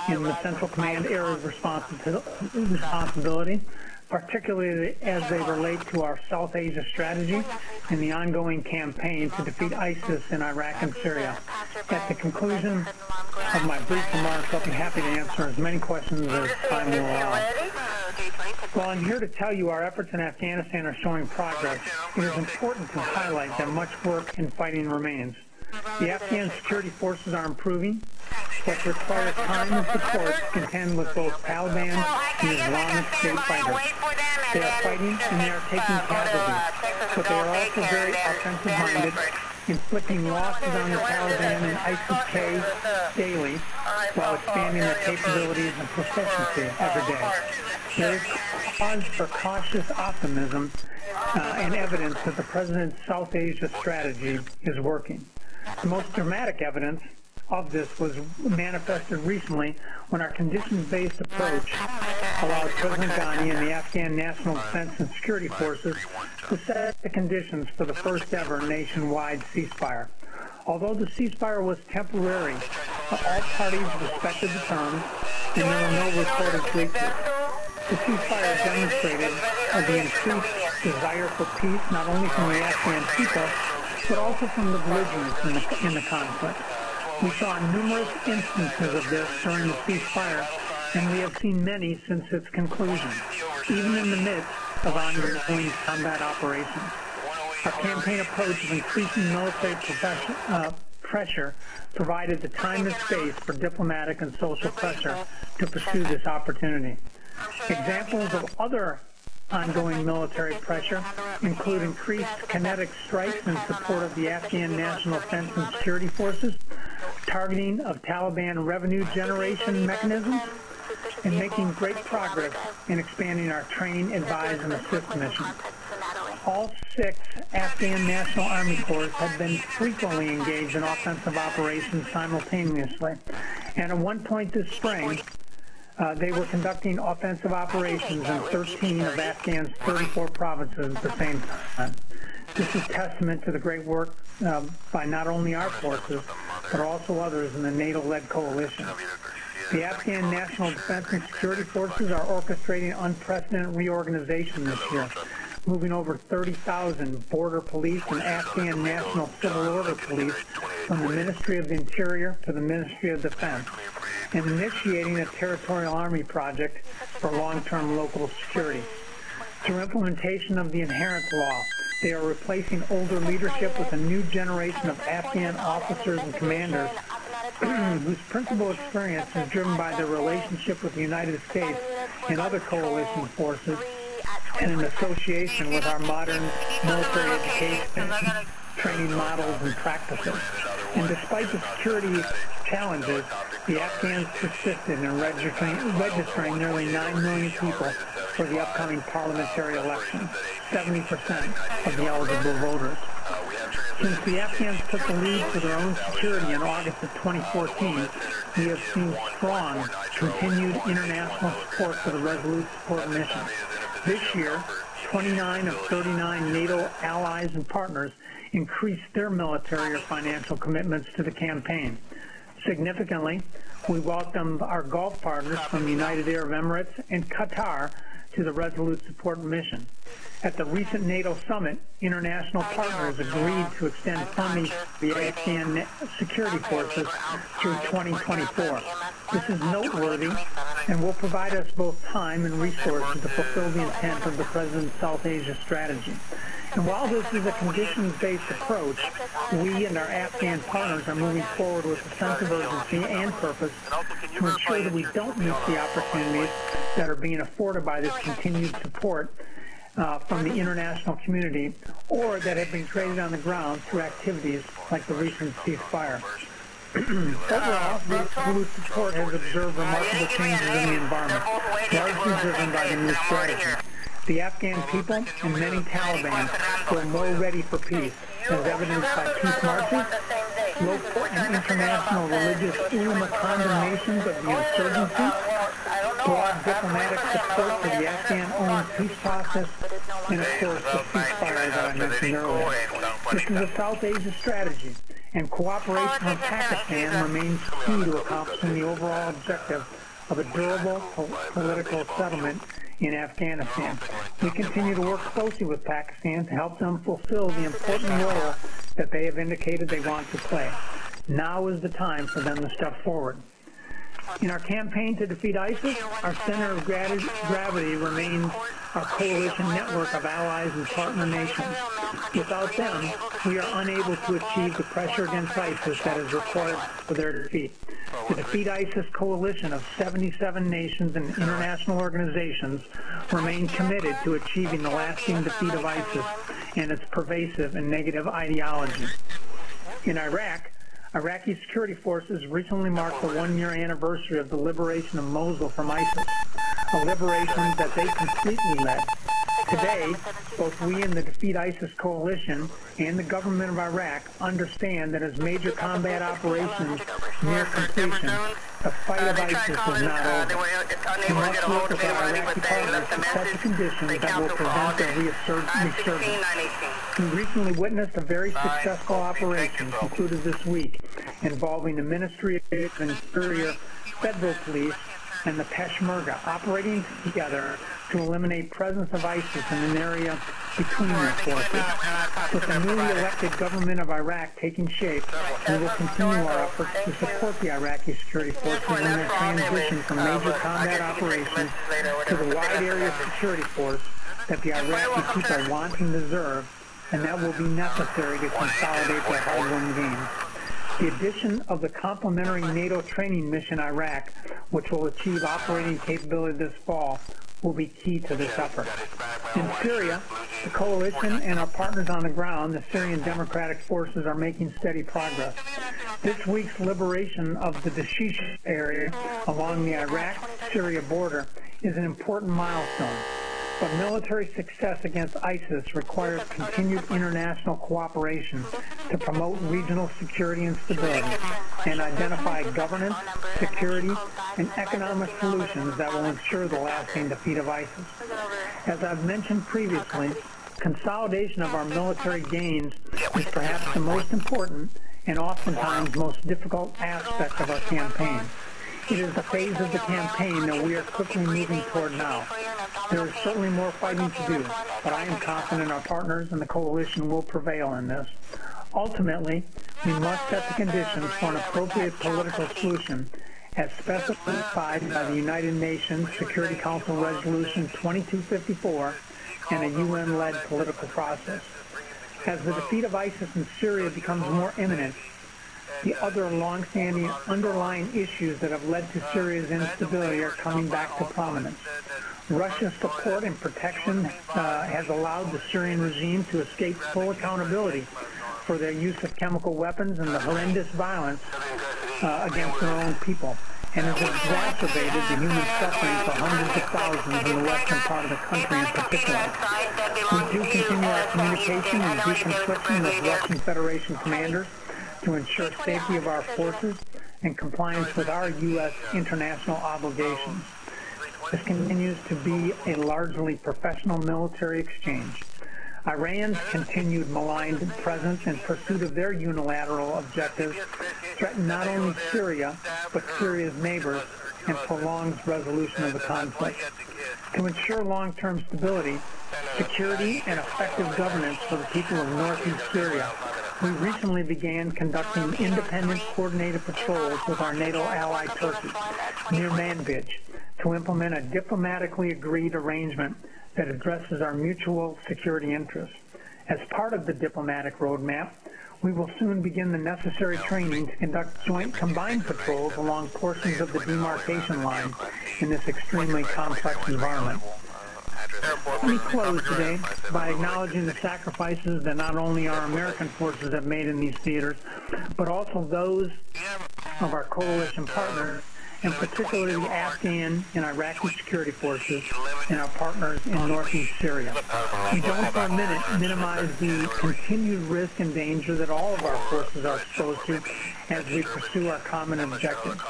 in the Central Command area of responsibility, particularly as they relate to our South Asia strategy and the ongoing campaign to defeat ISIS in Iraq and Syria. At the conclusion of my brief remarks, I'll be happy to answer as many questions as time will allow. While I'm here to tell you our efforts in Afghanistan are showing progress, it is important to highlight that much work and fighting remains. The Afghan security forces are improving, but require time and support to contend with both Taliban and Islamic State fighters. They are fighting and they are taking casualties, but they are also very offensive-minded, inflicting losses on the Taliban and ISIS-K daily while expanding their capabilities and proficiency every day. There is cause for cautious optimism and evidence that the President's South Asia strategy is working. The most dramatic evidence of this was manifested recently when our conditions-based approach allowed President Ghani and the Afghan National Defense and Security Forces to set the conditions for the first ever nationwide ceasefire. Although the ceasefire was temporary, all parties respected the terms and there were no recorded breaches. The ceasefire demonstrated the increased desire for peace not only from the Afghan people, but also from the belligerents in the conflict. We saw numerous instances of this during the ceasefire, and we have seen many since its conclusion, even in the midst of ongoing combat operations. Our campaign approach of increasing military pressure provided the time and space for diplomatic and social pressure to pursue this opportunity. Examples of other ongoing military pressure include increased kinetic strikes in support of the Afghan National Defense and Security Forces, targeting of Taliban revenue generation mechanisms, and making great progress in expanding our train, advise, and assist missions. All 6 Afghan National Army Corps have been frequently engaged in offensive operations simultaneously, and at one point this spring, they were conducting offensive operations in 13 of Afghan's 34 provinces at the same time. This is testament to the great work by not only our forces, but also others in the NATO-led coalition. The Afghan National Defense and Security Forces are orchestrating unprecedented reorganization this year, moving over 30,000 border police and Afghan National Civil Order Police from the Ministry of the Interior to the Ministry of Defense, and initiating a territorial army project for long-term local security. Through implementation of the inherent law, they are replacing older leadership with a new generation of Afghan officers and commanders whose principal experience is driven by their relationship with the United States and other coalition forces, and in association with our modern military education, training models and practices. And despite the security challenges, the Afghans persisted in registering nearly 9 million people for the upcoming parliamentary election, 70% of the eligible voters. Since the Afghans took the lead for their own security in August of 2014, we have seen strong, continued international support for the Resolute Support Mission. This year, 29 of 39 NATO allies and partners increased their military or financial commitments to the campaign. Significantly, we welcomed our Gulf partners from the United Arab Emirates and Qatar to the Resolute Support Mission. At the recent NATO summit, international partners agreed to extend funding to the Afghan security forces through 2024. This is noteworthy and will provide us both time and resources to fulfill the intent of the President's South Asia strategy. And while this is a conditions-based approach, we and our Afghan partners are moving forward with a sense of urgency and purpose to ensure that we don't miss the opportunities that are being afforded by this continued support from the international community, or that have been created on the ground through activities like the recent ceasefire. Overall, Resolute Support has observed remarkable changes in the environment, largely driven by the new strategy. The Afghan people and many Taliban feel more ready for peace, as evidenced by peace marches, local and international religious ulama condemnations of the insurgency, broad diplomatic support for the Afghan-owned peace process, and of course the ceasefire that I mentioned earlier. This is a South Asia strategy, and cooperation with Pakistan remains key to accomplishing the overall objective of a durable political settlement in Afghanistan. We continue to work closely with Pakistan to help them fulfill the important role that they have indicated they want to play. Now is the time for them to step forward. In our campaign to defeat ISIS, our center of gravity remains our coalition network of allies and partner nations. Without them, we are unable to achieve the pressure against ISIS that is required for their defeat. The Defeat ISIS coalition of 77 nations and international organizations remain committed to achieving the lasting defeat of ISIS and its pervasive and negative ideology. In Iraq, Iraqi security forces recently marked the one-year anniversary of the liberation of Mosul from ISIS, a liberation that they completely led. Today, both we and the Defeat ISIS coalition and the government of Iraq understand that as major combat operations near completion, the fight of ISIS is not over. We must work with our Iraqi partners to set the conditions that will prevent their resurgence. We recently witnessed a very successful operation concluded this week involving the Ministry of Interior, Federal Police, and the Peshmerga operating together to eliminate presence of ISIS in an area between their forces. With the newly elected government of Iraq taking shape, we will continue our efforts to support the Iraqi security forces in their transition from major combat operations to the wide area security force that the Iraqi people want and deserve, and that will be necessary to consolidate their hard-won gains. The addition of the complementary NATO training mission Iraq, which will achieve operating capability this fall, will be key to this effort. In Syria, the coalition and our partners on the ground, the Syrian Democratic Forces, are making steady progress. This week's liberation of the Dashish area along the Iraq-Syria border is an important milestone. But military success against ISIS requires continued international cooperation to promote regional security and stability and identify governance, security, and economic solutions that will ensure the lasting defeat of ISIS. As I've mentioned previously, consolidation of our military gains is perhaps the most important and oftentimes most difficult aspect of our campaign. It is the phase of the campaign that we are quickly moving toward now. There is certainly more fighting to do, but I am confident our partners and the coalition will prevail in this. Ultimately, we must set the conditions for an appropriate political solution as specified by the United Nations Security Council Resolution 2254 and a UN-led political process. As the defeat of ISIS in Syria becomes more imminent, the other long-standing underlying issues that have led to Syria's instability are coming back to prominence. Russia's support and protection has allowed the Syrian regime to escape full accountability for their use of chemical weapons and the horrendous violence against their own people, and has exacerbated the human suffering for hundreds of thousands in the western part of the country in particular. We do continue our communication and deconfliction with Russian Federation commanders to ensure safety of our forces and compliance with our U.S. international obligations. This continues to be a largely professional military exchange. Iran's continued malign presence in pursuit of their unilateral objectives threaten not only Syria, but Syria's neighbors, and prolongs resolution of the conflict. To ensure long-term stability, security, and effective governance for the people of northeast Syria, we recently began conducting independent coordinated patrols with our NATO ally Turkey near Manbij to implement a diplomatically agreed arrangement that addresses our mutual security interests. As part of the diplomatic roadmap, we will soon begin the necessary training to conduct joint combined patrols along portions of the demarcation line in this extremely complex environment. Let me close today by acknowledging the sacrifices that not only our American forces have made in these theaters, but also those of our coalition partners, and particularly the Afghan and Iraqi security forces and our partners in northeast Syria. We don't for a minute minimize the continued risk and danger that all of our forces are exposed to as we pursue our common objective.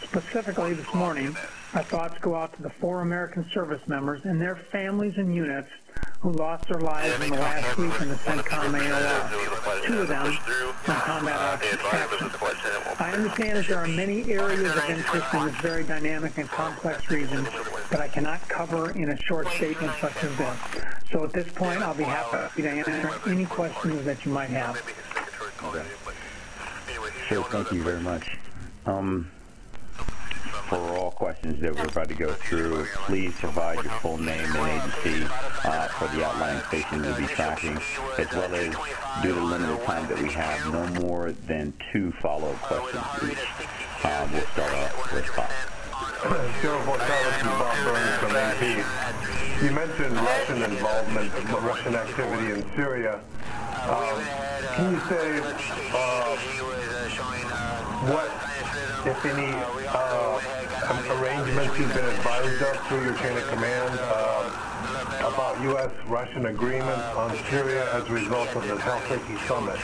Specifically this morning, our thoughts go out to the 4 American service members and their families and units who lost their lives in the last week in the CENTCOM AOR, 2 of them from combat actions. I understand that there are many areas of interest in this very dynamic and complex region that I cannot cover in a short statement such as this. So at this point, I'll be happy to answer any questions that you might have. Okay. Sure, thank you very much. For all questions that we're about to go through, please provide your full name and agency for the outlying station to be tracking, as well as, due to the limited time that we have, no more than 2 follow-up questions each. We'll start off with Bob. Sheriff Morales and Bob Burns from AP. You mentioned Russian involvement, Russian activity in Syria. Can you say what, if any, arrangements you've been advised of through your chain of command about U.S.-Russian agreements on Syria as a result of the Helsinki summit?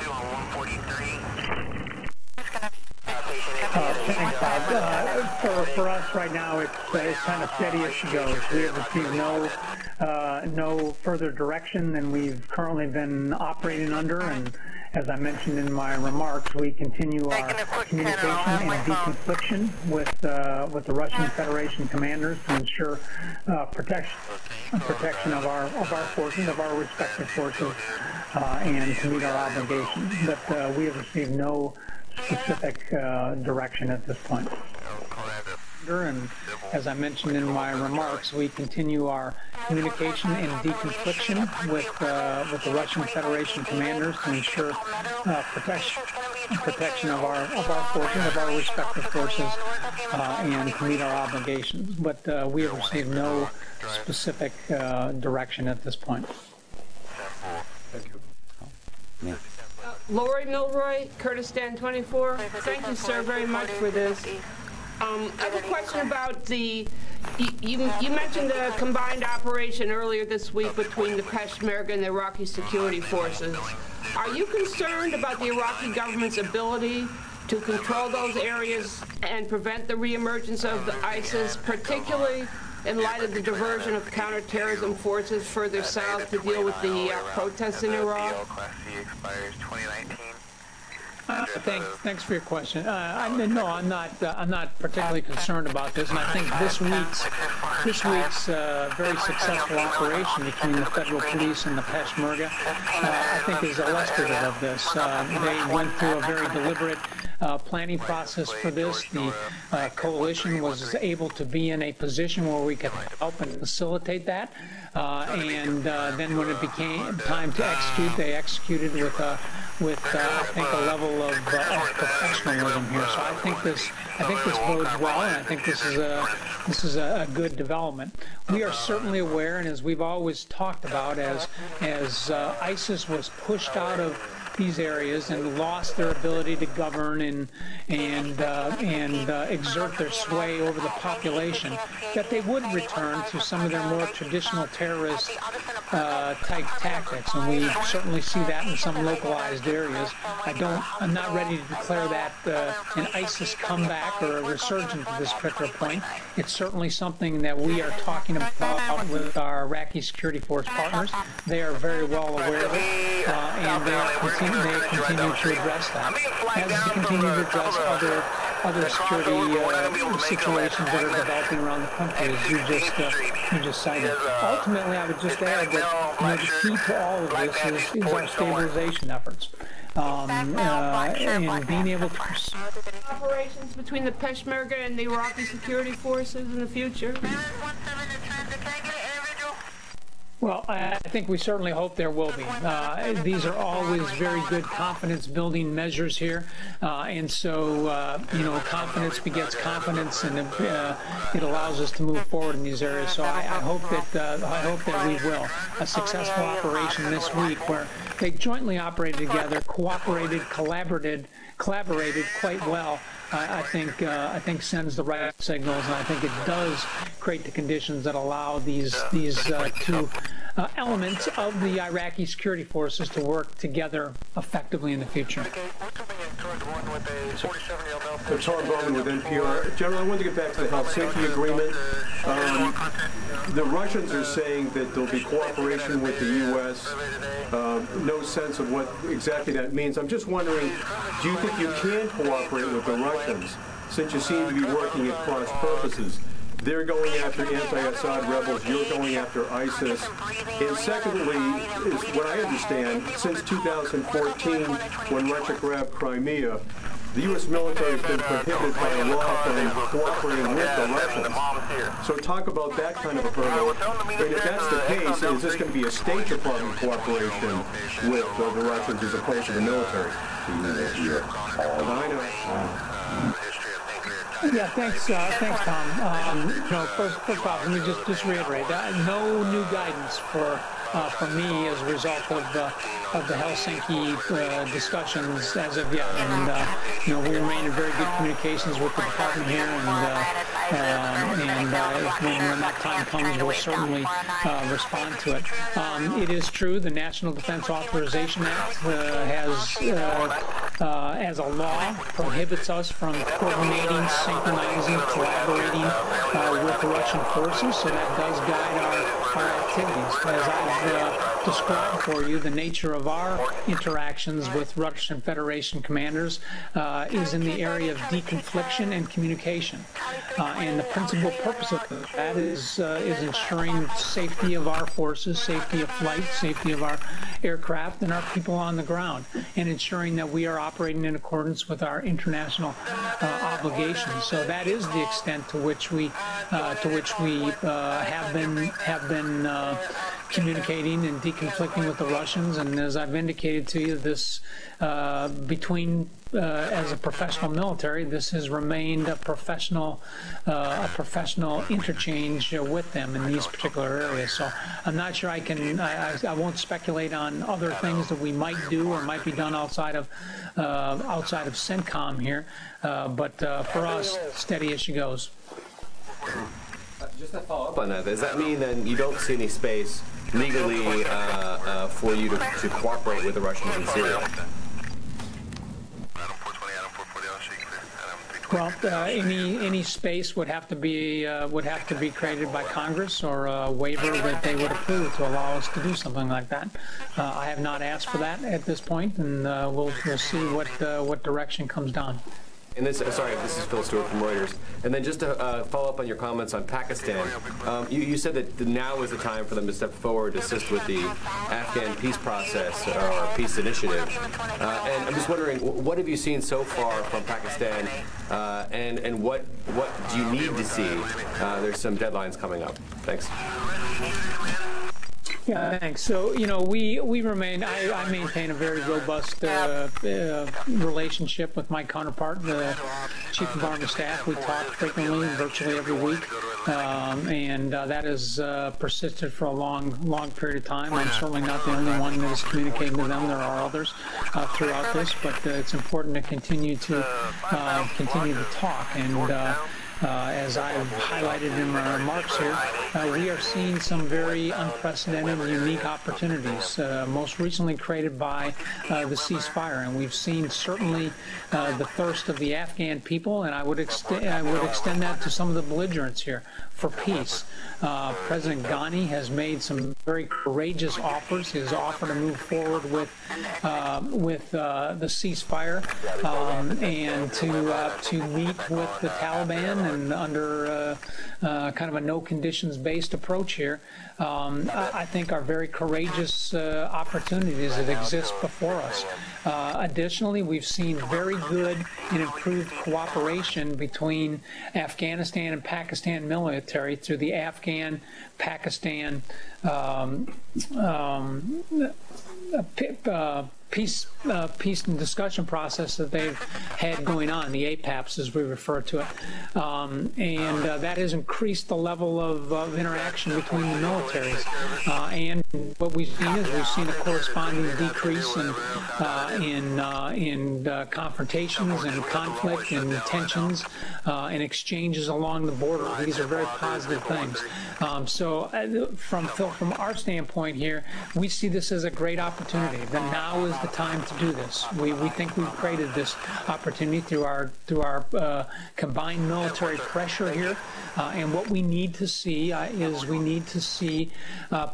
Thanks, Bob. For us right now, it's kind of steady as she goes. We have received no further direction than we've currently been operating under, and as I mentioned in my remarks, we continue our communication and deconfliction with the Russian Federation commanders to ensure protection of our forces, of our respective forces, and to meet our obligations. But we have received no specific direction at this point. And as I mentioned in my remarks, we continue our communication and deconfliction with the Russian Federation commanders to ensure protection of our forces, of our respective forces, and to meet our obligations. But we have received no specific direction at this point. Thank you. Yeah. Lori Milroy, Kurdistan 24. Thank you, sir, very much for this. I have a question about you mentioned the combined operation earlier this week between the Peshmerga and the Iraqi security forces. Are you concerned about the Iraqi government's ability to control those areas and prevent the reemergence of the ISIS, particularly in light of the diversion of counterterrorism forces further south to deal with the protests in Iraq? Thanks for your question. No, I'm not particularly concerned about this, and I think this week's very successful operation between the federal police and the Peshmerga, I think, is illustrative of this. They went through a very deliberate planning process for this. The coalition was able to be in a position where we could help and facilitate that. And then when it became time to execute, they executed with I think a level of professionalism here. So I think this bodes well, and I think this is a good development. We are certainly aware, and as we've always talked about, as ISIS was pushed out of these areas and lost their ability to govern and exert their sway over the population, that they would return to some of their more traditional terrorist type tactics, and we certainly see that in some localized areas. I'm not ready to declare that an ISIS comeback or a resurgence at this particular point. It's certainly something that we are talking about with our Iraqi security force partners. They are very well aware of it, and they continue to address that, as they continue to address other security situations that are developing around the country, as you just cited. Ultimately, I would just add that the key to all of this is our stabilization efforts. And being able to pursue operations between the Peshmerga and the Iraqi security forces in the future. Well, I think we certainly hope there will be. These are always very good confidence-building measures here, and so confidence begets confidence, and it allows us to move forward in these areas. So I hope that we will. A successful operation this week where they jointly operated together, cooperated, collaborated quite well. I think sends the right signals, and I think it does create the conditions that allow these two elements of the Iraqi security forces to work together effectively in the future. So Tom Bowman with NPR. General, I wanted to get back to the Helsinki agreement. The Russians are saying that there'll be cooperation with the U.S. No sense of what exactly that means. I'm just wondering, do you think you can cooperate with the Russians, since you seem to be working at cross purposes? They're going after anti-Assad rebels, you're going after ISIS. And secondly, is what I understand, since 2014, when Russia grabbed Crimea, the U.S. military has been prohibited by law from cooperating with the Russians. So talk about that kind of a hurdle. And if that's the case, is this going to be a State Department cooperation with the Russians as opposed to the military? Yeah, thanks, Tom. First off, let me just reiterate that no new guidance for me as a result of the Helsinki discussions as of yet, and we remain in very good communications with the department here, and when that time comes, we'll certainly respond to it. It is true, the National Defense Authorization Act as a law prohibits us from coordinating, synchronizing, collaborating with the Russian forces, so that does guide our activities. As I've described for you, the nature of our interactions with Russian Federation commanders is in the area of deconfliction and communication. And the principal purpose of that is ensuring safety of our forces, safety of flight, safety of our aircraft and our people on the ground, and ensuring that we are operating in accordance with our international obligations. So that is the extent to which we have been communicating and deconflicting with the Russians. And as I've indicated to you, this as a professional military, this has remained a professional interchange with them in these particular areas. So I'm not sure I won't speculate on other things that we might do or might be done outside of CENTCOM here. But for us, steady as she goes. Just to follow up on that, does that mean then you don't see any space legally for you to cooperate with the Russians in Syria? Well, any space would have to be created by Congress, or a waiver that they would approve to allow us to do something like that. I have not asked for that at this point, and we'll see what direction comes down. And this, sorry, this is Phil Stewart from Reuters. And then just to follow up on your comments on Pakistan, you said that now is the time for them to step forward to assist with the Afghan peace process or peace initiative. And I'm just wondering, what have you seen so far from Pakistan, and what do you need to see? There's some deadlines coming up. Thanks. Yeah, thanks. So, you know, we remain, I maintain a very robust relationship with my counterpart, the Chief of Army Staff. We talk frequently, virtually every week, and that has persisted for a long period of time. I'm certainly not the only one that is communicating to them. There are others throughout this, but it's important to continue to talk. And as I've highlighted in my remarks here, we are seeing some very unprecedented and unique opportunities, most recently created by the ceasefire. And we've seen certainly the thirst of the Afghan people, and I would extend that to some of the belligerents here, for peace. President Ghani has made some very courageous offers. He has offered to move forward with the ceasefire and to meet with the Taliban, and under kind of a no conditions based approach here. I think are very courageous opportunities that exist before us. Additionally, we've seen very good and improved cooperation between Afghanistan and Pakistan military through the Afghan-Pakistan peace and discussion process that they've had going on, the APAPs as we refer to it. And that has increased the level of interaction between the militaries. And what we've seen is we've seen a corresponding decrease in confrontations and conflict and tensions and exchanges along the border. These are very positive things. So from our standpoint here, we see this as a great opportunity. That now is the time to do this. We think we've created this opportunity through our combined military pressure here, and what we need to see is we need to see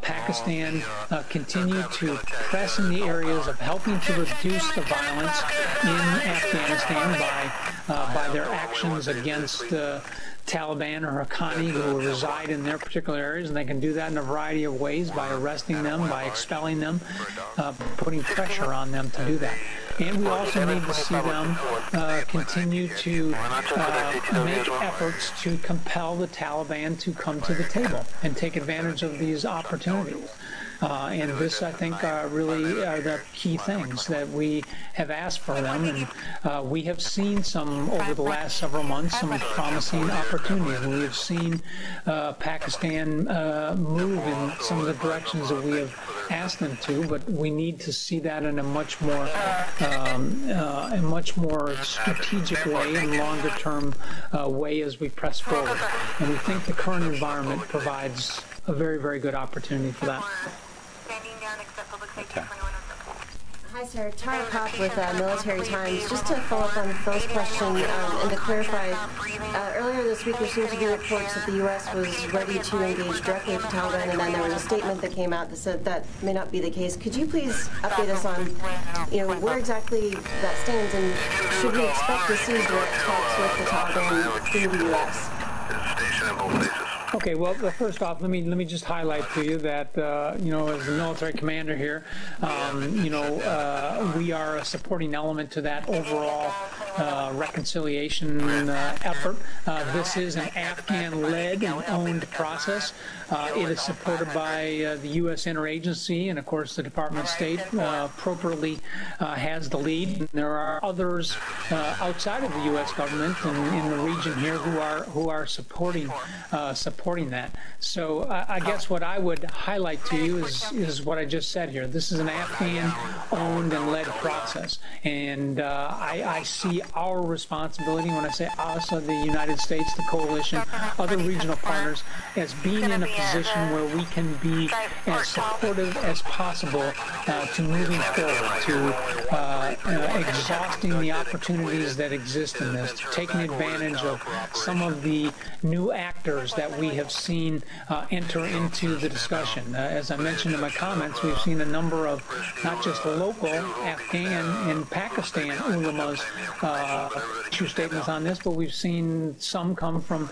Pakistan continue to press in the areas of helping to reduce the violence in Afghanistan by their actions against Taliban or Haqqani who reside in their particular areas, and they can do that in a variety of ways, by arresting them, by expelling them, putting pressure on them to do that. And we also need to see them continue to make efforts to compel the Taliban to come to the table and take advantage of these opportunities. And this, I think, really are the key things that we have asked for them. And we have seen some, over the last several months, some promising opportunities. We have seen Pakistan move in some of the directions that we have asked them to, but we need to see that in a much more strategic way and longer-term way as we press forward. And we think the current environment provides a very, very good opportunity for that. Okay. Hi, sir. Tara Kopp with Military Times. Just to follow up on Phil's question and to clarify, earlier this week there seemed to be reports that the U.S. was ready to engage directly with the Taliban, and then there was a statement that came out that said that may not be the case. Could you please update us on, where exactly that stands, and should we expect to see direct talks with the Taliban through the U.S.? Okay, well, first off, let me just highlight to you that, as the military commander here, we are a supporting element to that overall reconciliation effort. This is an Afghan-led and owned process. It is supported by the U.S. interagency, and of course the Department of State appropriately has the lead. There are others outside of the U.S. government and in the region here who are supporting that. So I guess what I would highlight to you is what I just said here. This is an Afghan-owned and led process, and I see our responsibility, when I say us, of the United States, the coalition, other regional partners, as being in a position where we can be as supportive as possible to moving forward, to exhausting the opportunities that exist in this, to taking advantage of some of the new actors that we have seen enter into the discussion. As I mentioned in my comments, we've seen a number of not just local Afghan and Pakistan ulamas issue statements on this, but we've seen some come from,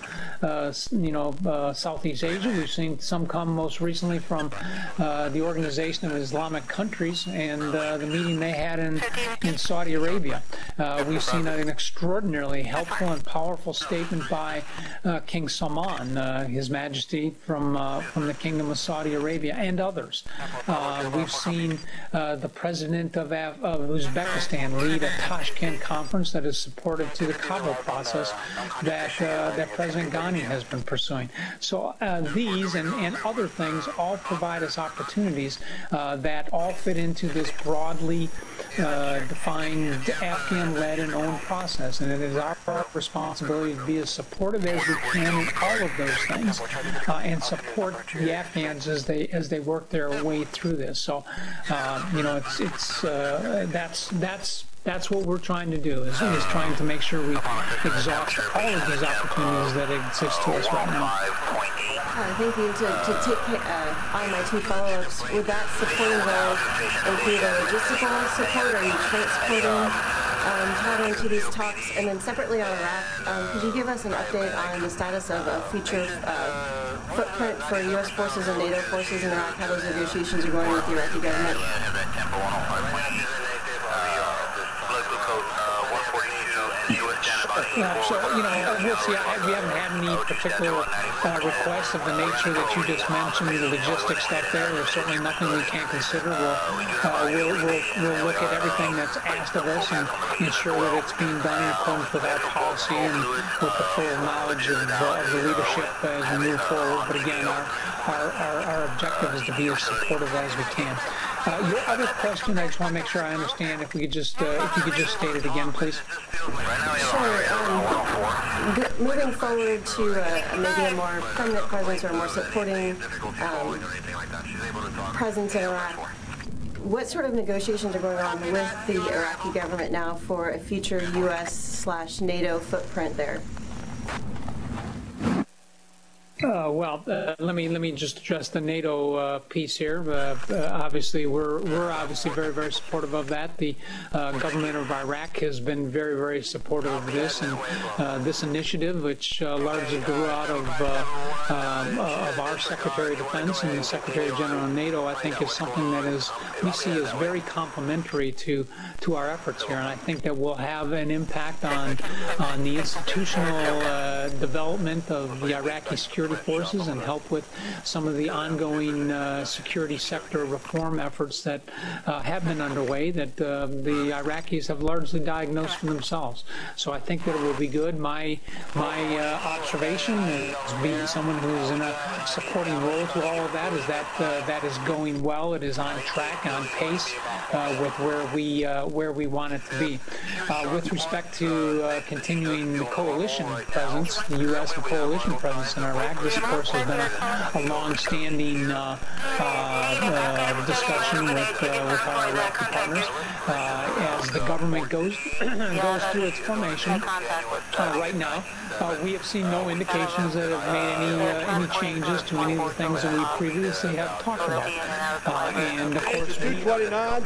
Southeast Asia. We've seen some come most recently from the Organization of Islamic Countries and the meeting they had in Saudi Arabia. We've seen an extraordinarily helpful and powerful statement by King Salman, His Majesty from the Kingdom of Saudi Arabia, and others. We've seen the president of Uzbekistan lead a Tashkent conference that is supportive to the Kabul process that President Ghani has been pursuing. So these and other things all provide us opportunities that all fit into this broadly defined Afghan-led and owned process, and it is our responsibility to be as supportive as we can in all of those things and support the Afghans as they work their way through this. So that's what we're trying to do, is trying to make sure we exhaust all of these opportunities that exist to us right now. Thank you. To take on my two follow-ups, would that supporting role include a logistical support? Are you transporting talent to these talks? And then separately on Iraq, could you give us an update on the status of a future footprint for U.S. forces and NATO forces in Iraq, how those negotiations are going with the Iraqi government? So, we'll see. We haven't had any particular requests of the nature that you just mentioned, the logistics stuff there. There's certainly nothing we can't consider. We'll look at everything that's asked of us and ensure that it's being done in accordance with our policy and with the full knowledge of the leadership as we move forward. But again, our objective is to be as supportive as we can. Your other question, I just want to make sure I understand. If you could just state it again, please. Sure. Moving forward to maybe a more permanent presence or a more supporting presence in Iraq, what sort of negotiations are going on with the Iraqi government now for a future U.S./NATO footprint there? Let me just address the NATO piece here. Obviously, we're obviously very, very supportive of that. The government of Iraq has been very, very supportive of this, and this initiative, which largely grew out of our Secretary of Defense and the Secretary General of NATO, I think is something that we see as very complementary to our efforts here, and I think that will have an impact on the institutional development of the Iraqi security forces and help with some of the ongoing security sector reform efforts that have been underway that the Iraqis have largely diagnosed for themselves. So I think that it will be good. My observation as being someone who's in a supporting role to all of that is that that is going well. It is on track, on pace with where we want it to be. With respect to continuing the coalition presence, the U.S. and coalition presence in Iraq, this, of course, has been a long-standing discussion with our Iraqi partners. As the government goes through its formation right now, we have seen no indications that have made any changes to any of the things that we previously have talked about. And of course, 229,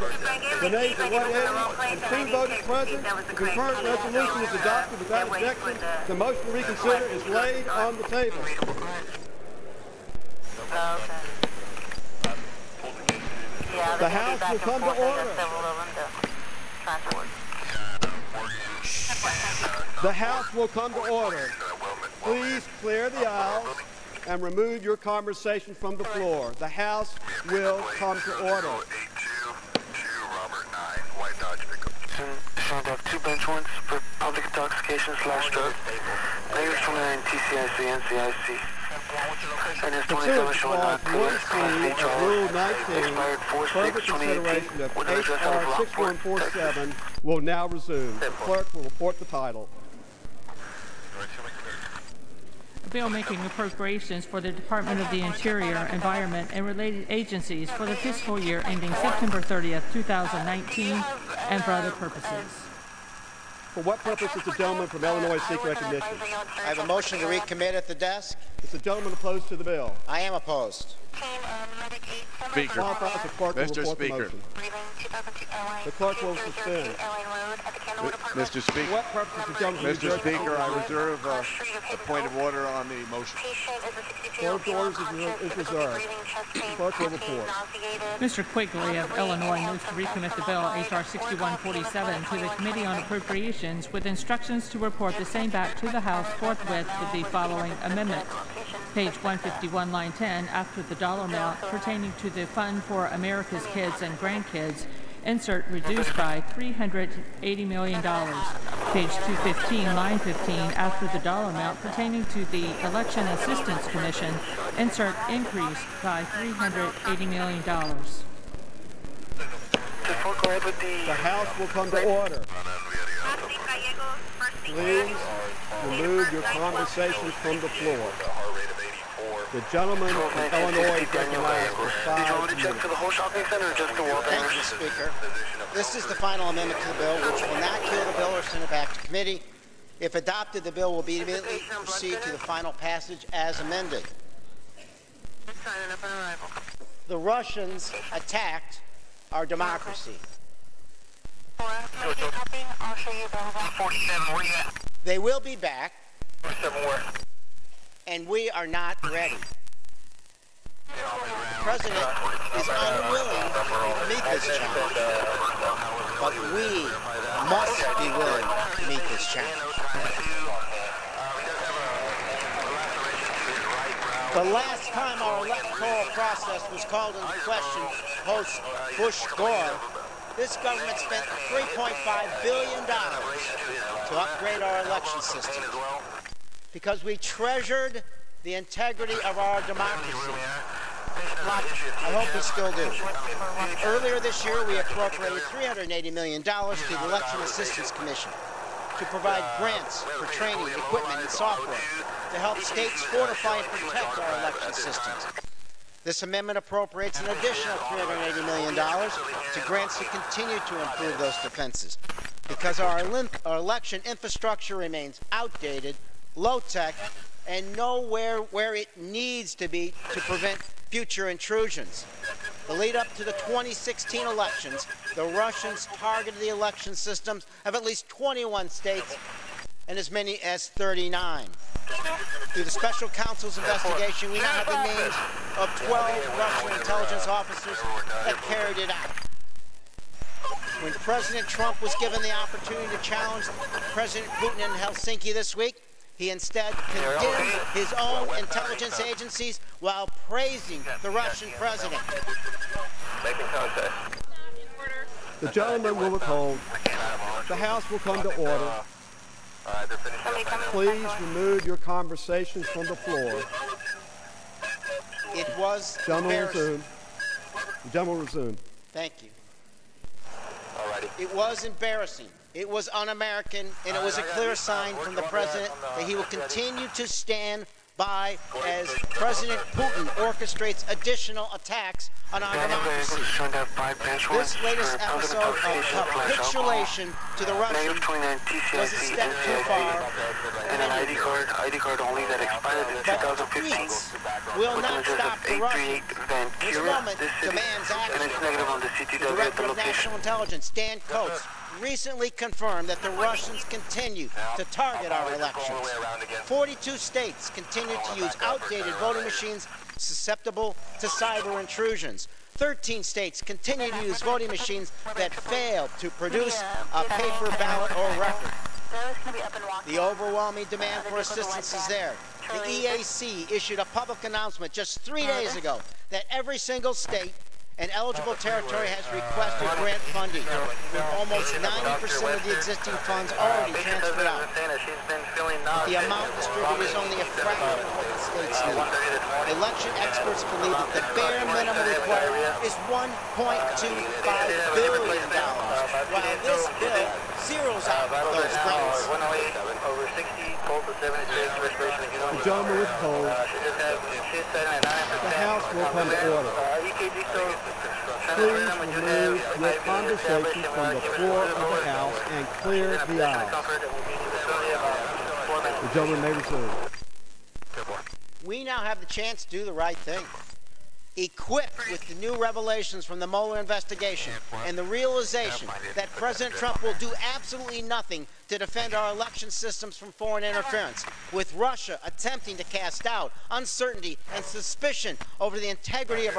the nays are 180, and 2 voted present. The concurrent resolution is adopted without objection. The motion to reconsider is laid on the table. The House will come to order. The House will come to order. Please clear the aisles and remove your conversation from the floor. The House will come to order. Of 2 bench warrants for public intoxication/drug. Negative 29 TCIC, NCIC. Pursuant to Clause 1C of Rule 19, further consideration of H.R. 6147 will now resume. The clerk will report the title. A bill making appropriations for the Department of the Interior, Environment, and related agencies for the fiscal year ending September 30th, 2019, and for other purposes. For what purpose is the gentleman from Illinois seek recognition? I have a motion to recommit at the desk. Is the gentleman opposed to the bill? I am opposed. Speaker. Mr. Speaker. The clerk will suspend. Mr. Speaker. For what purpose is the gentleman from Mr. Speaker, I reserve a point of order on the motion. Clerk orders is reserved. Clerk will report. Mr. Quigley of Illinois moves to recommit the bill H.R. 6147 to the Committee on Appropriations with instructions to report the same back to the House forthwith with the following amendment. Page 151, line 10, after the dollar amount pertaining to the Fund for America's Kids and Grandkids, insert reduced by $380 million. Page 215, line 15, after the dollar amount pertaining to the Election Assistance Commission, insert increase by $380 million. The House will come to order. Please remove your conversations from the floor. The gentleman from Illinois is recognized for 5 minutes. Thank you, Speaker. This is the final amendment to the bill, which will not kill the bill or send it back to committee. If adopted, the bill will be immediately proceed to the final passage as amended. The Russians attacked our democracy. They will be back, and we are not ready. The President is unwilling to meet this challenge, but we must be willing to meet this challenge. The last time our electoral process was called into question post-Bush-Gore, this government spent $3.5 billion to upgrade our election system because we treasured the integrity of our democracy. I hope we still do. Earlier this year, we appropriated $380 million to the Election Assistance Commission to provide grants for training, equipment, and software to help states fortify and protect our election systems. This amendment appropriates an additional $380 million to grants to continue to improve those defenses because our election infrastructure remains outdated, low-tech, and nowhere where it needs to be to prevent future intrusions. The lead up to the 2016 elections, the Russians targeted the election systems of at least 21 states and as many as 39. Through the Special Counsel's investigation, we now have the names of 12 Russian intelligence officers that carried it out. When President Trump was given the opportunity to challenge President Putin in Helsinki this week, he instead condemned his own intelligence agencies while praising the Russian president. The gentleman will withhold. The House will come to order. Please remove your conversations from the floor. It was embarrassing. The gentleman will resume. Thank you. It was embarrassing. It was un-American, and it was a clear sign from the president that he will continue to stand by as President Putin orchestrates additional attacks on our democracy. This latest episode of capitulation to the Russians was a step too far. ID card only that expired in 2015. Tweets will not stop the Russians. This moment demands action. The Director of National Intelligence, Dan Coates, recently confirmed that the Russians continue to target our elections. 42 states continue to use outdated voting machines susceptible to cyber intrusions. 13 states continue to use voting machines that fail to produce a paper ballot or record. The overwhelming demand for assistance is there. The EAC issued a public announcement just 3 days ago that every single state and eligible territory has requested grant funding, with almost 90% of the existing funds already transferred out. The amount distributed is only a fraction of what the States need. Election experts believe that the bare minimum required is $1.25 billion, while this bill zeroes out those grants. The gentleman was told the House will come to order. Please remove your conversation from the floor of the House and clear the aisle. The gentleman may resume. We now have the chance to do the right thing. Equipped with the new revelations from the Mueller investigation and the realization that President Trump will do absolutely nothing to defend our election systems from foreign interference, with Russia attempting to cast doubt, uncertainty, and suspicion over the integrity of our